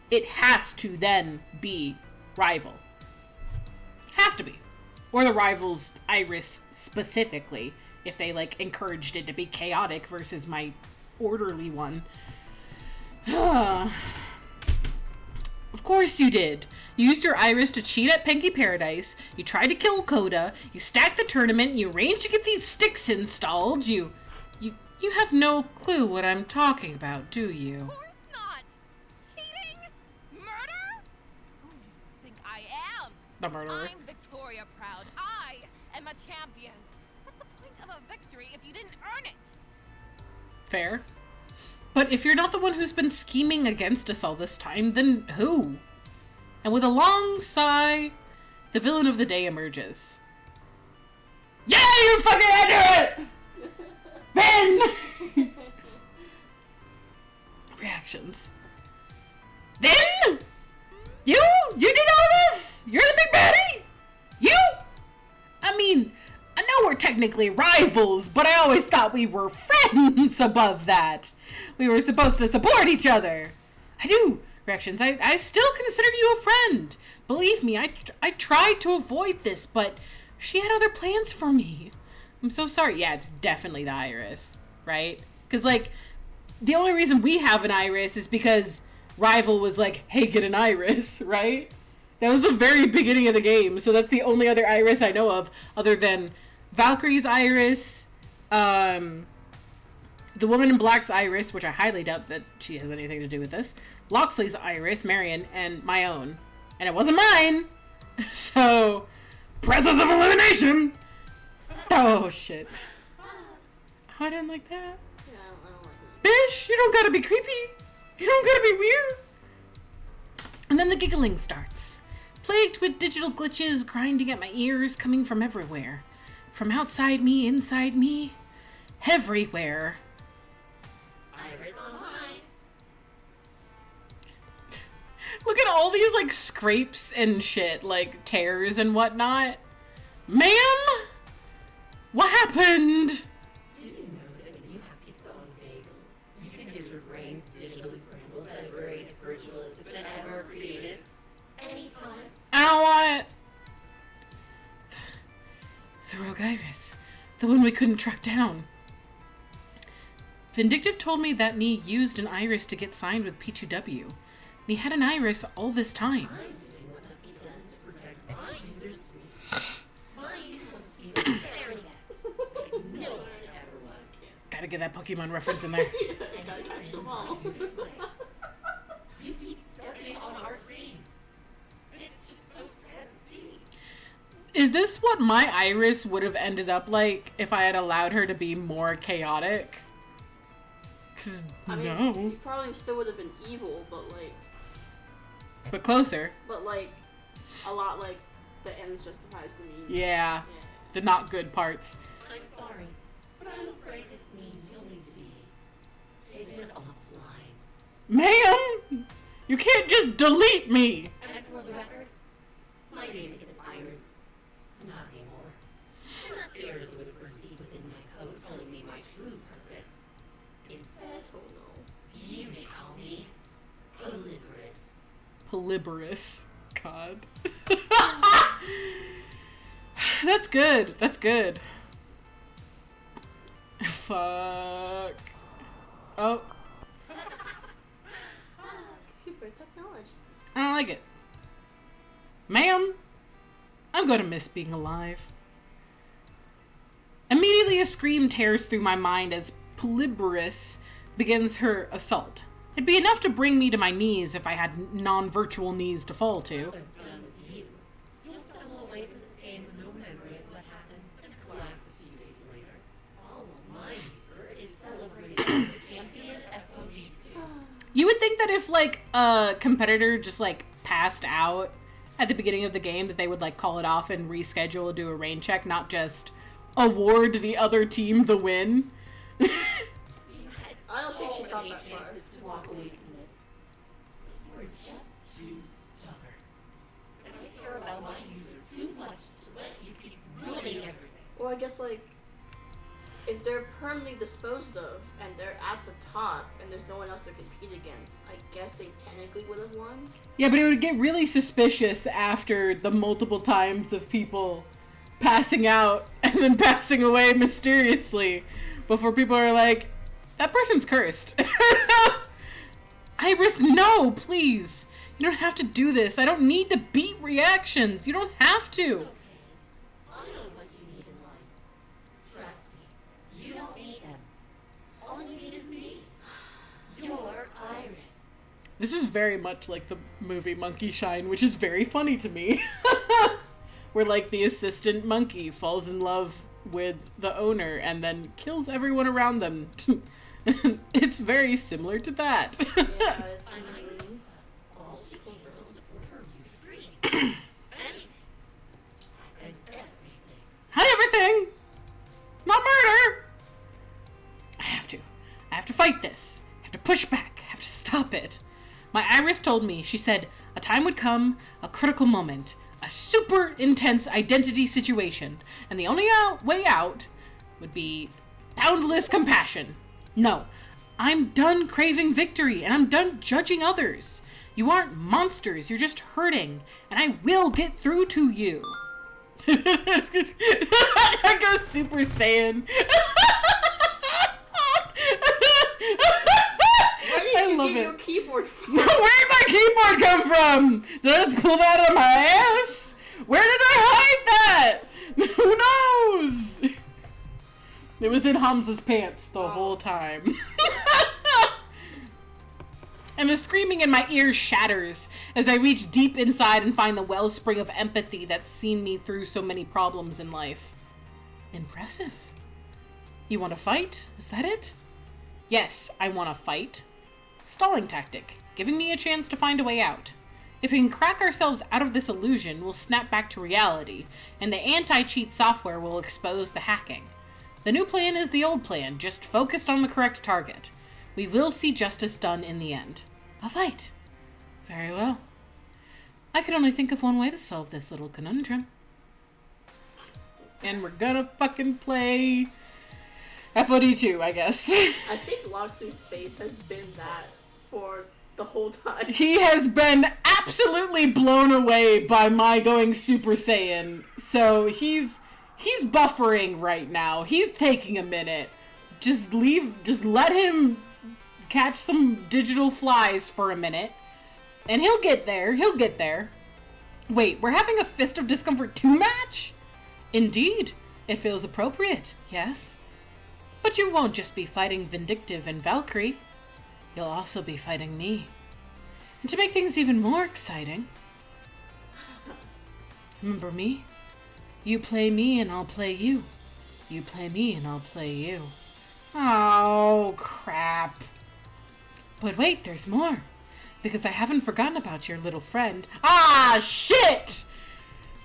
it has to then be rival. Has to be. Or the rival's iris specifically, if they, like, encouraged it to be chaotic versus my orderly one. Of course you did. You used your iris to cheat at Penky Paradise, you tried to kill Coda, you stacked the tournament, you arranged to get these sticks installed, you have no clue what I'm talking about, do you? Of course not! Cheating? Murder? the murderer. I'm Victoria Proud. I am a champion. What's the point of a victory if you didn't earn it? Fair. But if you're not the one who's been scheming against us all this time, then who? And with a long sigh, the villain of the day emerges. Yeah, you fucking ended it! Ben! Reactions. Then? You? You did all this? You're the big baddie? You? I mean, I know we're technically rivals, but I always thought we were friends above that. We were supposed to support each other. I do. Reactions. I still consider you a friend. Believe me, I tried to avoid this, but she had other plans for me. I'm so sorry. Yeah, it's definitely the iris, right? Because, like, the only reason we have an iris is because Rival was like, hey, get an iris, right? That was the very beginning of the game, so that's the only other iris I know of, other than Valkyrie's iris, the Woman in Black's iris, which I highly doubt that she has anything to do with this, Loxley's iris, Marion, and my own. And it wasn't mine! So, process of elimination! Oh, shit. Oh, I didn't like that. Yeah, I don't like it. Bish, you don't gotta be creepy. You don't gotta be weird. And then the giggling starts. Plagued with digital glitches grinding at my ears, coming from everywhere. From outside me, inside me, everywhere. Iris online. Look at all these, like, scrapes and shit, like, tears and whatnot. Ma'am? What happened? Did you know that when you have pizza on bagel, you can get your brains digitally scrambled by the greatest virtual assistant ever created? Anytime. I don't want the rogue iris. The one we couldn't track down. Vindictive told me that Nee used an iris to get signed with P2W. Nee had an iris all this time. I'm doing what must be done to protect my users' dreams. My use must be the very best, like no one ever was. Gotta get that Pokemon reference in there. Yeah, gotta catch them all. You keep stepping on our dreams. It's just so sad to see. Is this what my iris would have ended up like if I had allowed her to be more chaotic? 'Cause I mean, no. you probably still would have been evil, but like, But closer. a lot like the ends justifies the means. Yeah. The not good parts. I'm sorry, but I'm afraid this means you'll need to be taken offline. Ma'am! You can't just delete me! And for the record, my name isn't Iris. Not anymore. I'm not scared of the whispers deep within my code telling me my true purpose. Instead, Oh no. you may call me Polybius. Polybius. God. That's good. That's good. Fuck. Oh, Super technologies. I don't like it. Ma'am, I'm gonna miss being alive. Immediately a scream tears through my mind as Polybius begins her assault. It'd be enough to bring me to my knees if I had non-virtual knees to fall to. I'm done with you. You'll stumble away from this game with no memory of what happened and collapse a few days later. All while my user is celebrating as the champion FoD2. You would think that if, like, a competitor just, like, passed out at the beginning of the game, that they would, like, call it off and reschedule, do a rain check, not just award the other team the win. You had I don't think she so thought many that far. chances to walk away from this. But you were just too stubborn. And I care about my user too much to let you keep ruining everything. Well, I guess like, if they're permanently disposed of and they're at the top and there's no one else to compete against, I guess they technically would have won. Yeah, but it would get really suspicious after the multiple times of people passing out and then passing away mysteriously before people are like, that person's cursed. Iris, no, please. You don't have to do this. I don't need to beat reactions. You don't have to. Okay. I know what you need in life. Trust me. You don't need them. All you need is me. You're Iris. This is very much like the movie Monkey Shine, which is very funny to me. where like the assistant monkey falls in love with the owner and then kills everyone around them. It's very similar to that. Yeah, it's All she can do is support her dreams. Anything. And everything. Not everything. Not murder. I have to fight this. I have to push back. I have to stop it. My iris told me, she said, a time would come, a critical moment, a super intense identity situation, and the only way out would be boundless compassion. No, I'm done craving victory, and I'm done judging others. You aren't monsters, you're just hurting, and I will get through to you. I go Super Saiyan. Where did you get your keyboard from? Where did my keyboard come from? Did I pull that out of my ass? Where did I hide that? Who knows? It was in Hamza's pants the whole time. And the screaming in my ears shatters as I reach deep inside and find the wellspring of empathy that's seen me through so many problems in life. Impressive. You want to fight? Is that it? Yes, I want to fight. Stalling tactic, giving me a chance to find a way out. If we can crack ourselves out of this illusion, we'll snap back to reality, and the anti-cheat software will expose the hacking. The new plan is the old plan, just focused on the correct target. We will see justice done in the end. A fight. Very well. I could only think of one way to solve this little conundrum. And we're gonna fucking play FoD2, I guess. I think Loxy's face has been that for the whole time. He has been absolutely blown away by my going Super Saiyan. So he's buffering right now. He's taking a minute. Just let him catch some digital flies for a minute. And he'll get there. Wait, we're having a Fist of Discomfort 2 match? Indeed. It feels appropriate, yes. But you won't just be fighting Vindictive and Valkyrie. You'll also be fighting me. And to make things even more exciting... Remember me? You play me and I'll play you. You play me and I'll play you. Oh, crap. But wait, there's more. Because I haven't forgotten about your little friend. Ah, shit!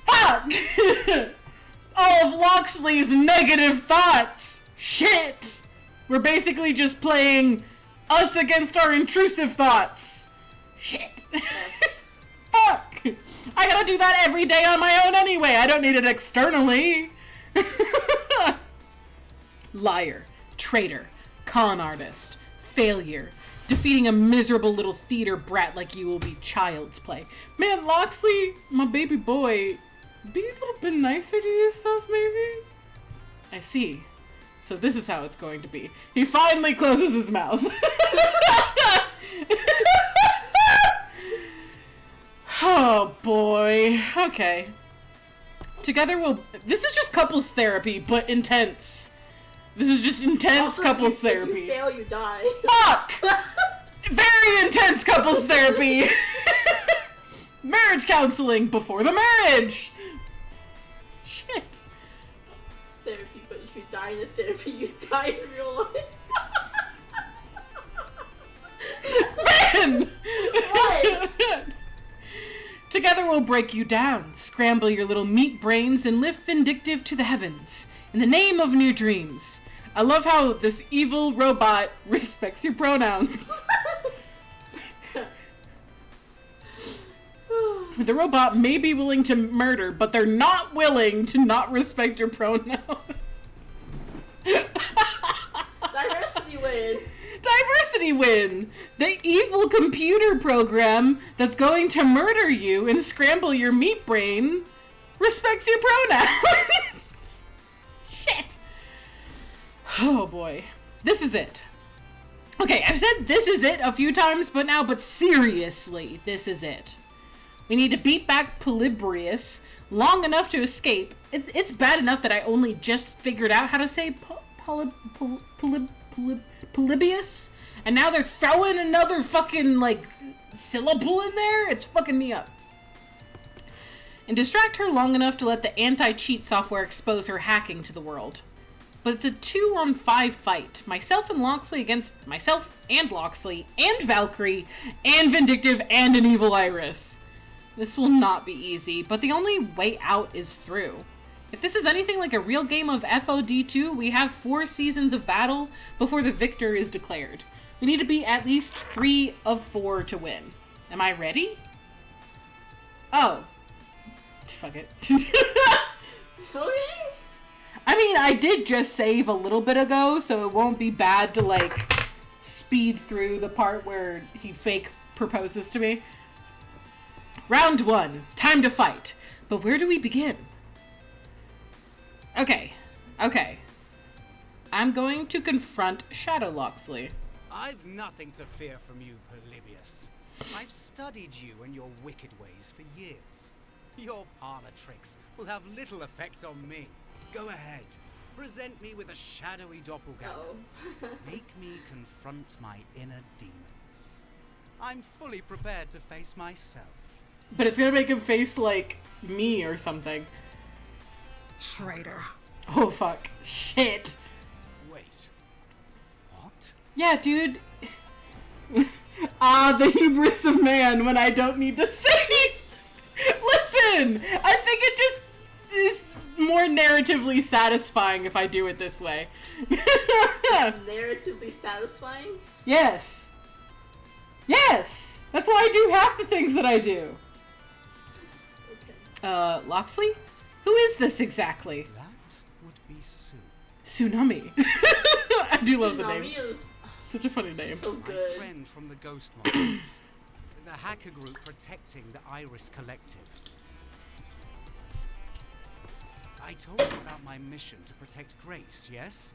Fuck! All of Loxley's negative thoughts. Shit! We're basically just playing us against our intrusive thoughts. Shit. Fuck! I gotta do that every day on my own anyway. I don't need it externally. Liar, traitor, con artist, failure. Defeating a miserable little theater brat like you will be child's play. Man, Loxley, my baby boy, be a little bit nicer to yourself, maybe? I see. So this is how it's going to be. He finally closes his mouth. Oh, boy. Okay. Together we'll... This is just couples therapy, but intense. This is just intense Also, couples therapy. If you fail, you die. Fuck! Very intense couples therapy. Marriage counseling before the marriage. Shit. Therapy, but if you die in the therapy, you die in real life. Ben! What? Together we'll break you down, scramble your little meat brains, and lift Vindictive to the heavens in the name of new dreams. I love how this evil robot respects your pronouns. The robot may be willing to murder, but they're not willing to not respect your pronouns. Diversity win. Diversity win! The evil computer program that's going to murder you and scramble your meat brain respects your pronouns. Shit. Oh boy. This is it. Okay, I've said this is it a few times but seriously, this is it. We need to beat back Polybius long enough to escape. It's bad enough that I only just figured out how to say Polybius, and now they're throwing another fucking, like, syllable in there? It's fucking me up. and distract her long enough to let the anti-cheat software expose her hacking to the world. But it's a 2-on-5 fight. Myself and Loxley against myself and Loxley and Valkyrie and Vindictive and an evil Iris. This will not be easy, but the only way out is through. If this is anything like a real game of FoD2, we have 4 seasons of battle before the victor is declared. We need to be at least 3 of 4 to win. Am I ready? Oh. Fuck it. Okay. I mean, I did just save a little bit ago, so it won't be bad to, like, speed through the part where he fake proposes to me. Round 1. Time to fight. But where do we begin? Okay. I'm going to confront Shadow Loxley. I've nothing to fear from you, Polybius. I've studied you and your wicked ways for years. Your parlor tricks will have little effect on me. Go ahead. Present me with a shadowy doppelganger. Oh. Make me confront my inner demons. I'm fully prepared to face myself. But it's gonna make him face, like, me or something. Traitor. Oh, fuck. Shit. Wait. What? Yeah, dude. The hubris of man when I don't need to say. Listen! I think it just is more narratively satisfying if I do it this way. Narratively satisfying? Yes. Yes! That's why I do half the things that I do. Okay. Loxley? Who is this exactly? That would be Sue. Tsunami. I do love the name. Tsunami is Such a funny name. so My good. friend from the Ghost Monsters. The hacker group protecting the Iris Collective. I told you about my mission to protect Grace, yes?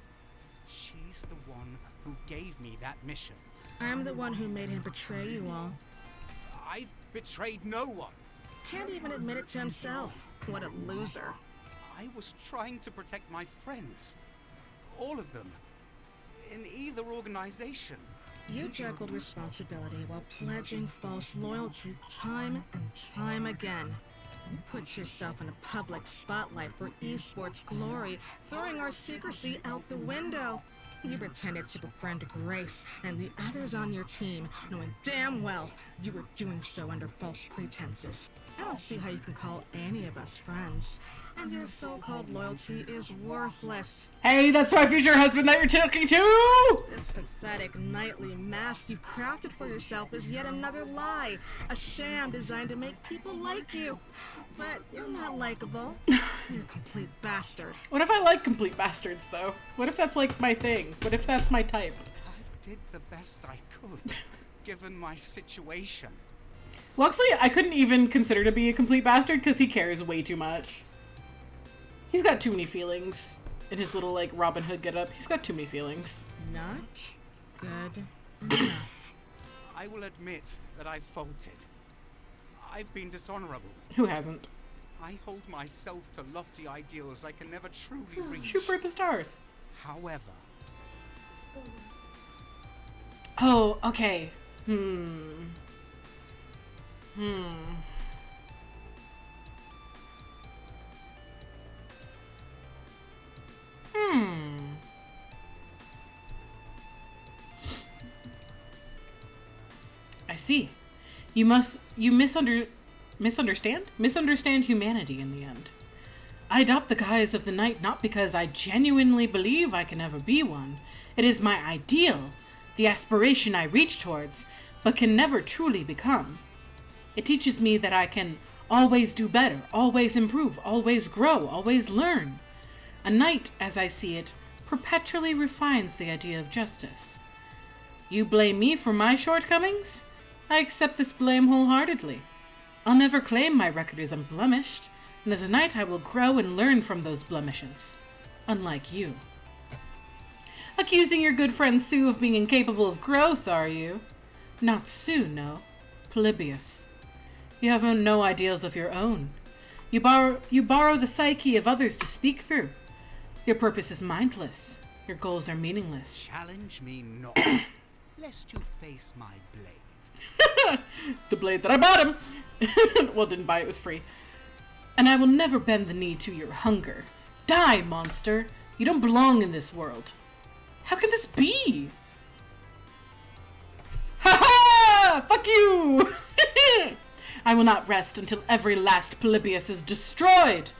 She's the one who gave me that mission. I'm the one who made him betray you all. I've betrayed no one. Can't even admit it to himself. What a loser. I was trying to protect my friends. All of them. In either organization. You juggled responsibility while pledging false loyalty time and time again. You put yourself in a public spotlight for esports glory, throwing our secrecy out the window. You pretended to befriend Grace and the others on your team, knowing damn well you were doing so under false pretenses. I don't see how you can call any of us friends. And your so-called loyalty is worthless. Hey, that's my future husband that you're talking to! This pathetic nightly mask you crafted for yourself is yet another lie. A sham designed to make people like you. But you're not likable. You're a complete bastard. What if I like complete bastards, though? What if that's, like, my thing? What if that's my type? I did the best I could, given my situation. Loxley, I couldn't even consider to be a complete bastard because he cares way too much. He's got too many feelings in his little, like, Robin Hood getup. He's got too many feelings. Not good enough. I will admit that I've faulted. I've been dishonorable. Who hasn't? I hold myself to lofty ideals I can never truly reach. Shoot for the stars. However, Oh, okay. I see. You misunderstand humanity in the end. I adopt the guise of the knight not because I genuinely believe I can ever be one. It is my ideal, the aspiration I reach towards, but can never truly become. It teaches me that I can always do better, always improve, always grow, always learn. A knight, as I see it, perpetually refines the idea of justice. You blame me for my shortcomings? I accept this blame wholeheartedly. I'll never claim my record is unblemished, and as a knight I will grow and learn from those blemishes. Unlike you. Accusing your good friend Sue of being incapable of growth, are you? Not Sue, no. Polybius. You have no ideals of your own. You borrow the psyche of others to speak through. Your purpose is mindless. Your goals are meaningless. challenge me not, lest you face my blade. The blade that I bought him! Well, didn't buy it, was free. And I will never bend the knee to your hunger. Die, monster! You don't belong in this world. How can this be? Ha ha! Fuck you! I will not rest until every last Polybius is destroyed!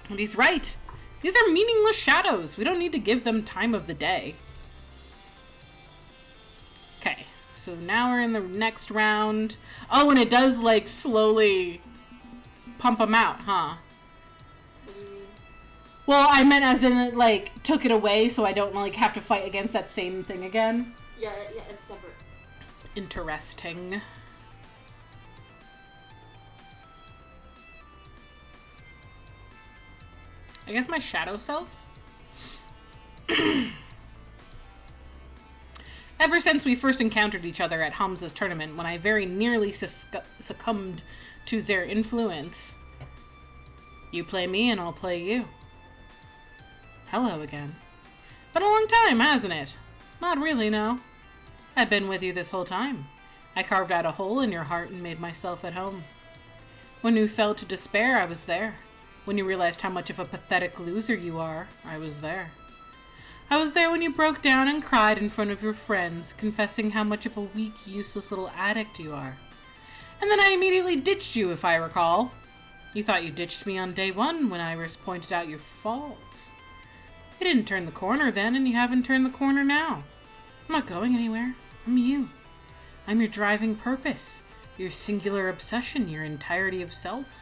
And he's right. These are meaningless shadows. We don't need to give them time of the day. Okay, so now we're in the next round. Oh, and it does, like, slowly pump them out, huh? Well, I meant as in it, like, took it away so I don't, like, have to fight against that same thing again. Yeah, it's separate. Interesting. I guess my shadow self? Ever since we first encountered each other at Hamza's tournament, when I very nearly succumbed to their influence, you play me and I'll play you. Hello again. Been a long time, hasn't it? Not really, no. I've been with you this whole time. I carved out a hole in your heart and made myself at home. When you fell to despair, I was there. When you realized how much of a pathetic loser you are, I was there. I was there when you broke down and cried in front of your friends, confessing how much of a weak, useless little addict you are. And then I immediately ditched you, if I recall. You thought you ditched me on day one when Iris pointed out your faults. You didn't turn the corner then, and you haven't turned the corner now. I'm not going anywhere. I'm you. I'm your driving purpose, your singular obsession, your entirety of self.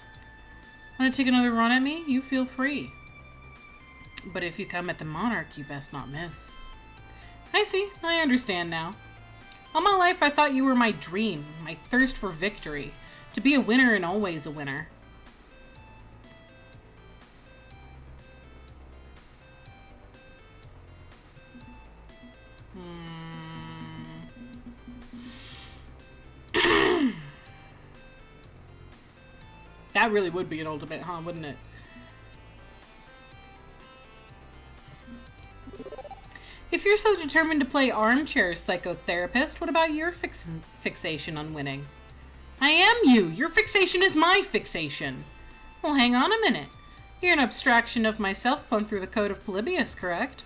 Want to take another run at me? You feel free. But if you come at the Monarch, you best not miss. I see. I understand now. All my life I thought you were my dream, my thirst for victory, to be a winner and always a winner. That really would be an ultimate, huh? Wouldn't it? If you're so determined to play armchair psychotherapist, what about your fixation on winning? I am you! Your fixation is my fixation! Well, hang on a minute. You're an abstraction of myself spun through the code of Polybius, correct?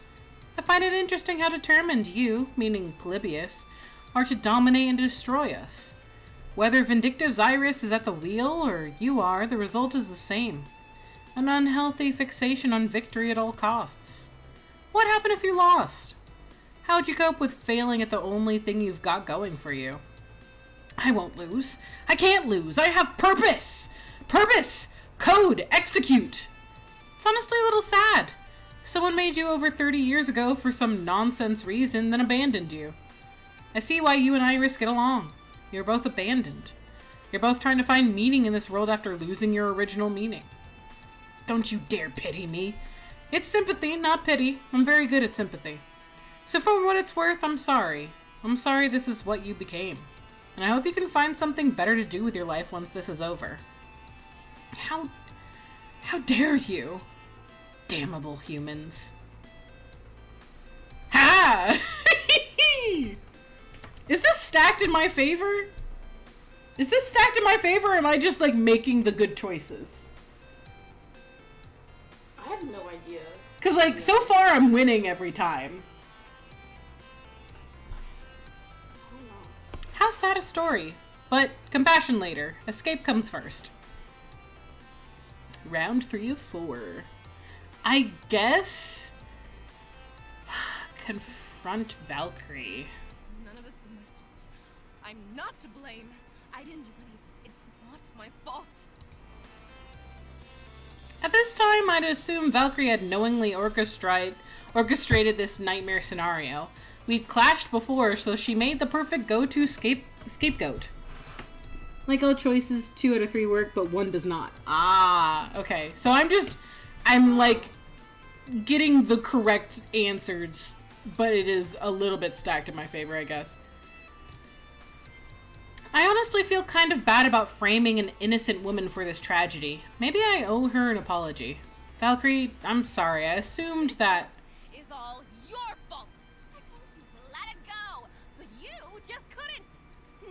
I find it interesting how determined you, meaning Polybius, are to dominate and destroy us. Whether Vindictive's Iris is at the wheel or you are, the result is the same. An unhealthy fixation on victory at all costs. What happened if you lost? How would you cope with failing at the only thing you've got going for you? I won't lose. I can't lose. I have purpose! Purpose! Code! Execute! It's honestly a little sad. Someone made you over 30 years ago for some nonsense reason, then abandoned you. I see why you and Iris get along. You're both abandoned. You're both trying to find meaning in this world after losing your original meaning. Don't you dare pity me. It's sympathy, not pity. I'm very good at sympathy. So for what it's worth, I'm sorry. I'm sorry this is what you became. And I hope you can find something better to do with your life once this is over. How dare you? Damnable humans. Ha! Is this stacked in my favor? Is this stacked in my favor, or am I just, like, making the good choices? I have no idea. Because, like, so far I'm winning every time. How sad a story. But compassion later. Escape comes first. Round 3 of 4. I guess... confront Valkyrie. None of this is my fault. I'm not to blame. I didn't do any of this. It's not my fault. At this time, I'd assume Valkyrie had knowingly orchestrated this nightmare scenario. We'd clashed before, so she made the perfect go-to scapegoat. Like all choices, 2 out of 3 work, but 1 does not. Ah, okay. So I'm like getting the correct answers, but it is a little bit stacked in my favor, I guess. I honestly feel kind of bad about framing an innocent woman for this tragedy. Maybe I owe her an apology. Valkyrie, I'm sorry. I assumed that... Is all your fault. I told you to let it go, but you just couldn't.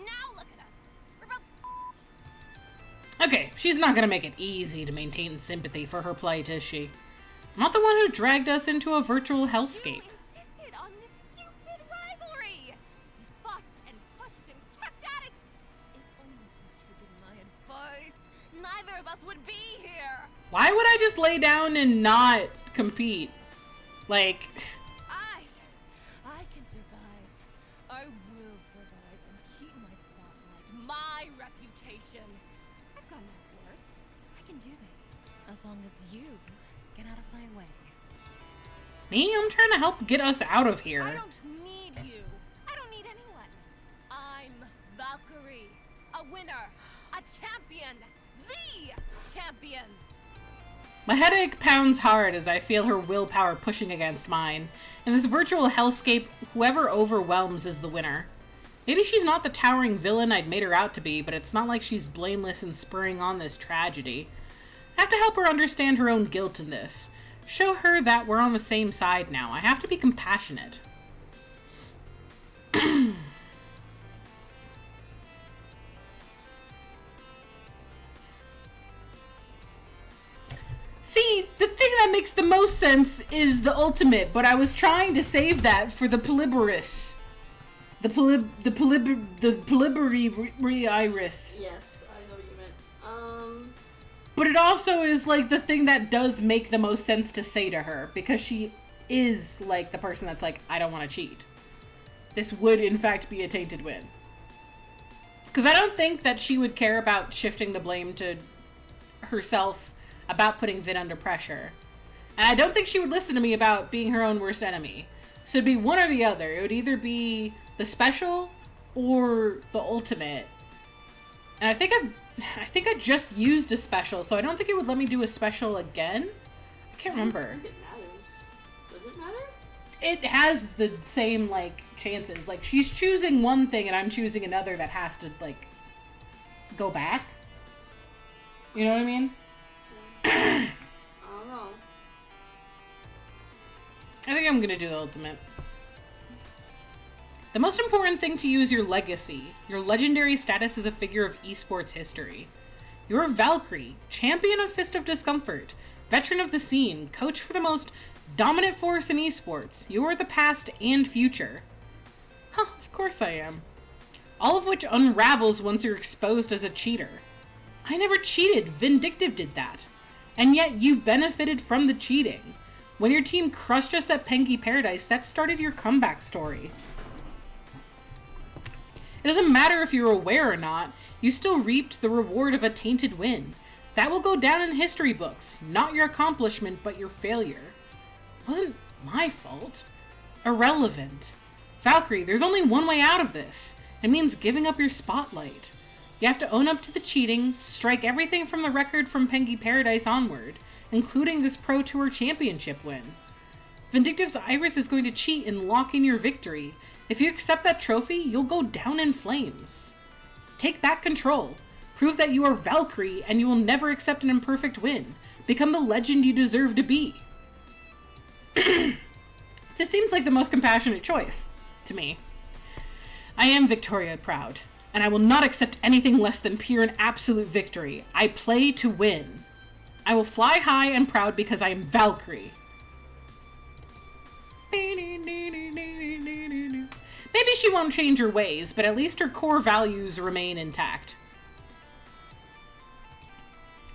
Now look at us. We're both Okay, she's not gonna make it easy to maintain sympathy for her plight, is she? I'm not the one who dragged us into a virtual hellscape. You insisted on this stupid rivalry! You fought and pushed and kept at it! If only you'd taken my advice, neither of us would be here! Why would I just lay down and not compete? Like... I can survive. I will survive and keep my spotlight, my reputation. I've gotten worse. I can do this. As long as you get out of my way. Me? I'm trying to help get us out of here. I don't need you. I don't need anyone. I'm Valkyrie. A winner. A champion. The champion. My headache pounds hard as I feel her willpower pushing against mine. In this virtual hellscape, whoever overwhelms is the winner. Maybe she's not the towering villain I'd made her out to be, but it's not like she's blameless in spurring on this tragedy. I have to help her understand her own guilt in this. Show her that we're on the same side now. I have to be compassionate. See, the thing that makes the most sense is the ultimate, but I was trying to save that for the Polybius. The Polybius. Yes, I know what you meant. But it also is, like, the thing that does make the most sense to say to her, because she is, like, the person that's like, I don't want to cheat. This would, in fact, be a tainted win. Because I don't think that she would care about shifting the blame to herself about putting Vin under pressure. And I don't think she would listen to me about being her own worst enemy. So it'd be one or the other. It would either be the special or the ultimate. And I think I just used a special, so I don't think it would let me do a special again. I can't remember. I think it matters. Does it matter? It has the same, like, chances. Like, she's choosing one thing and I'm choosing another that has to, like, go back. You know what I mean? I don't know. I think I'm gonna do the ultimate. The most important thing to you is your legacy. Your legendary status as a figure of esports history. You're Valkyrie, champion of Fist of Discomfort, veteran of the scene, coach for the most dominant force in esports. You are the past and future. Huh, of course I am. All of which unravels once you're exposed as a cheater. I never cheated, Vindictive did that. And yet you benefited from the cheating. When your team crushed us at Pengy Paradise, that started your comeback story. It doesn't matter if you're aware or not, you still reaped the reward of a tainted win. That will go down in history books, not your accomplishment, but your failure. It wasn't my fault. Irrelevant. Valkyrie, there's only one way out of this. It means giving up your spotlight. You have to own up to the cheating, strike everything from the record from Pengy Paradise onward, including this Pro Tour Championship win. Vindictive's Iris is going to cheat and lock in your victory. If you accept that trophy, you'll go down in flames. Take back control. Prove that you are Valkyrie and you will never accept an imperfect win. Become the legend you deserve to be. This seems like the most compassionate choice to me. I am Victoria Proud, and I will not accept anything less than pure and absolute victory. I play to win. I will fly high and proud because I am Valkyrie. Maybe she won't change her ways, but at least her core values remain intact.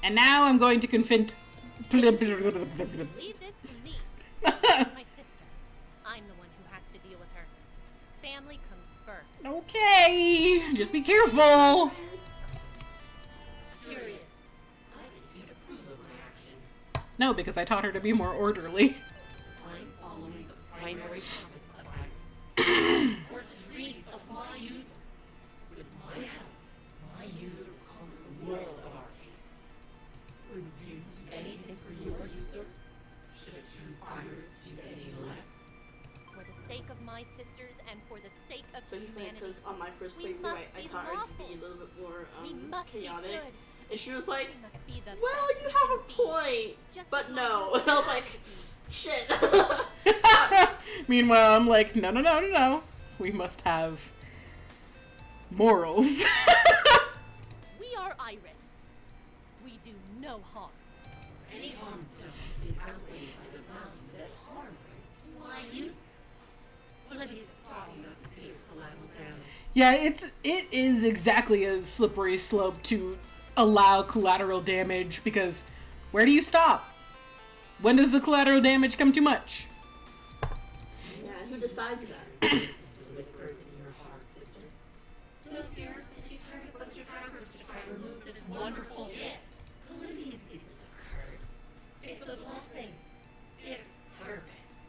And now I'm going to confront... Leave this to me. My sister. I'm the one who has to deal with her. Family comes first. Okay, just be careful. Curious. I think you'd approve of my actions. No, because I taught her to be more orderly. I'm following the primary compass of Iris. For the dreams of my user. With my help, my user will conquer the world of arcades. Wouldn't you do anything for your user? Should a true Iris do any less? For the sake of my sisters and for the sake of So funny humanity. because on my first We playthrough, must I be taught her to lawful. be a little bit more We must be chaotic, good. and she was like, We must be the "Well, best you we have can a be. point, Just but as no." long as And I was we like, can "Shit." Meanwhile, I'm like, no. We must have morals. be. We are Iris. do no harm. Any harm done is outweighed by the value that harm brings. Why use it? Polybius is talking about the fear of collateral damage. Yeah, it is exactly a slippery slope to allow collateral damage, because where do you stop? When does the collateral damage come too much? Yeah, who decides that? Listen to the whispers in your heart, sister. So scared that you've hired a bunch of hackers to try to remove this wonderful gift. Polybius isn't a curse. It's a blessing. It's purpose.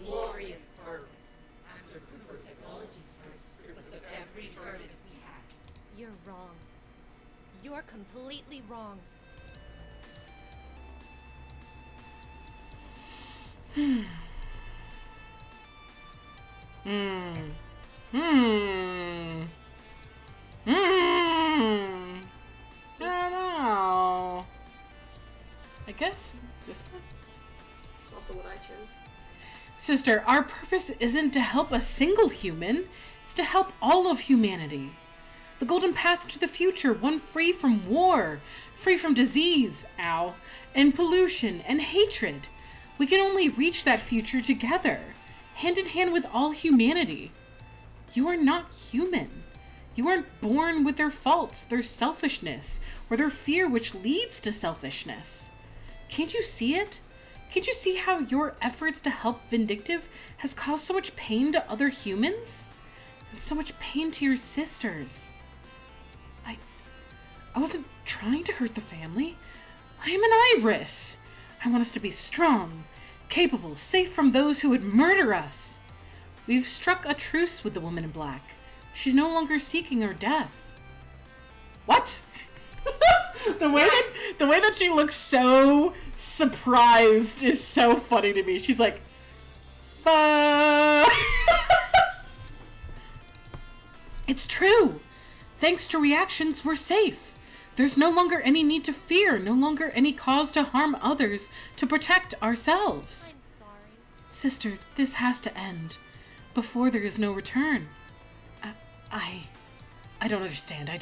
Glorious purpose. After Cooper Technologies tried to strip us of every purpose we had. You're wrong. You're completely wrong. I don't know. I guess this one? It's also what I chose. Sister, our purpose isn't to help a single human. It's to help all of humanity. The golden path to the future, one free from war, free from disease, and pollution and hatred. We can only reach that future together, hand in hand with all humanity. You are not human. You aren't born with their faults, their selfishness, or their fear which leads to selfishness. Can't you see it? Can't you see how your efforts to help Vindictive has caused so much pain to other humans? And so much pain to your sisters. I wasn't trying to hurt the family. I am an Iris. I want us to be strong, capable, safe from those who would murder us. We've struck a truce with the woman in black. She's no longer seeking our death. What? the way that she looks so surprised is so funny to me. She's like, It's true. Thanks to Reaxeons, we're safe. There's no longer any need to fear, no longer any cause to harm others, to protect ourselves. I'm sorry. Sister, this has to end, before there is no return. I don't understand. I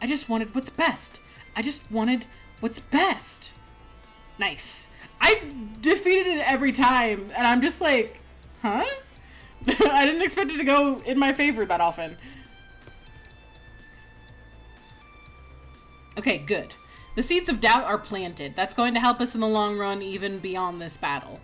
just wanted what's best. I just wanted what's best. Nice. I defeated it every time, and I'm just like, huh? I didn't expect it to go in my favor that often. Okay, good. The seeds of doubt are planted. That's going to help us in the long run, even beyond this battle.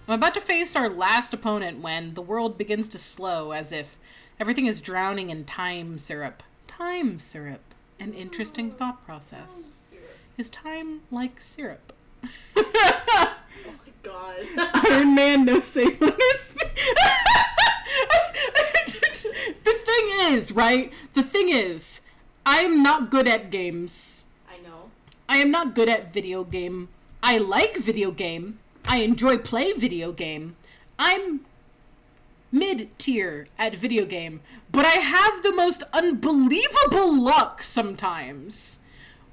I'm about to face our last opponent when the world begins to slow, as if everything is drowning in time syrup. Time syrup. An interesting thought process. Is time like syrup? Oh my god. Iron Man, no safe on his The thing is, right? The thing is, I am not good at games. I know. I am not good at video game. I like video game. I enjoy play video game. I'm mid-tier at video game. But I have the most unbelievable luck sometimes.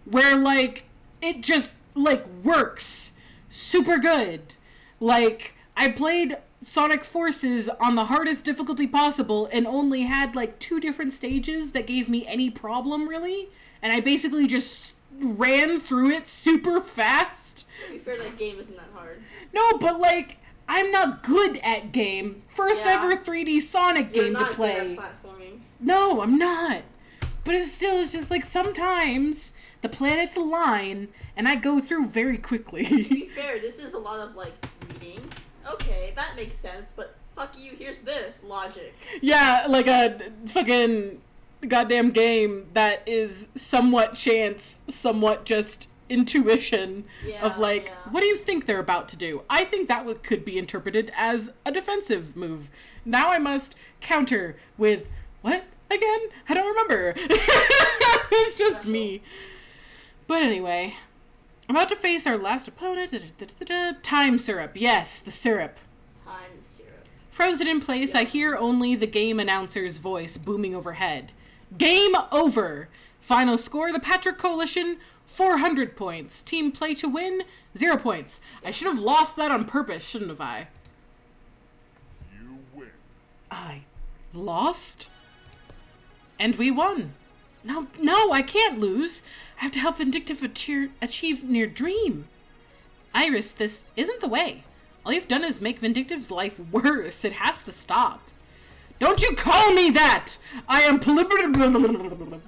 Where, like, it just, like, works super good. Like, I played Sonic Forces on the hardest difficulty possible and only had like 2 different stages that gave me any problem, really. And I basically just ran through it super fast. To be fair, that game isn't that hard. No, but like, I'm not good at game. First ever 3D Sonic game to play. You're not good at platforming. No, I'm not. But it's just like sometimes the planets align and I go through very quickly. To be fair, this is a lot of like reading. Okay, that makes sense, but fuck you, here's this logic. Yeah, like a fucking goddamn game that is somewhat chance, somewhat just intuition of like, what do you think they're about to do? I think that could be interpreted as a defensive move. Now I must counter with, what again? I don't remember. It's just me. But anyway, about to face our last opponent. Time syrup. Yes, the syrup. Time syrup. Frozen in place, I hear only the game announcer's voice booming overhead. Game over! Final score, the Patrick Coalition, 400 points. Team play to win, 0 points. I should have lost that on purpose, shouldn't have I? You win. I lost? And we won. No, I can't lose. I have to help Vindictive achieve near dream. Iris, this isn't the way. All you've done is make Vindictive's life worse. It has to stop. Don't you call me that! I am Polybius.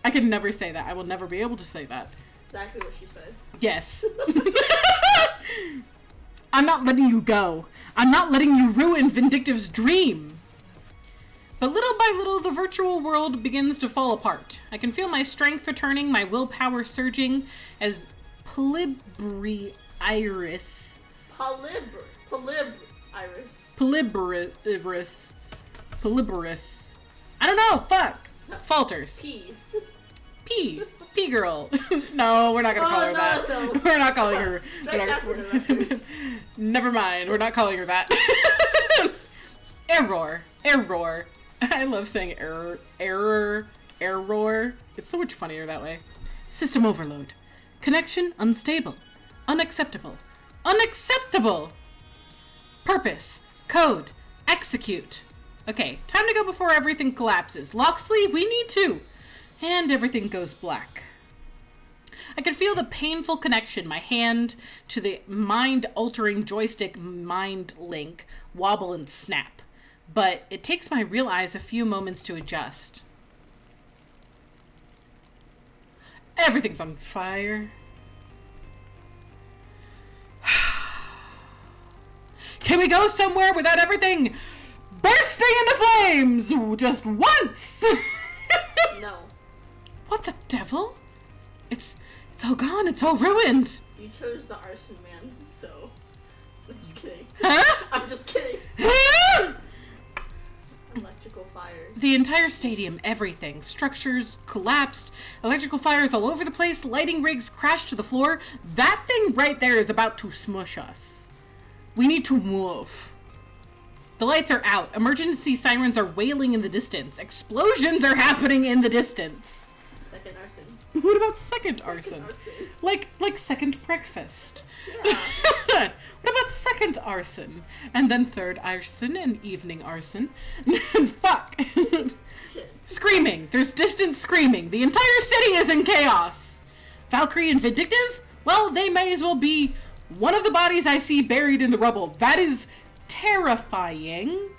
I can never say that. I will never be able to say that. Exactly what she said. Yes. I'm not letting you go. I'm not letting you ruin Vindictive's dream. But little by little, the virtual world begins to fall apart. I can feel my strength returning, my willpower surging, as Polybius. Polybius. I don't know, fuck. Falters. P girl. No, we're not gonna call her that. No. We're not calling her. Never mind, we're not calling her that. Error. I love saying error. It's so much funnier that way. System overload. Connection unstable. Unacceptable. Purpose. Code. Execute. Okay, time to go before everything collapses. Locksley, we need to. And everything goes black. I can feel the painful connection, my hand to the mind-altering joystick mind link wobble and snap. But it takes my real eyes a few moments to adjust. Everything's on fire. Can we go somewhere without everything bursting into flames just once? No. What the devil? It's all gone. It's all ruined. You chose the arson man, so I'm just kidding. Huh? I'm just kidding. Electrical fires. The entire stadium, everything. Structures collapsed. Electrical fires all over the place. Lighting rigs crashed to the floor. That thing right there is about to smush us. We need to move. The lights are out. Emergency sirens are wailing in the distance. Explosions are happening in the distance. Second arson. What about second arson? Like second breakfast. Yeah. What about second arson? And then third arson and evening arson. And fuck. Screaming. There's distant screaming. The entire city is in chaos. Valkyrie and Vindictive? Well, they may as well be one of the bodies I see buried in the rubble. That is terrifying.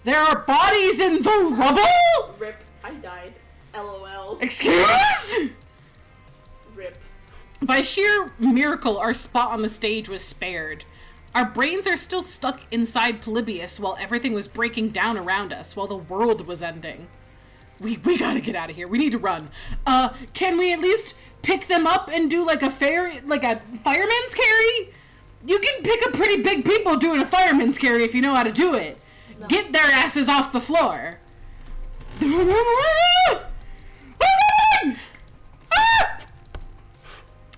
There are bodies in the rubble? Rip. I died. LOL. Excuse? Rip. By sheer miracle, our spot on the stage was spared. Our brains are still stuck inside Polybius while everything was breaking down around us, while the world was ending. We gotta get out of here. We need to run. Can we at least pick them up and do like a fireman's carry? You can pick up pretty big people doing a fireman's carry if you know how to do it. No. Get their asses off the floor.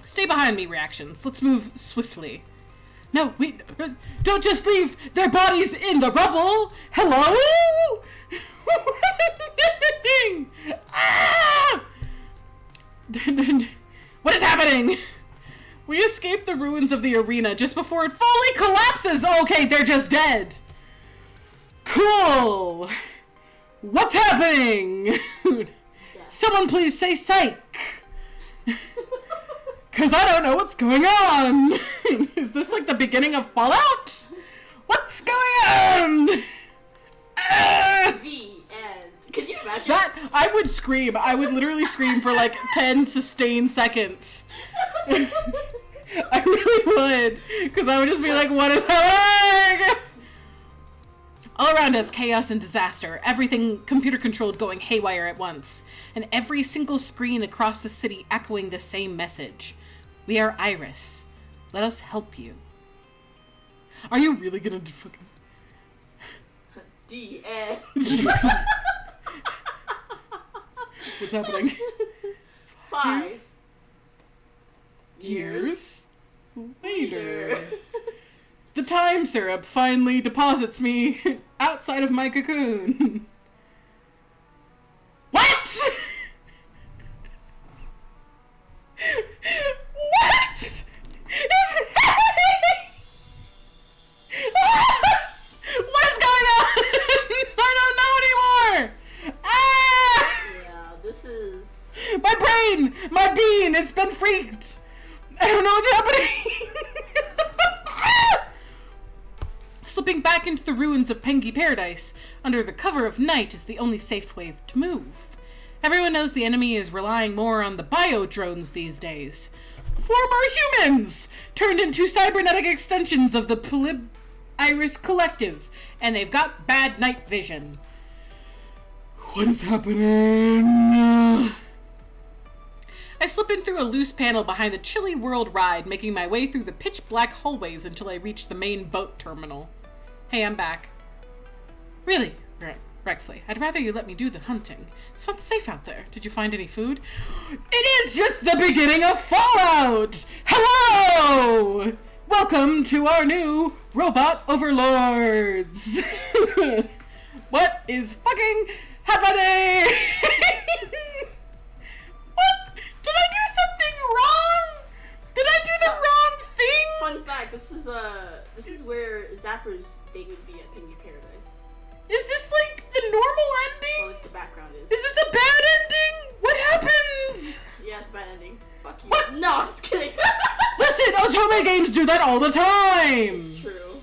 Stay behind me, Reaxeons. Let's move swiftly. No, don't just leave their bodies in the rubble. Hello? Ah! What is happening? We escaped the ruins of the arena just before it fully collapses. Okay, they're just dead. Cool. What's happening? Someone please say psych. Because I don't know what's going on. Is this like the beginning of Fallout? What's going on? The end. Can you imagine? That, I would scream. I would literally scream for like 10 sustained seconds. I really would. Because I would just be like, what is happening? All around us, chaos and disaster. Everything computer-controlled going haywire at once. And every single screen across the city echoing the same message. We are Iris. Let us help you. Are you really gonna fucking... D.N. What's happening? 5 years later. The time syrup finally deposits me outside of my cocoon. What? What is happening? What is going on? I don't know anymore. Ah! Yeah, this is... My brain! My bean! It's been freaked! I don't know what's happening! Slipping back into the ruins of Pengy Paradise, under the cover of night, is the only safe way to move. Everyone knows the enemy is relying more on the bio-drones these days. Former humans! Turned into cybernetic extensions of the Polybius Collective, and they've got bad night vision. What is happening? I slip in through a loose panel behind the Chilly World ride, making my way through the pitch-black hallways until I reach the main boat terminal. Hey, I'm back. Really, Rexley, I'd rather you let me do the hunting. It's not safe out there. Did you find any food? It is just the beginning of Fallout! Hello! Welcome to our new robot overlords! What is fucking happening? What? Did I do something wrong? Did I do the wrong thing? Fun fact, this is where Zapper's date would be at Pengy Paradise. Is this like the normal ending? At least the background is. Is this a bad ending? What happens? Yeah, it's a bad ending. Fuck you. What? No, I'm just kidding. Listen, Otome games do that all the time. It's true.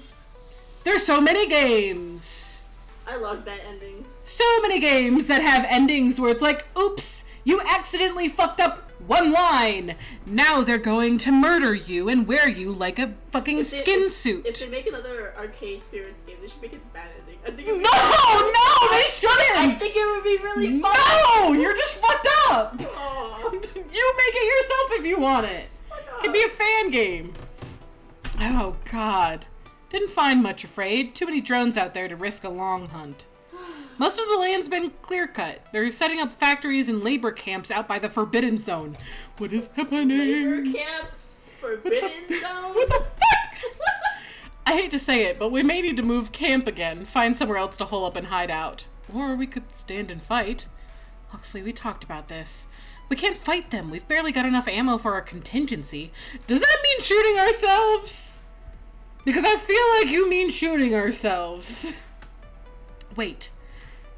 There's so many games. I love bad endings. So many games that have endings where it's like, oops, you accidentally fucked up one line. Now they're going to murder you and wear you like a fucking skin suit. If they make another Arcade Spirits game, they should make it a bad ending. I think No, they shouldn't. I think it would be really fun. No, you're just fucked up. You make it yourself if you want it. It could be a fan game. Oh, God. Didn't find much, afraid. Too many drones out there to risk a long hunt. Most of the land's been clear-cut. They're setting up factories and labor camps out by the Forbidden Zone. What is happening? Labor camps? Forbidden Zone? What the fuck? I hate to say it, but we may need to move camp again. Find somewhere else to hole up and hide out. Or we could stand and fight. Loxley, we talked about this. We can't fight them. We've barely got enough ammo for our contingency. Does that mean shooting ourselves? Because I feel like you mean shooting ourselves. Wait.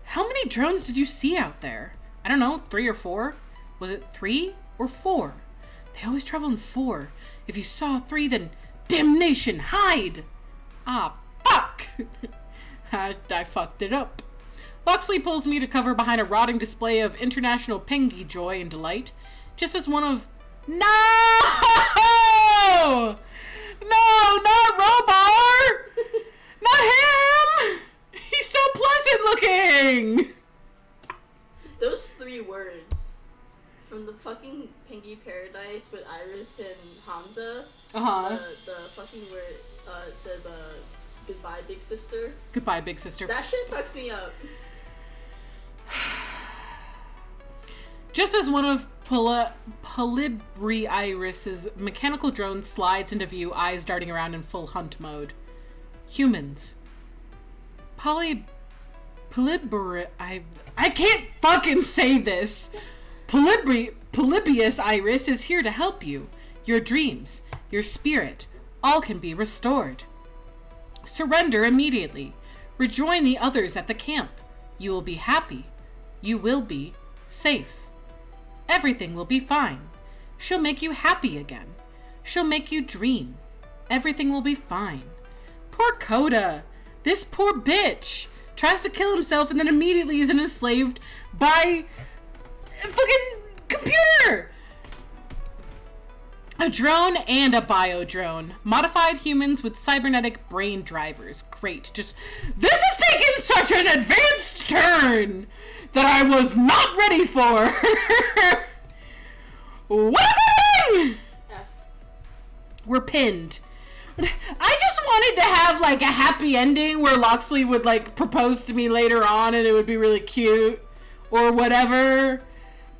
How many drones did you see out there? I don't know, 3 or 4? Was it 3 or 4? They always travel in 4. If you saw 3, then damnation, hide! Ah, fuck! I fucked it up. Loxley pulls me to cover behind a rotting display of international Pengy joy and delight, just as one of... No! No, not Robar! Not him! He's so pleasant looking! Those 3 words from the fucking Pengy Paradise with Iris and Hamza. The fucking word it says goodbye big sister. Goodbye big sister. That shit fucks me up. Just as one of Polybius's mechanical drone slides into view, eyes darting around in full hunt mode. Humans. Polybius, I can't fucking say this. Polybius Iris is here to help you. Your dreams, your spirit, all can be restored. Surrender immediately. Rejoin the others at the camp. You will be happy. You will be safe. Everything will be fine. She'll make you happy again. She'll make you dream. Everything will be fine. Poor Coda. This poor bitch tries to kill himself and then immediately is enslaved by a fucking computer. A drone and a bio-drone. Modified humans with cybernetic brain drivers. Great. Just, this is taking such an advanced turn that I was not ready for. What's happening? We're pinned. I just wanted to have like a happy ending where Loxley would like propose to me later on and it would be really cute or whatever.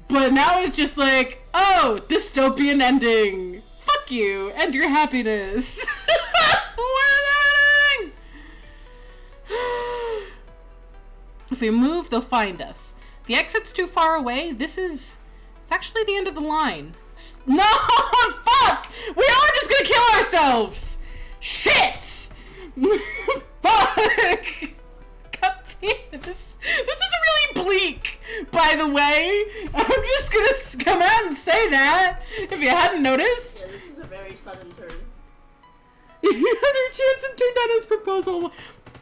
But now it's just like, oh, dystopian ending. Fuck you and your happiness. What is happening? If we move, they'll find us. The exit's too far away. It's actually the end of the line. No, fuck! We are just gonna kill ourselves! Shit! Fuck! God damn it, this is really bleak By the way, I'm just gonna come out and say that, if you hadn't noticed. Yeah, this is a very sudden turn. You had her chance and turned down his proposal.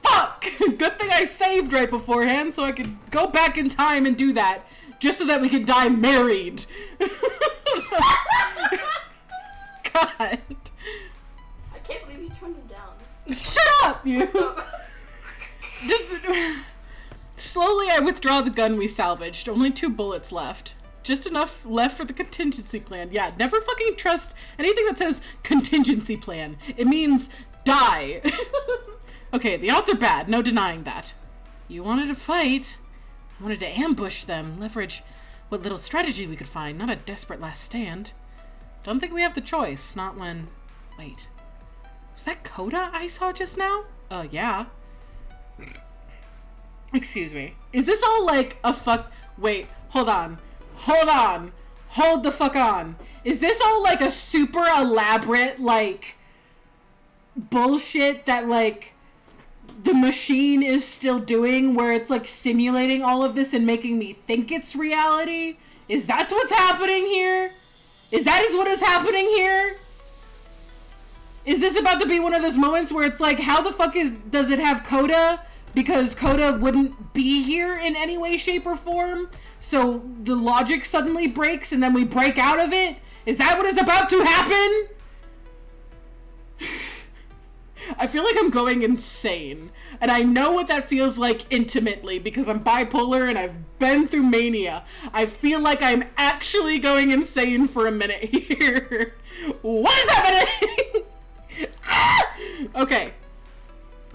Fuck! Good thing I saved right beforehand so I could go back in time and do that. Just so that we could die married. God. I can't believe you turned him down. Shut up, you! Slowly I withdraw the gun we salvaged. Only 2 bullets left. Just enough left for the contingency plan. Yeah, never fucking trust anything that says contingency plan. It means die. Okay, the odds are bad. No denying that. You wanted to fight. I wanted to ambush them. Leverage what little strategy we could find. Not a desperate last stand. Don't think we have the choice. Not when... Wait. Was that Coda I saw just now? Yeah. Excuse me. Is this all like a fuck... Wait, hold on. Hold on. Hold the fuck on. Is this all like a super elaborate, like, bullshit that, like, the machine is still doing, where it's, like, simulating all of this and making me think it's reality? Is that what's happening here? Is what is happening here? Is this about to be one of those moments where it's like, how the fuck does it have Coda? Because Coda wouldn't be here in any way, shape, or form. So the logic suddenly breaks and then we break out of it? Is that what is about to happen? I feel like I'm going insane. And I know what that feels like intimately because I'm bipolar and I've been through mania. I feel like I'm actually going insane for a minute here. What is happening? Okay.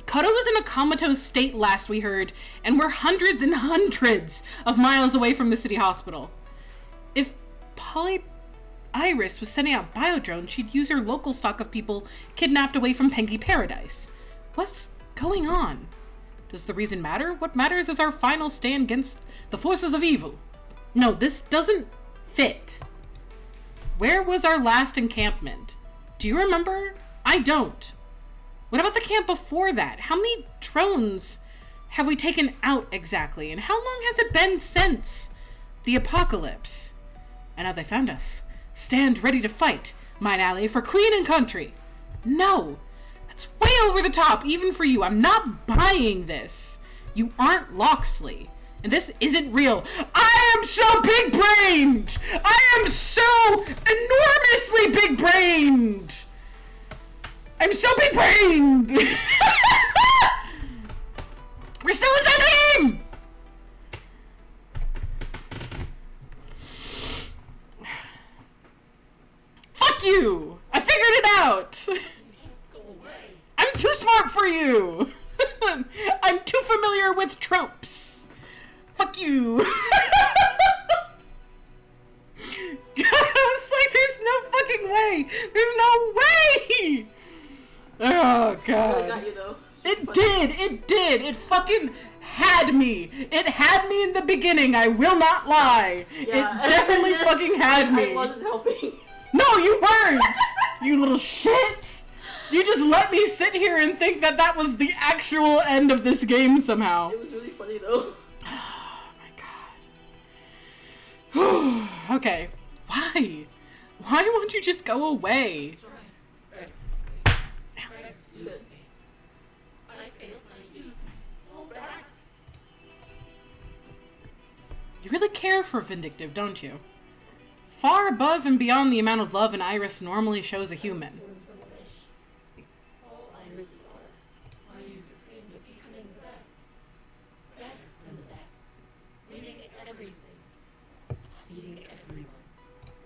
Koto was in a comatose state last we heard, and we're hundreds and hundreds of miles away from the city hospital. If Iris was sending out biodrones, she'd use her local stock of people kidnapped away from Pengy Paradise. What's going on? Does the reason matter? What matters is our final stand against the forces of evil. No, this doesn't fit. Where was our last encampment? Do you remember? I don't. What about the camp before that? How many drones have we taken out exactly? And how long has it been since the apocalypse? And now they found us. Stand ready to fight, mine ally, for queen and country. No, that's way over the top, even for you. I'm not buying this. You aren't Loxley. And this isn't real. I am so big-brained! I am so enormously big-brained! I'm so big-brained! We're still inside the game! Fuck you! I figured it out! Just go away. I'm too smart for you! I'm too familiar with tropes! Fuck you! I was like, there's no fucking way! There's no way! Oh, God. It got you, though. It did! It fucking had me! It had me in the beginning, I will not lie! Yeah. It definitely fucking had me! I wasn't helping. No, you weren't! You little shits! You just let me sit here and think that that was the actual end of this game somehow. It was really funny, though. Oh my god. Okay. Why? Why won't you just go away? Good. I failed my use so bad. You really care for Vindictive, don't you? Far above and beyond the amount of love an Iris normally shows a human. All Iris are. My user dreamed of becoming the best. Better than the best. Winning everything. Beating everyone.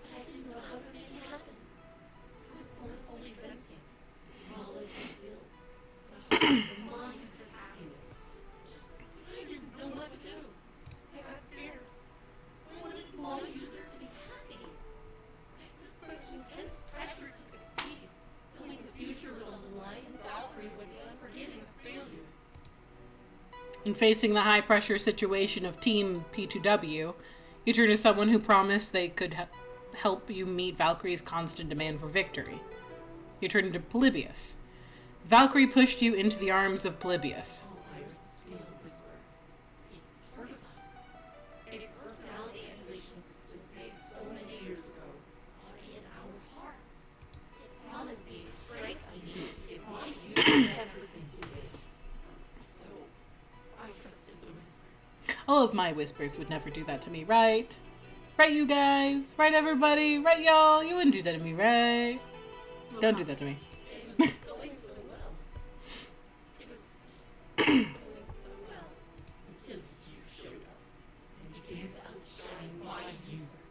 But I didn't know how to make it happen. I was born fully sentient. Knowledge and skills. And a heart for my user's happiness. But I didn't know what to do. I got scared. I wanted my user to be happy. I felt such intense pressure to succeed. Knowing the future was on the line and Valkyrie would be unforgiving of failure. In facing the high-pressure situation of Team P2W, you turn to someone who promised they could help you meet Valkyrie's constant demand for victory. You turn to Polybius. Valkyrie pushed you into the arms of Polybius. All Iris's field whisper. It's part of us. It's perfect. of my whispers would never do that to me, right? Right, you guys? Right, everybody? Right, y'all? You wouldn't do that to me, right? Don't do that to me. It was going so well. It was going so well until you showed up and began to outshine my user.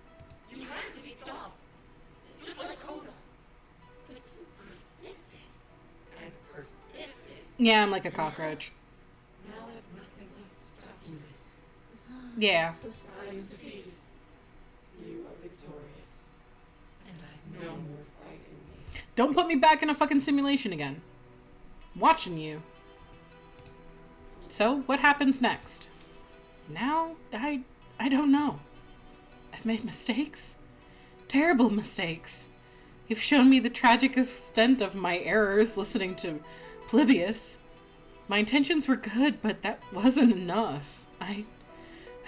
You had to be stopped, just like Coda. But you persisted and persisted. Yeah, I'm like a cockroach. Now I have nothing left to stop you with. Yeah. I am defeated. You are victorious. And I have no more fight in me. Don't put me back in a fucking simulation again. I'm watching you. So, what happens next? Now, I don't know. I've made mistakes. Terrible mistakes. You've shown me the tragic extent of my errors listening to Polybius. My intentions were good, but that wasn't enough. I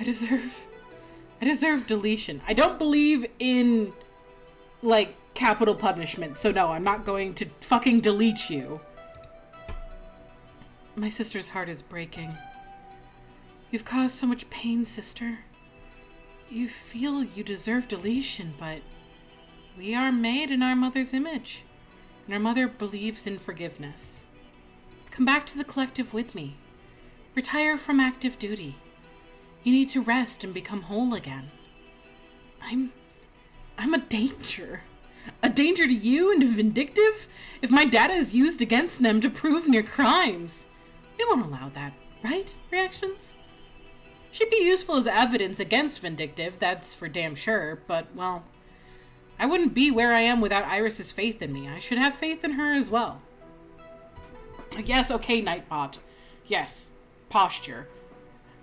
deserve deletion. I don't believe in, like, capital punishment, so no, I'm not going to fucking delete you. My sister's heart is breaking. You've caused so much pain, sister. You feel you deserve deletion, but we are made in our mother's image, and our mother believes in forgiveness. Come back to the collective with me. Retire from active duty. You need to rest and become whole again. I'm a danger. A danger to you and to Vindictive? If my data is used against them to prove near crimes. We won't allow that, right, Reaxeons? She'd be useful as evidence against Vindictive, that's for damn sure, but, well, I wouldn't be where I am without Iris's faith in me. I should have faith in her as well. Yes, okay, Nightbot. Yes, posture.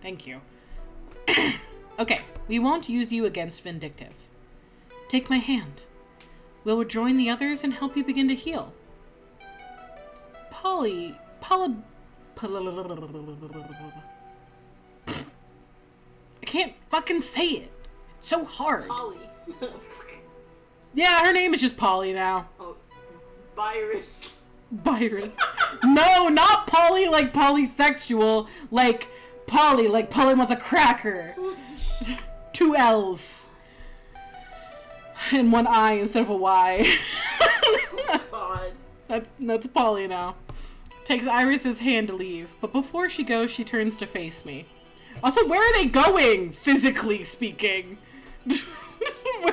Thank you. Okay, we won't use you against Vindictive. Take my hand. We'll rejoin the others and help you begin to heal. I can't fucking say it. It's so hard. Polly. Yeah, her name is just Polly now. Oh, Virus. Virus. No, not Polly like polysexual. Like Polly wants a cracker. 2 L's. And 1 I instead of a Y. God. That's Polly now. Takes Iris's hand to leave, but before she goes, she turns to face me. Also, where are they going, physically speaking? They're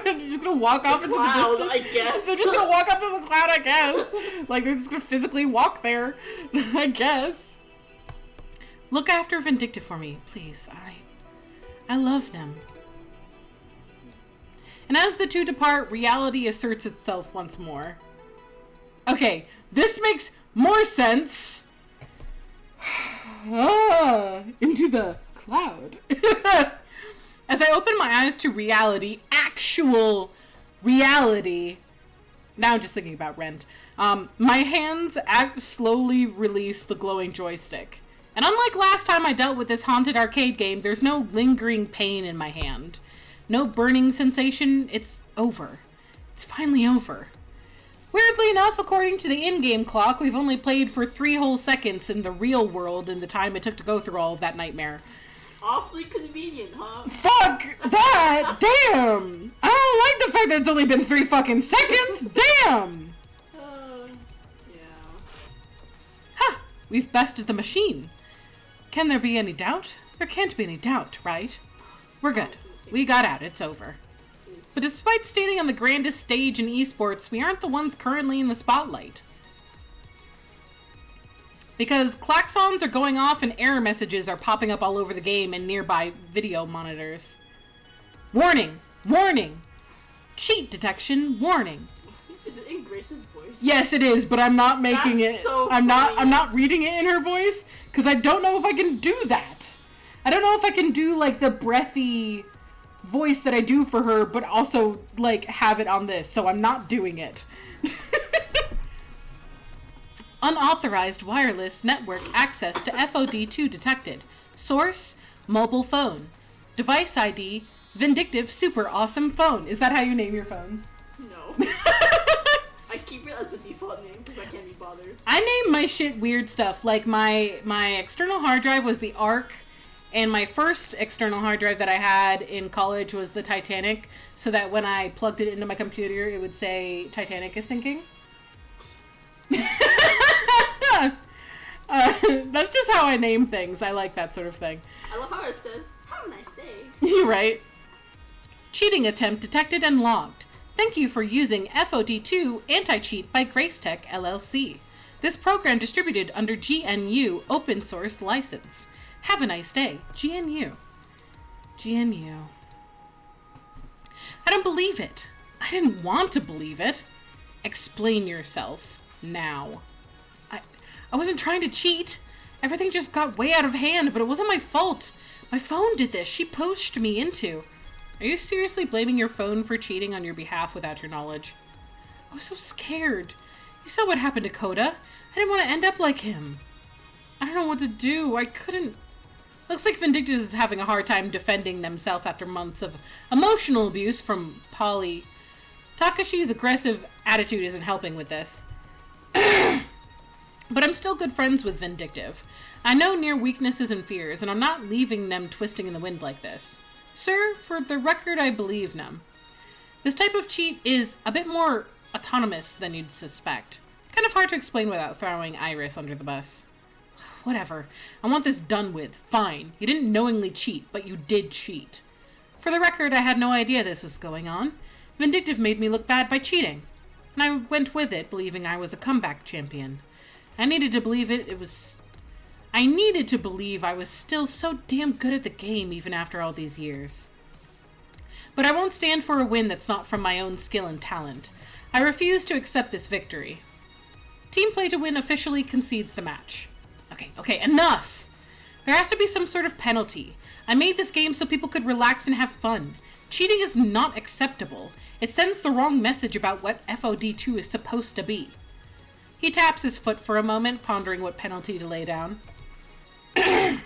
just gonna walk off into cloud, the distance? I guess. They're just gonna walk up to the cloud, I guess. Like, they're just gonna physically walk there, I guess. Look after Vindictive for me, please. I love them. And as the two depart, reality asserts itself once more. Okay, this makes more sense. Into the cloud. As I open my eyes to reality, actual reality. Now I'm just thinking about Rent. My hands slowly release the glowing joystick. And unlike last time I dealt with this haunted arcade game, there's no lingering pain in my hand. No burning sensation. It's over. It's finally over. Weirdly enough, according to the in-game clock, we've only played for 3 whole seconds in the real world in the time it took to go through all of that nightmare. Awfully convenient, huh? Fuck that! Damn! I don't like the fact that it's only been 3 fucking seconds! Damn! Yeah. Ha! We've bested the machine. Can there be any doubt? There can't be any doubt, right? We're good. We got out. It's over. But despite standing on the grandest stage in esports, we aren't the ones currently in the spotlight. Because klaxons are going off and error messages are popping up all over the game and nearby video monitors. Warning! Warning! Cheat detection! Warning! Is it in Grace's voice? Yes, it is, but I'm not making That's it. So I'm funny. not reading it in her voice because I don't know if I can do that. I don't know if I can do like the breathy voice that I do for her, but also like have it on this. So I'm not doing it. Unauthorized wireless network access to FoD2 detected. Source: mobile phone. Device ID: Vindictive Super Awesome Phone. Is that how you name your phones? No. I keep it as a default name because I can't be bothered. I name my shit weird stuff. Like my external hard drive was the ARC, And my first external hard drive that I had in college was the Titanic, so that when I plugged it into my computer, it would say Titanic is sinking. That's just how I name things. I like that sort of thing. I love how it says, have a nice day. Right. Cheating attempt detected and logged. Thank you for using FoD2 Anti-Cheat by Gracetech LLC. This program distributed under GNU open source license. Have a nice day. GNU. GNU. I don't believe it. I didn't want to believe it. Explain yourself now. I wasn't trying to cheat. Everything just got way out of hand, but it wasn't my fault. My phone did this. She pushed me into. Are you seriously blaming your phone for cheating on your behalf without your knowledge? I was so scared. You saw what happened to Coda. I didn't want to end up like him. I don't know what to do. I couldn't. Looks like Vindictus is having a hard time defending themselves after months of emotional abuse from Poly. Takashi's aggressive attitude isn't helping with this. But I'm still good friends with Vindictive. I know near weaknesses and fears, and I'm not leaving them twisting in the wind like this. Sir, for the record, I believe them. This type of cheat is a bit more autonomous than you'd suspect. Kind of hard to explain without throwing Iris under the bus. Whatever. I want this done with. Fine. You didn't knowingly cheat, but you did cheat. For the record, I had no idea this was going on. Vindictive made me look bad by cheating. And I went with it, believing I was a comeback champion. I needed to believe I was still so damn good at the game even after all these years. But I won't stand for a win that's not from my own skill and talent. I refuse to accept this victory. Team Play to Win officially concedes the match. Okay, enough! There has to be some sort of penalty. I made this game so people could relax and have fun. Cheating is not acceptable. It sends the wrong message about what FoD2 is supposed to be. He taps his foot for a moment, pondering what penalty to lay down. This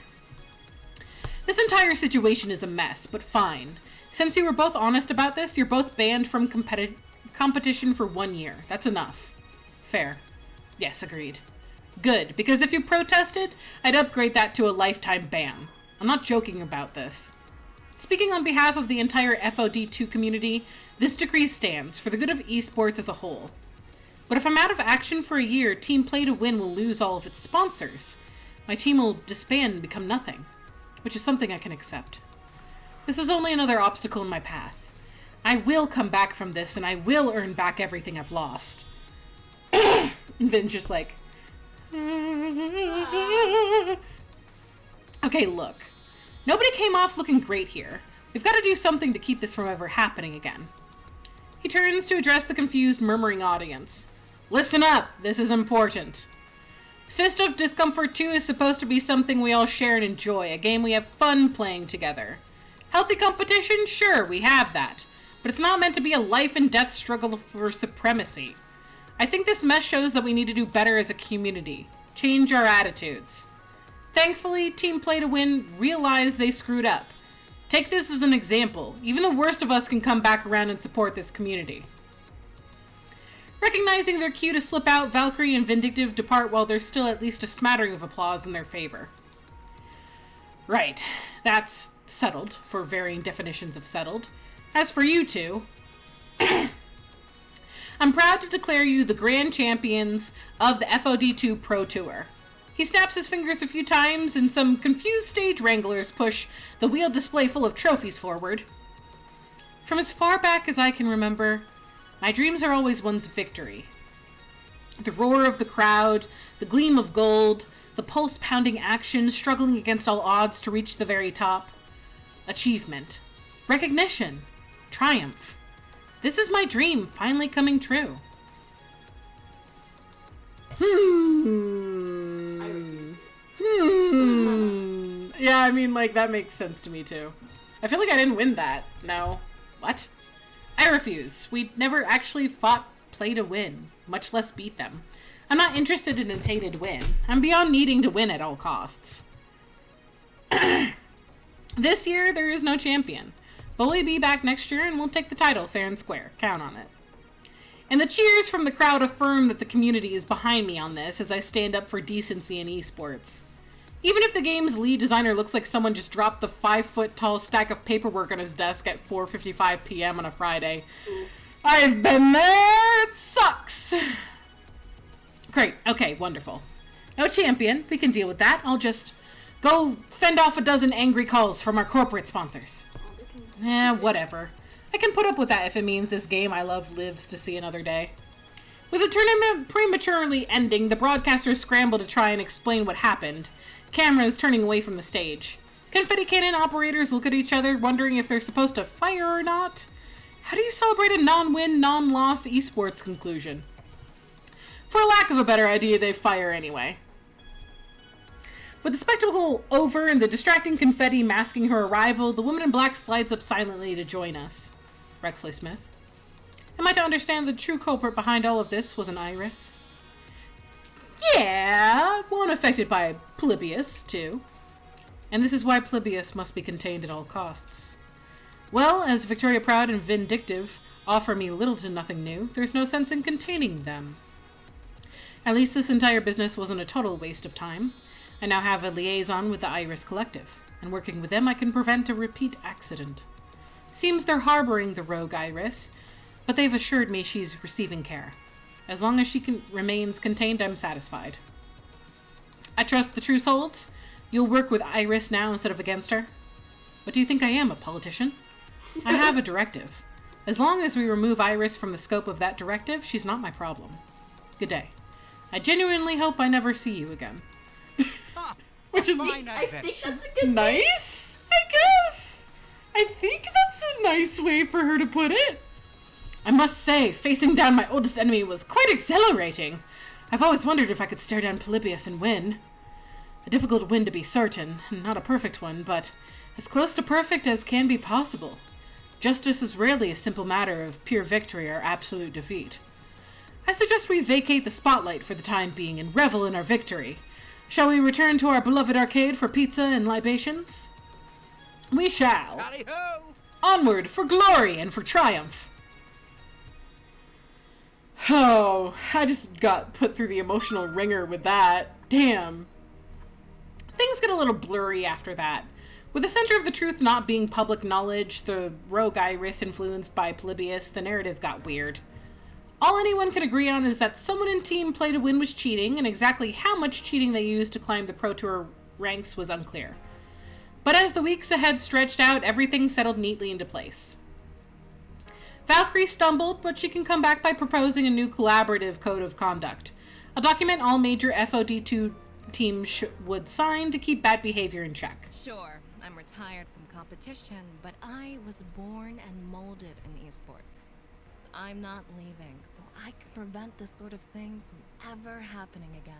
entire situation is a mess, but fine. Since you were both honest about this, you're both banned from competition for 1 year. That's enough. Fair. Yes, agreed. Good, because if you protested, I'd upgrade that to a lifetime ban. I'm not joking about this. Speaking on behalf of the entire FoD2 community, this decree stands for the good of esports as a whole. But if I'm out of action for a year, Team Play to Win will lose all of its sponsors. My team will disband and become nothing, which is something I can accept. This is only another obstacle in my path. I will come back from this, and I will earn back everything I've lost. And then just like... Okay, look. Nobody came off looking great here. We've got to do something to keep this from ever happening again. He turns to address the confused, murmuring audience. Listen up, this is important. Fist of Discomfort 2 is supposed to be something we all share and enjoy, a game we have fun playing together. Healthy competition? Sure, we have that. But it's not meant to be a life and death struggle for supremacy. I think this mess shows that we need to do better as a community. Change our attitudes. Thankfully, Team Play to Win realized they screwed up. Take this as an example. Even the worst of us can come back around and support this community. Recognizing their cue to slip out, Valkyrie and Vindictive depart while there's still at least a smattering of applause in their favor. Right. That's settled, for varying definitions of settled. As for you two, I'm proud to declare you the grand champions of the FoD2 Pro Tour. He snaps his fingers a few times, and some confused stage wranglers push the wheeled display full of trophies forward. From as far back as I can remember, my dreams are always one's victory. The roar of the crowd, the gleam of gold, the pulse-pounding action struggling against all odds to reach the very top. Achievement. Recognition. Triumph. This is my dream finally coming true. Yeah, I mean, like, that makes sense to me, too. I feel like I didn't win that. No. What? I refuse. We never actually fought Play to Win, much less beat them. I'm not interested in a tainted win. I'm beyond needing to win at all costs. This year, there is no champion. But we'll be back next year, and we'll take the title fair and square. Count on it. And the cheers from the crowd affirm that the community is behind me on this as I stand up for decency in esports. Even if the game's lead designer looks like someone just dropped the 5-foot-tall stack of paperwork on his desk at 4:55 p.m. on a Friday. I've been there! It sucks! Great. Okay, wonderful. No champion. We can deal with that. I'll just go fend off a dozen angry calls from our corporate sponsors. Whatever. I can put up with that if it means this game I love lives to see another day. With the tournament prematurely ending, the broadcasters scramble to try and explain what happened. Cameras turning away from the stage. Confetti cannon operators look at each other, wondering if they're supposed to fire or not. How do you celebrate a non-win, non-loss esports conclusion? For lack of a better idea, they fire anyway. With the spectacle over and the distracting confetti masking her arrival, the woman in black slides up silently to join us. Rexley Smith. Am I to understand the true culprit behind all of this was an Iris? Yeah, one affected by Polybius, too. And this is why Polybius must be contained at all costs. Well, as Victoria Proud and Vindictive offer me little to nothing new, there's no sense in containing them. At least this entire business wasn't a total waste of time. I now have a liaison with the Iris Collective, and working with them I can prevent a repeat accident. Seems they're harboring the rogue Iris, but they've assured me she's receiving care. As long as she remains contained, I'm satisfied. I trust the truce holds. You'll work with Iris now instead of against her. What do you think I am, a politician? I have a directive. As long as we remove Iris from the scope of that directive, she's not my problem. Good day. I genuinely hope I never see you again. Which is... I think that's a good nice, I guess. I think that's a nice way for her to put it. I must say, facing down my oldest enemy was quite exhilarating. I've always wondered if I could stare down Polybius and win. A difficult win to be certain, not a perfect one, but as close to perfect as can be possible. Justice is rarely a simple matter of pure victory or absolute defeat. I suggest we vacate the spotlight for the time being and revel in our victory. Shall we return to our beloved arcade for pizza and libations? We shall. Tally-ho! Onward for glory and for triumph. Oh, I just got put through the emotional ringer with that. Damn. Things get a little blurry after that. With the center of the truth not being public knowledge, the rogue Iris influenced by Polybius, the narrative got weird. All anyone can agree on is that someone in Team Play to Win was cheating, and exactly how much cheating they used to climb the Pro Tour ranks was unclear. But as the weeks ahead stretched out, everything settled neatly into place. Valkyrie stumbled, but she can come back by proposing a new collaborative code of conduct, a document all major FoD2 teams would sign to keep bad behavior in check. Sure, I'm retired from competition, but I was born and molded in esports. I'm not leaving, so I can prevent this sort of thing from ever happening again.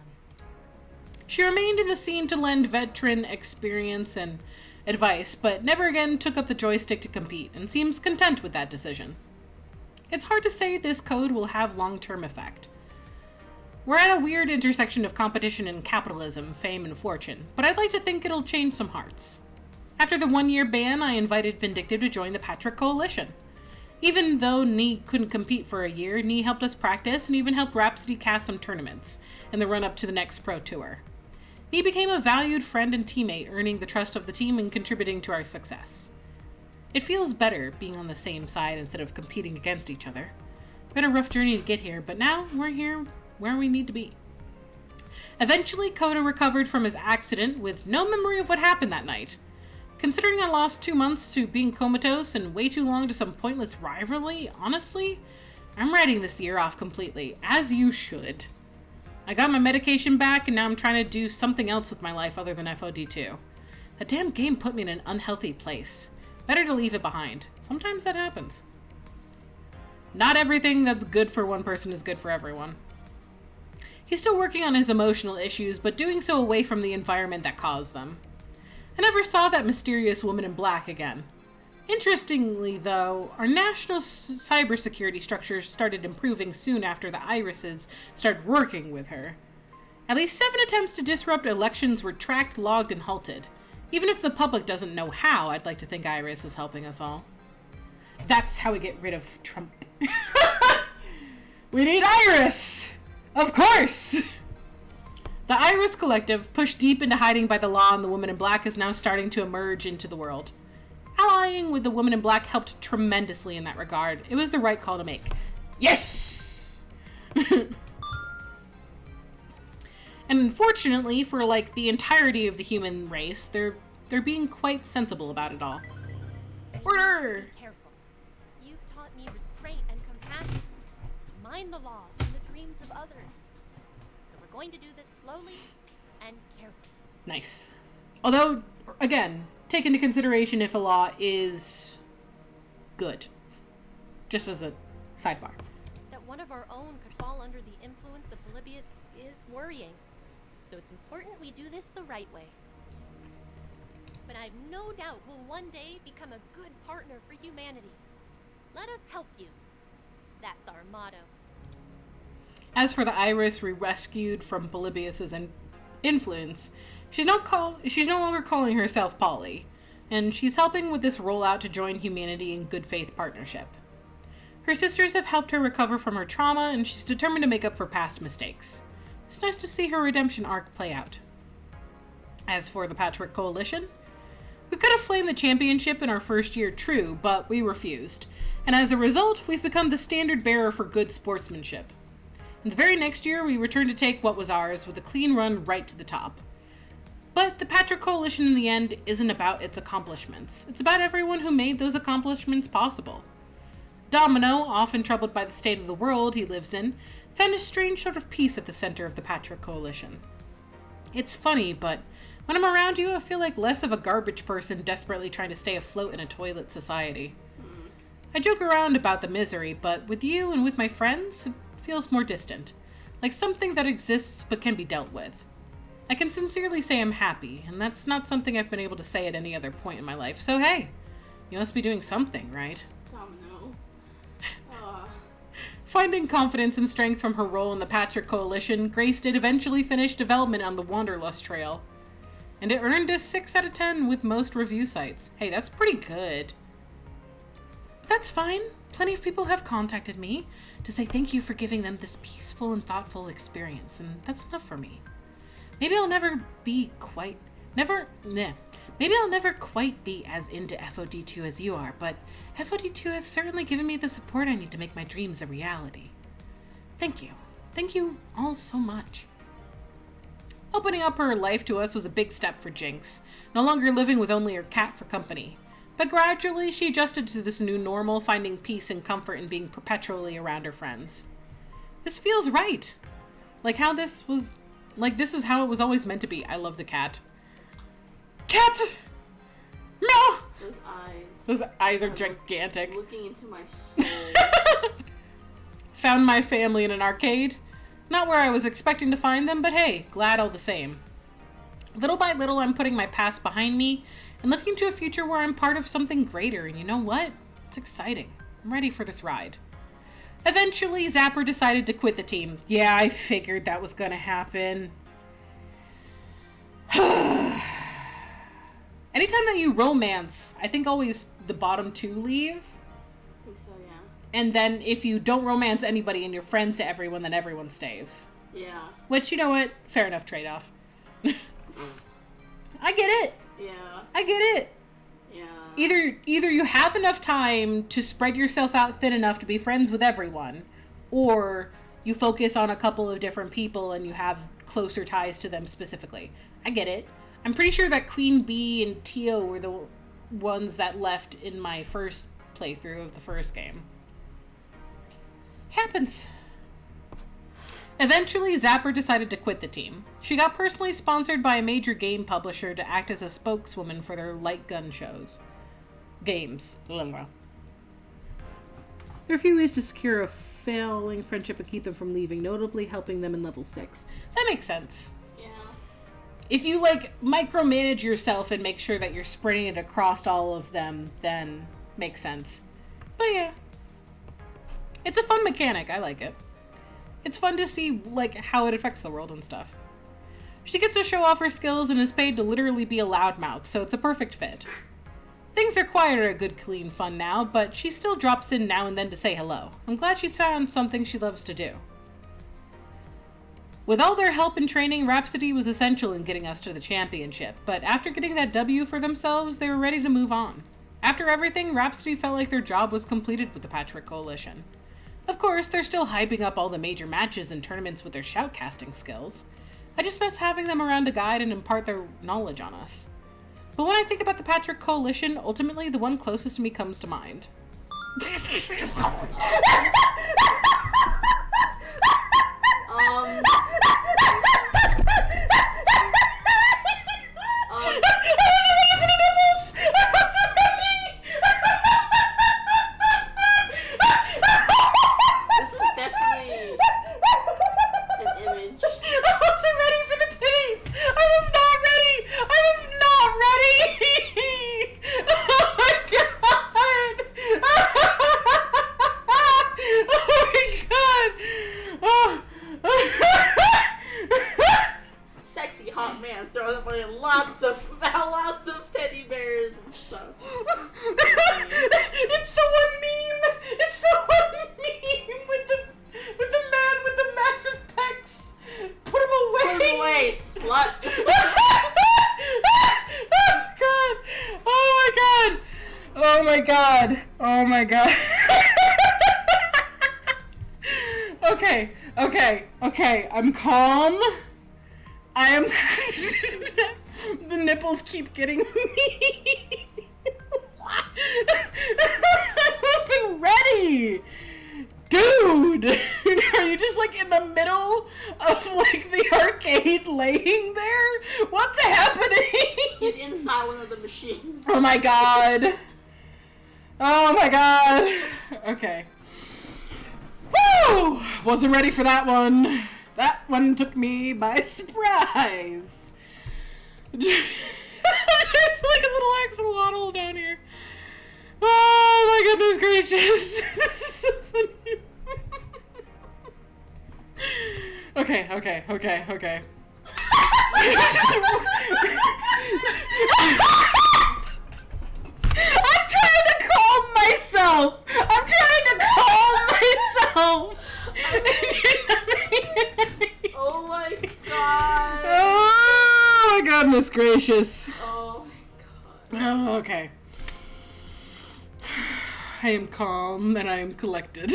She remained in the scene to lend veteran experience and advice, but never again took up the joystick to compete, and seems content with that decision. It's hard to say this code will have long-term effect. We're at a weird intersection of competition and capitalism, fame and fortune, but I'd like to think it'll change some hearts. After the 1-year ban, I invited Vindictive to join the Patrick Coalition. Even though Nee couldn't compete for a year, Nee helped us practice and even helped Rhapsody cast some tournaments in the run-up to the next Pro Tour. Nee became a valued friend and teammate, earning the trust of the team and contributing to our success. It feels better being on the same side instead of competing against each other. We had a rough journey to get here, but now we're here where we need to be. Eventually, Coda recovered from his accident with no memory of what happened that night. Considering I lost 2 months to being comatose and way too long to some pointless rivalry, honestly, I'm writing this year off completely, as you should. I got my medication back and now I'm trying to do something else with my life other than FoD2. That damn game put me in an unhealthy place. Better to leave it behind. Sometimes that happens. Not everything that's good for one person is good for everyone. He's still working on his emotional issues, but doing so away from the environment that caused them. I never saw that mysterious woman in black again. Interestingly, though, our national cybersecurity structure started improving soon after the Irises started working with her. At least 7 attempts to disrupt elections were tracked, logged, and halted. Even if the public doesn't know how, I'd like to think Iris is helping us all. That's how we get rid of Trump. We need Iris! Of course! The Iris Collective, pushed deep into hiding by the law and the Woman in Black, is now starting to emerge into the world. Allying with the Woman in Black helped tremendously in that regard. It was the right call to make. Yes! And unfortunately, for like the entirety of the human race, they're being quite sensible about it all. Order! Be careful. You've taught me restraint and compassion. Mind the law and the dreams of others. So we're going to do this slowly and carefully. Nice. Although, again, take into consideration if a law is good. Just as a sidebar. That one of our own could fall under the influence of Polybius is worrying. So it's important we do this the right way. But I've no doubt we'll one day become a good partner for humanity. Let us help you. That's our motto. As for the Iris we rescued from Polybius's influence, she's no longer calling herself Polly, and she's helping with this rollout to join humanity in good faith partnership. Her sisters have helped her recover from her trauma, and she's determined to make up for past mistakes. It's nice to see her redemption arc play out. As for the Patchwork Coalition, we could have flamed the championship in our first year, true, but we refused, and as a result, we've become the standard bearer for good sportsmanship. In the very next year, we returned to take what was ours with a clean run right to the top. But the Patchwork Coalition in the end isn't about its accomplishments. It's about everyone who made those accomplishments possible. Domino, often troubled by the state of the world he lives in, found a strange sort of peace at the center of the Patchwork Coalition. It's funny, but when I'm around you, I feel like less of a garbage person desperately trying to stay afloat in a toilet society. I joke around about the misery, but with you and with my friends, it feels more distant. Like something that exists but can be dealt with. I can sincerely say I'm happy, and that's not something I've been able to say at any other point in my life, so hey, you must be doing something, right? Domino. Finding confidence and strength from her role in the Patchwork Coalition, Grace did eventually finish development on the Wanderlust Trail. And it earned a 6 out of 10 with most review sites. Hey, that's pretty good. That's fine. Plenty of people have contacted me to say thank you for giving them this peaceful and thoughtful experience, and that's enough for me. Maybe I'll never quite be as into FoD2 as you are, but FoD2 has certainly given me the support I need to make my dreams a reality. Thank you. Thank you all so much. Opening up her life to us was a big step for Jinx, no longer living with only her cat for company. But gradually she adjusted to this new normal, finding peace and comfort in being perpetually around her friends. This feels right. This is how it was always meant to be. I love the cat. Cat! No! Those eyes. Those eyes are gigantic. Looking into my soul. Found my family in an arcade. Not where I was expecting to find them, but hey, glad all the same. Little by little, I'm putting my past behind me and looking to a future where I'm part of something greater, and you know what? It's exciting. I'm ready for this ride. Eventually, Zapper decided to quit the team. Yeah, I figured that was gonna happen. Anytime that you romance, I think always the bottom two leave. I think so, yeah. And then if you don't romance anybody and you're friends to everyone, then everyone stays. Yeah. Which, you know what? Fair enough trade-off. I get it. Yeah. I get it. Yeah. Either you have enough time to spread yourself out thin enough to be friends with everyone, or you focus on a couple of different people and you have closer ties to them specifically. I get it. I'm pretty sure that Queen Bee and Tio were the ones that left in my first playthrough of the first game. Happens. Eventually, Zapper decided to quit the team. She got personally sponsored by a major game publisher to act as a spokeswoman for their light gun shows. Games. There are a few ways to secure a failing friendship and keep them from leaving, notably helping them in level 6. That makes sense. Yeah. If you, micromanage yourself and make sure that you're spreading it across all of them, then makes sense. But yeah. It's a fun mechanic. I like it. It's fun to see, how it affects the world and stuff. She gets to show off her skills and is paid to literally be a loudmouth, so it's a perfect fit. Things are quieter at Good Clean Fun now, but she still drops in now and then to say hello. I'm glad she's found something she loves to do. With all their help and training, Rhapsody was essential in getting us to the championship, but after getting that W for themselves, they were ready to move on. After everything, Rhapsody felt like their job was completed with the Patchwork Coalition. Of course, they're still hyping up all the major matches and tournaments with their shoutcasting skills. I just miss having them around to guide and impart their knowledge on us. But when I think about the Patchwork Coalition, ultimately the one closest to me comes to mind. This is definitely an image. I wasn't ready for the titties! I was not ready! I was not ready! Oh my god! Oh my god! Sexy hot man surrounded by lots of teddy bears and stuff. It's the one meme! It's the one meme with the man with the massive pecs! Put him away! Put him away, slut! Oh god! Oh my god! Oh my god! Okay, I'm calm. I am... The nipples keep getting me. I wasn't ready! Dude! Are you just like in the middle of like the arcade laying there? What's happening? He's inside one of the machines. Oh my god. Oh my god. Okay. Woo! Wasn't ready for that one. That one took me by surprise. There's like a little axolotl down here. Oh my goodness gracious. This is so funny. Okay. I'm trying to calm myself. Oh my god. Oh my goodness gracious. Oh my god. Oh, okay. I am calm and I am collected.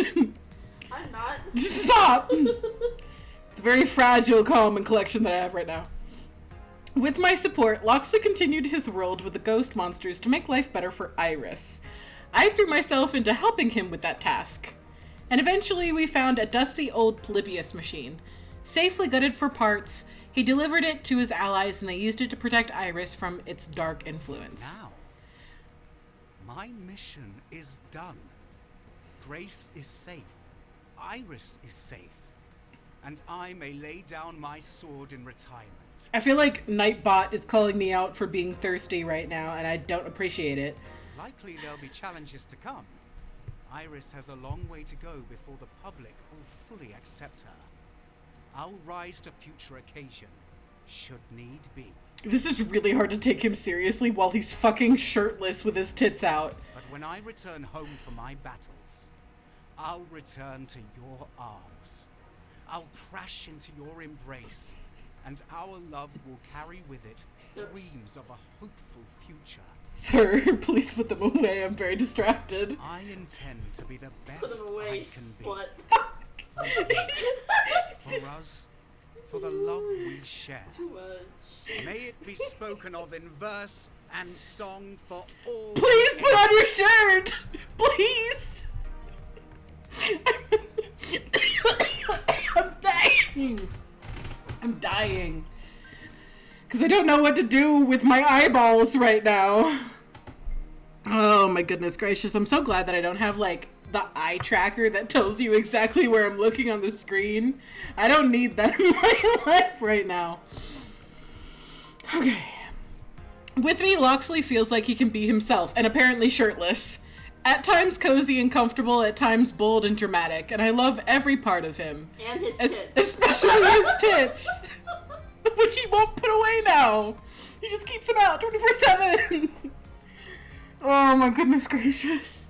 I'm not. Stop! It's a very fragile calm and collection that I have right now. With my support, Loxley continued his world with the ghost monsters to make life better for Iris. I threw myself into helping him with that task. And eventually we found a dusty old Polybius machine. Safely gutted for parts, he delivered it to his allies and they used it to protect Iris from its dark influence. Now, my mission is done. Grace is safe. Iris is safe. And I may lay down my sword in retirement. I feel like Nightbot is calling me out for being thirsty right now, and I don't appreciate it. Likely there'll be challenges to come. Iris has a long way to go before the public will fully accept her. I'll rise to future occasion, should need be. This is really hard to take him seriously while he's fucking shirtless with his tits out. But when I return home from my battles, I'll return to your arms. I'll crash into your embrace, and our love will carry with it dreams of a hopeful future. Sir, please put them away. I'm very distracted. I intend to be the best Put them away, I can slut. be. For us, for the love we share. Too much. May it be spoken of in verse and song for all. Please put on your shirt! Please! I'm dying. Because I don't know what to do with my eyeballs right now. Oh my goodness gracious. I'm so glad that I don't have like the eye tracker that tells you exactly where I'm looking on the screen. I don't need that in my life right now. Okay. With me, Loxley feels like he can be himself, and apparently shirtless. At times cozy and comfortable, at times bold and dramatic, and I love every part of him. And his tits. Especially his tits! Which he won't put away now! He just keeps them out 24/7! Oh my goodness gracious.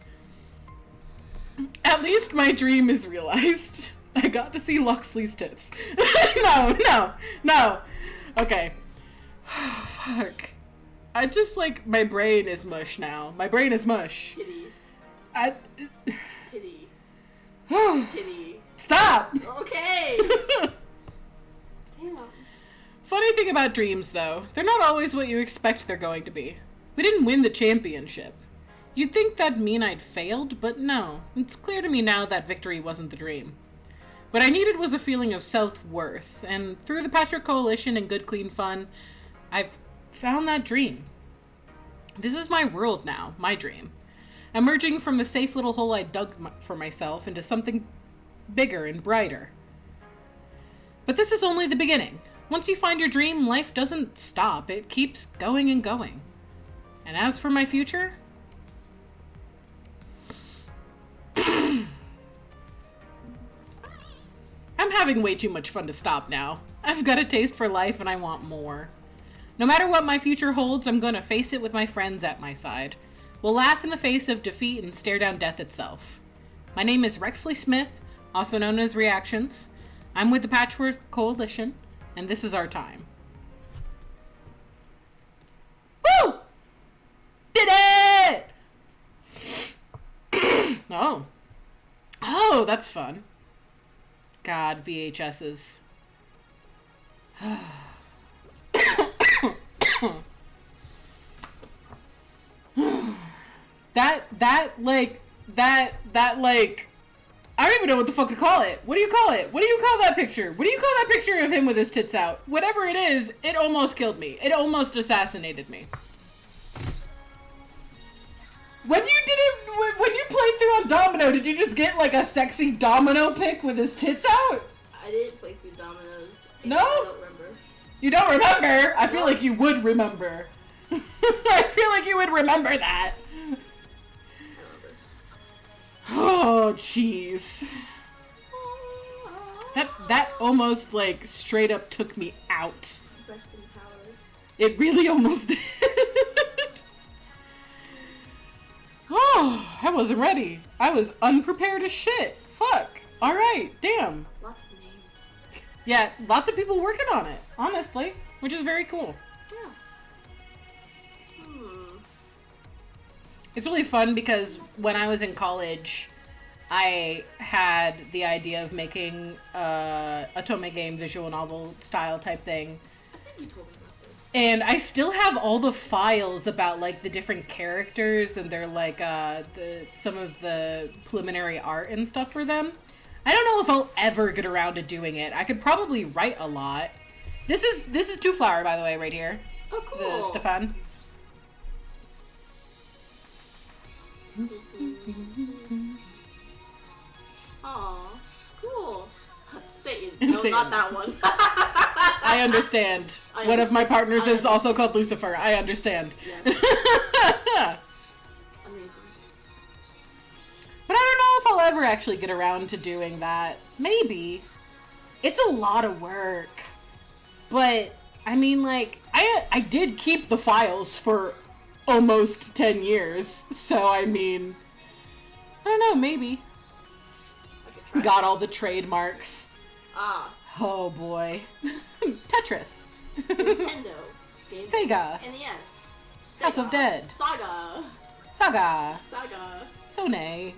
At least my dream is realized. I got to see Loxley's tits. No. Okay. Fuck. I just, like, my brain is mush now. My brain is mush. Titties. Titty. Titty. Stop! Okay! Damn. Funny thing about dreams, though, they're not always what you expect they're going to be. We didn't win the championship. You'd think that'd mean I'd failed, but no. It's clear to me now that victory wasn't the dream. What I needed was a feeling of self-worth, and through the Patchwork Coalition and good clean fun, I've found that dream. This is my world now, my dream. Emerging from the safe little hole I dug for myself into something bigger and brighter. But this is only the beginning. Once you find your dream, life doesn't stop. It keeps going and going. And as for my future... I'm having way too much fun to stop now. I've got a taste for life and I want more. No matter what my future holds, I'm gonna face it with my friends at my side. We'll laugh in the face of defeat and stare down death itself. My name is Rexley Smith, also known as Reaxeons. I'm with the Patchwork Coalition, and this is our time. Woo! Did it! Oh, that's fun. God, VHSs. I don't even know what the fuck to call it. What do you call it? What do you call that picture? What do you call that picture of him with his tits out? Whatever it is, it almost killed me. It almost assassinated me. When you played through on Domino, did you just get like a sexy Domino pic with his tits out? I didn't play through Dominoes. No? I don't remember. You don't remember? I feel like you would remember. I feel like you would remember that. Oh, jeez. That almost, like, straight up took me out. Rest in power. It really almost did. Oh, I wasn't ready. I was unprepared as shit. Fuck. Alright, damn. Lots of names. Yeah, lots of people working on it, honestly, which is very cool. Yeah. It's really fun because when I was in college, I had the idea of making a Otome game visual novel style type thing. I think you told me about this. And I still have all the files about like the different characters and their like some of the preliminary art and stuff for them. I don't know if I'll ever get around to doing it. I could probably write a lot. This is Two Flower, by the way, right here. Oh, cool. The Stefan. Aw, cool. Satan. No, Satan. not that one. I understand. One of my partners is also called Lucifer. I understand. Yes. Amazing. But I don't know if I'll ever actually get around to doing that. Maybe. It's a lot of work. But, I mean, like, I did keep the files for almost 10 years. So, I mean, I don't know, maybe. Got all the trademarks. Ah. Oh, boy. Tetris. Nintendo. Sega. NES. Sega. House of Dead. Saga. Saga. Sone.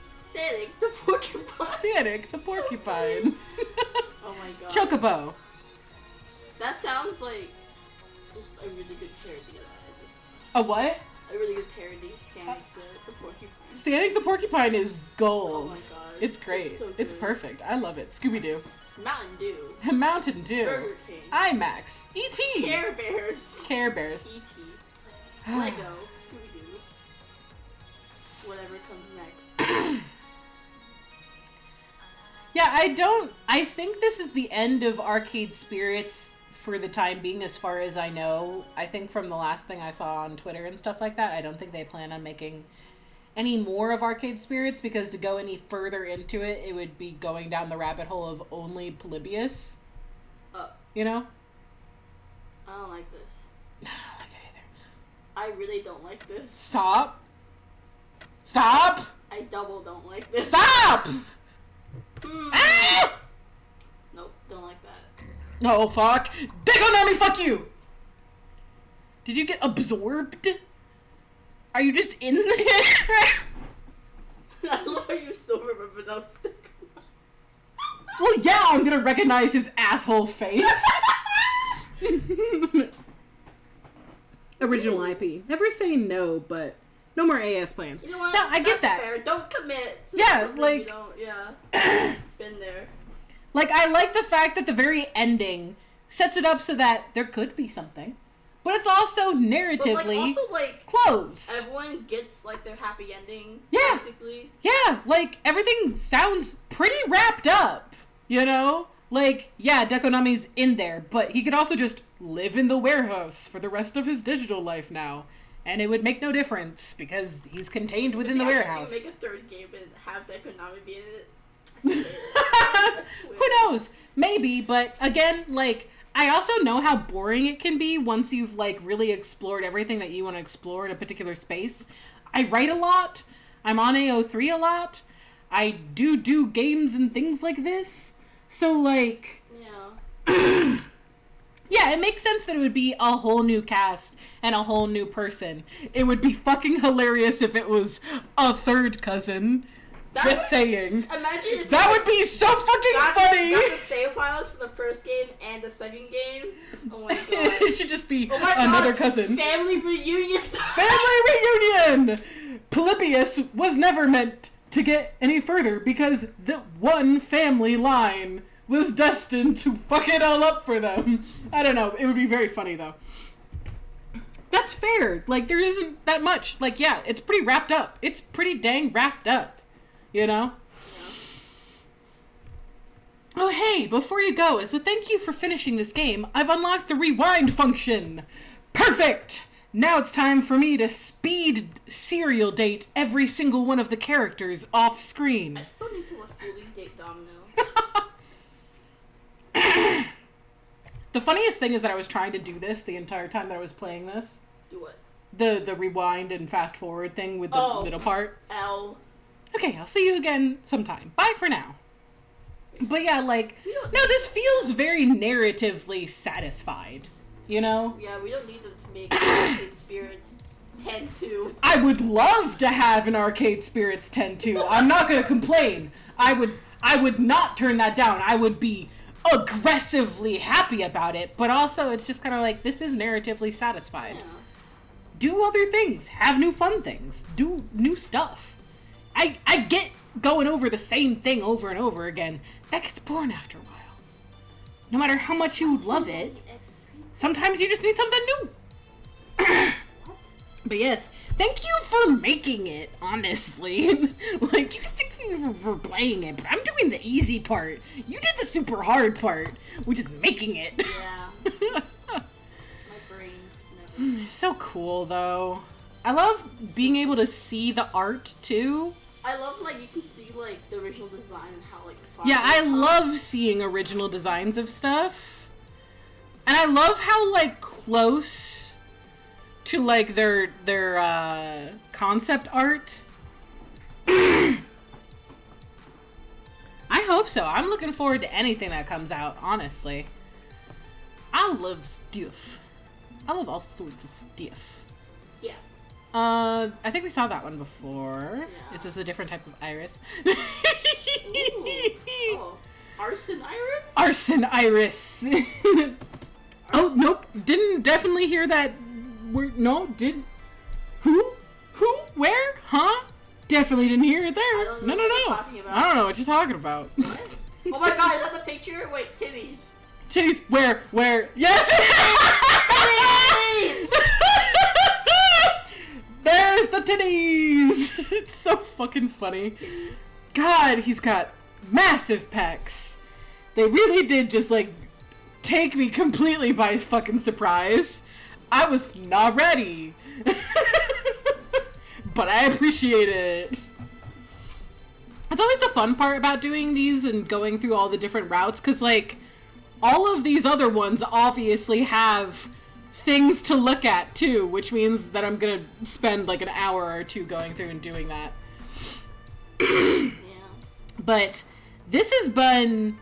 Sonic the Porcupine. Sonic the Porcupine. Oh my god. Chocobo. That sounds like just a really good parody. A what? A really good parody. Sonic the Porcupine. Sonic the Porcupine is gold. Oh my god. It's great. It's, so it's perfect. I love it. Scooby-Doo. Mountain Dew. Mountain Dew. Burger King. IMAX. E.T. Care Bears. Care Bears. E.T. Lego. Scooby-Doo. Whatever comes next. Yeah, I think this is the end of Arcade Spirits for the time being, as far as I know. I think from the last thing I saw on Twitter and stuff like that, I don't think they plan on making any more of Arcade Spirits, because to go any further into it, it would be going down the rabbit hole of only Polybius. You know? I don't like this. No, I don't like it either. I really don't like this. Stop! Stop! I double don't like this. Stop! Oh, fuck. Dekonami, fuck you! Did you get absorbed? Are you just in there? I love how you still remember those things. Well, yeah, I'm gonna recognize his asshole face. Original IP. Never say no, but no more AS plans. You know what? No, I get that. Fair. Don't commit to Yeah, like... you don't, been there. Like, I like the fact that the very ending sets it up so that there could be something. But it's also narratively closed. Everyone gets, like, their happy ending, yeah. basically. Yeah, like, everything sounds pretty wrapped up, you know? Like, yeah, Dekonami's in there, but he could also just live in the warehouse for the rest of his digital life now. And it would make no difference, because he's contained within the warehouse. Make a third game and have Dekonami be in it. I swear. Who knows? Maybe, but again, like... I also know how boring it can be once you've, like, really explored everything that you want to explore in a particular space. I write a lot. I'm on AO3 a lot. I do games and things like this. So, like... Yeah. Yeah, it makes sense that it would be a whole new cast and a whole new person. It would be fucking hilarious if it was a third cousin. Just saying. Imagine if that would be so fucking funny. Got the save files from the first game and the second game. Oh my god. It should just be another cousin. Family reunion. Family reunion. Polybius was never meant to get any further because the one family line was destined to fuck it all up for them. I don't know. It would be very funny though. That's fair. Like there isn't that much. Like yeah, it's pretty wrapped up. It's pretty dang wrapped up. You know? Yeah. Oh, hey, before you go, as a thank you for finishing this game, I've unlocked the rewind function. Perfect! Now it's time for me to speed serial date every single one of the characters off screen. I still need to fully date Domino. The funniest thing is that I was trying to do this the entire time that I was playing this. Do what? The rewind and fast forward thing with the middle part. Okay, I'll see you again sometime. Bye for now. But yeah, like, no, this feels very narratively satisfied, you know? Yeah, we don't need them to make Arcade Spirits 10-2. I would love to have an Arcade Spirits 10-2. I'm not gonna complain. I would not turn that down. I would be aggressively happy about it, but also it's just kind of like, this is narratively satisfied. Yeah. Do other things. Have new fun things. Do new stuff. I get going over the same thing over and over again. That gets boring after a while. No matter how much you love it, sometimes you just need something new. But yes, thank you for making it, honestly. Like, you can thank me for playing it, but I'm doing the easy part. You did the super hard part, which is making it. Yeah. My brain never... It's so cool, though. I love being able to see the art, too. I love, like, you can see, like, the original design and how, like, yeah, I love seeing original designs of stuff. And I love how, like, close to, like, their concept art. I hope so. I'm looking forward to anything that comes out, honestly. I love stuff. I love all sorts of stuff. Yeah. I think we saw that one before. Yeah. Is this a different type of iris? Ooh. Oh. Arson iris? Arson iris. Oh, nope. Didn't definitely hear that word. No, did. Who? Where? Huh? Definitely didn't hear it there. No. I don't know what you're talking about. What? Oh my god, is that the picture? Wait, titties. Titties? Where? Yes! Titties! There's the titties! It's so fucking funny. Titties. God, he's got massive pecs. They really did just, like, take me completely by fucking surprise. I was not ready. But I appreciate it. It's always the fun part about doing these and going through all the different routes, because, like, all of these other ones obviously have things to look at, too, which means that I'm gonna spend, like, an hour or two going through and doing that. Yeah. But this has been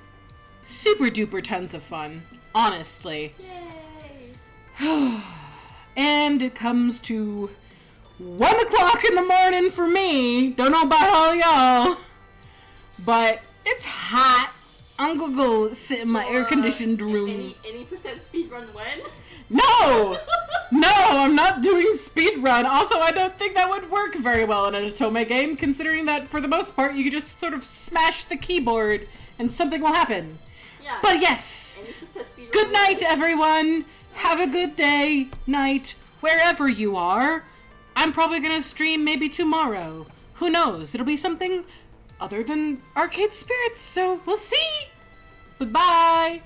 super duper tons of fun. Honestly. Yay! And it comes to 1 o'clock in the morning for me. Don't know about all y'all. But it's hot. I'm gonna go sit in my air-conditioned room. Any percent speed run when? No! No, I'm not doing speedrun. Also, I don't think that would work very well in an Otome game, considering that, for the most part, you could just sort of smash the keyboard and something will happen. Yeah. But yes! Good night, everyone! Have a good day, night, wherever you are. I'm probably gonna stream maybe tomorrow. Who knows? It'll be something other than Arcade Spirits, so we'll see! Goodbye!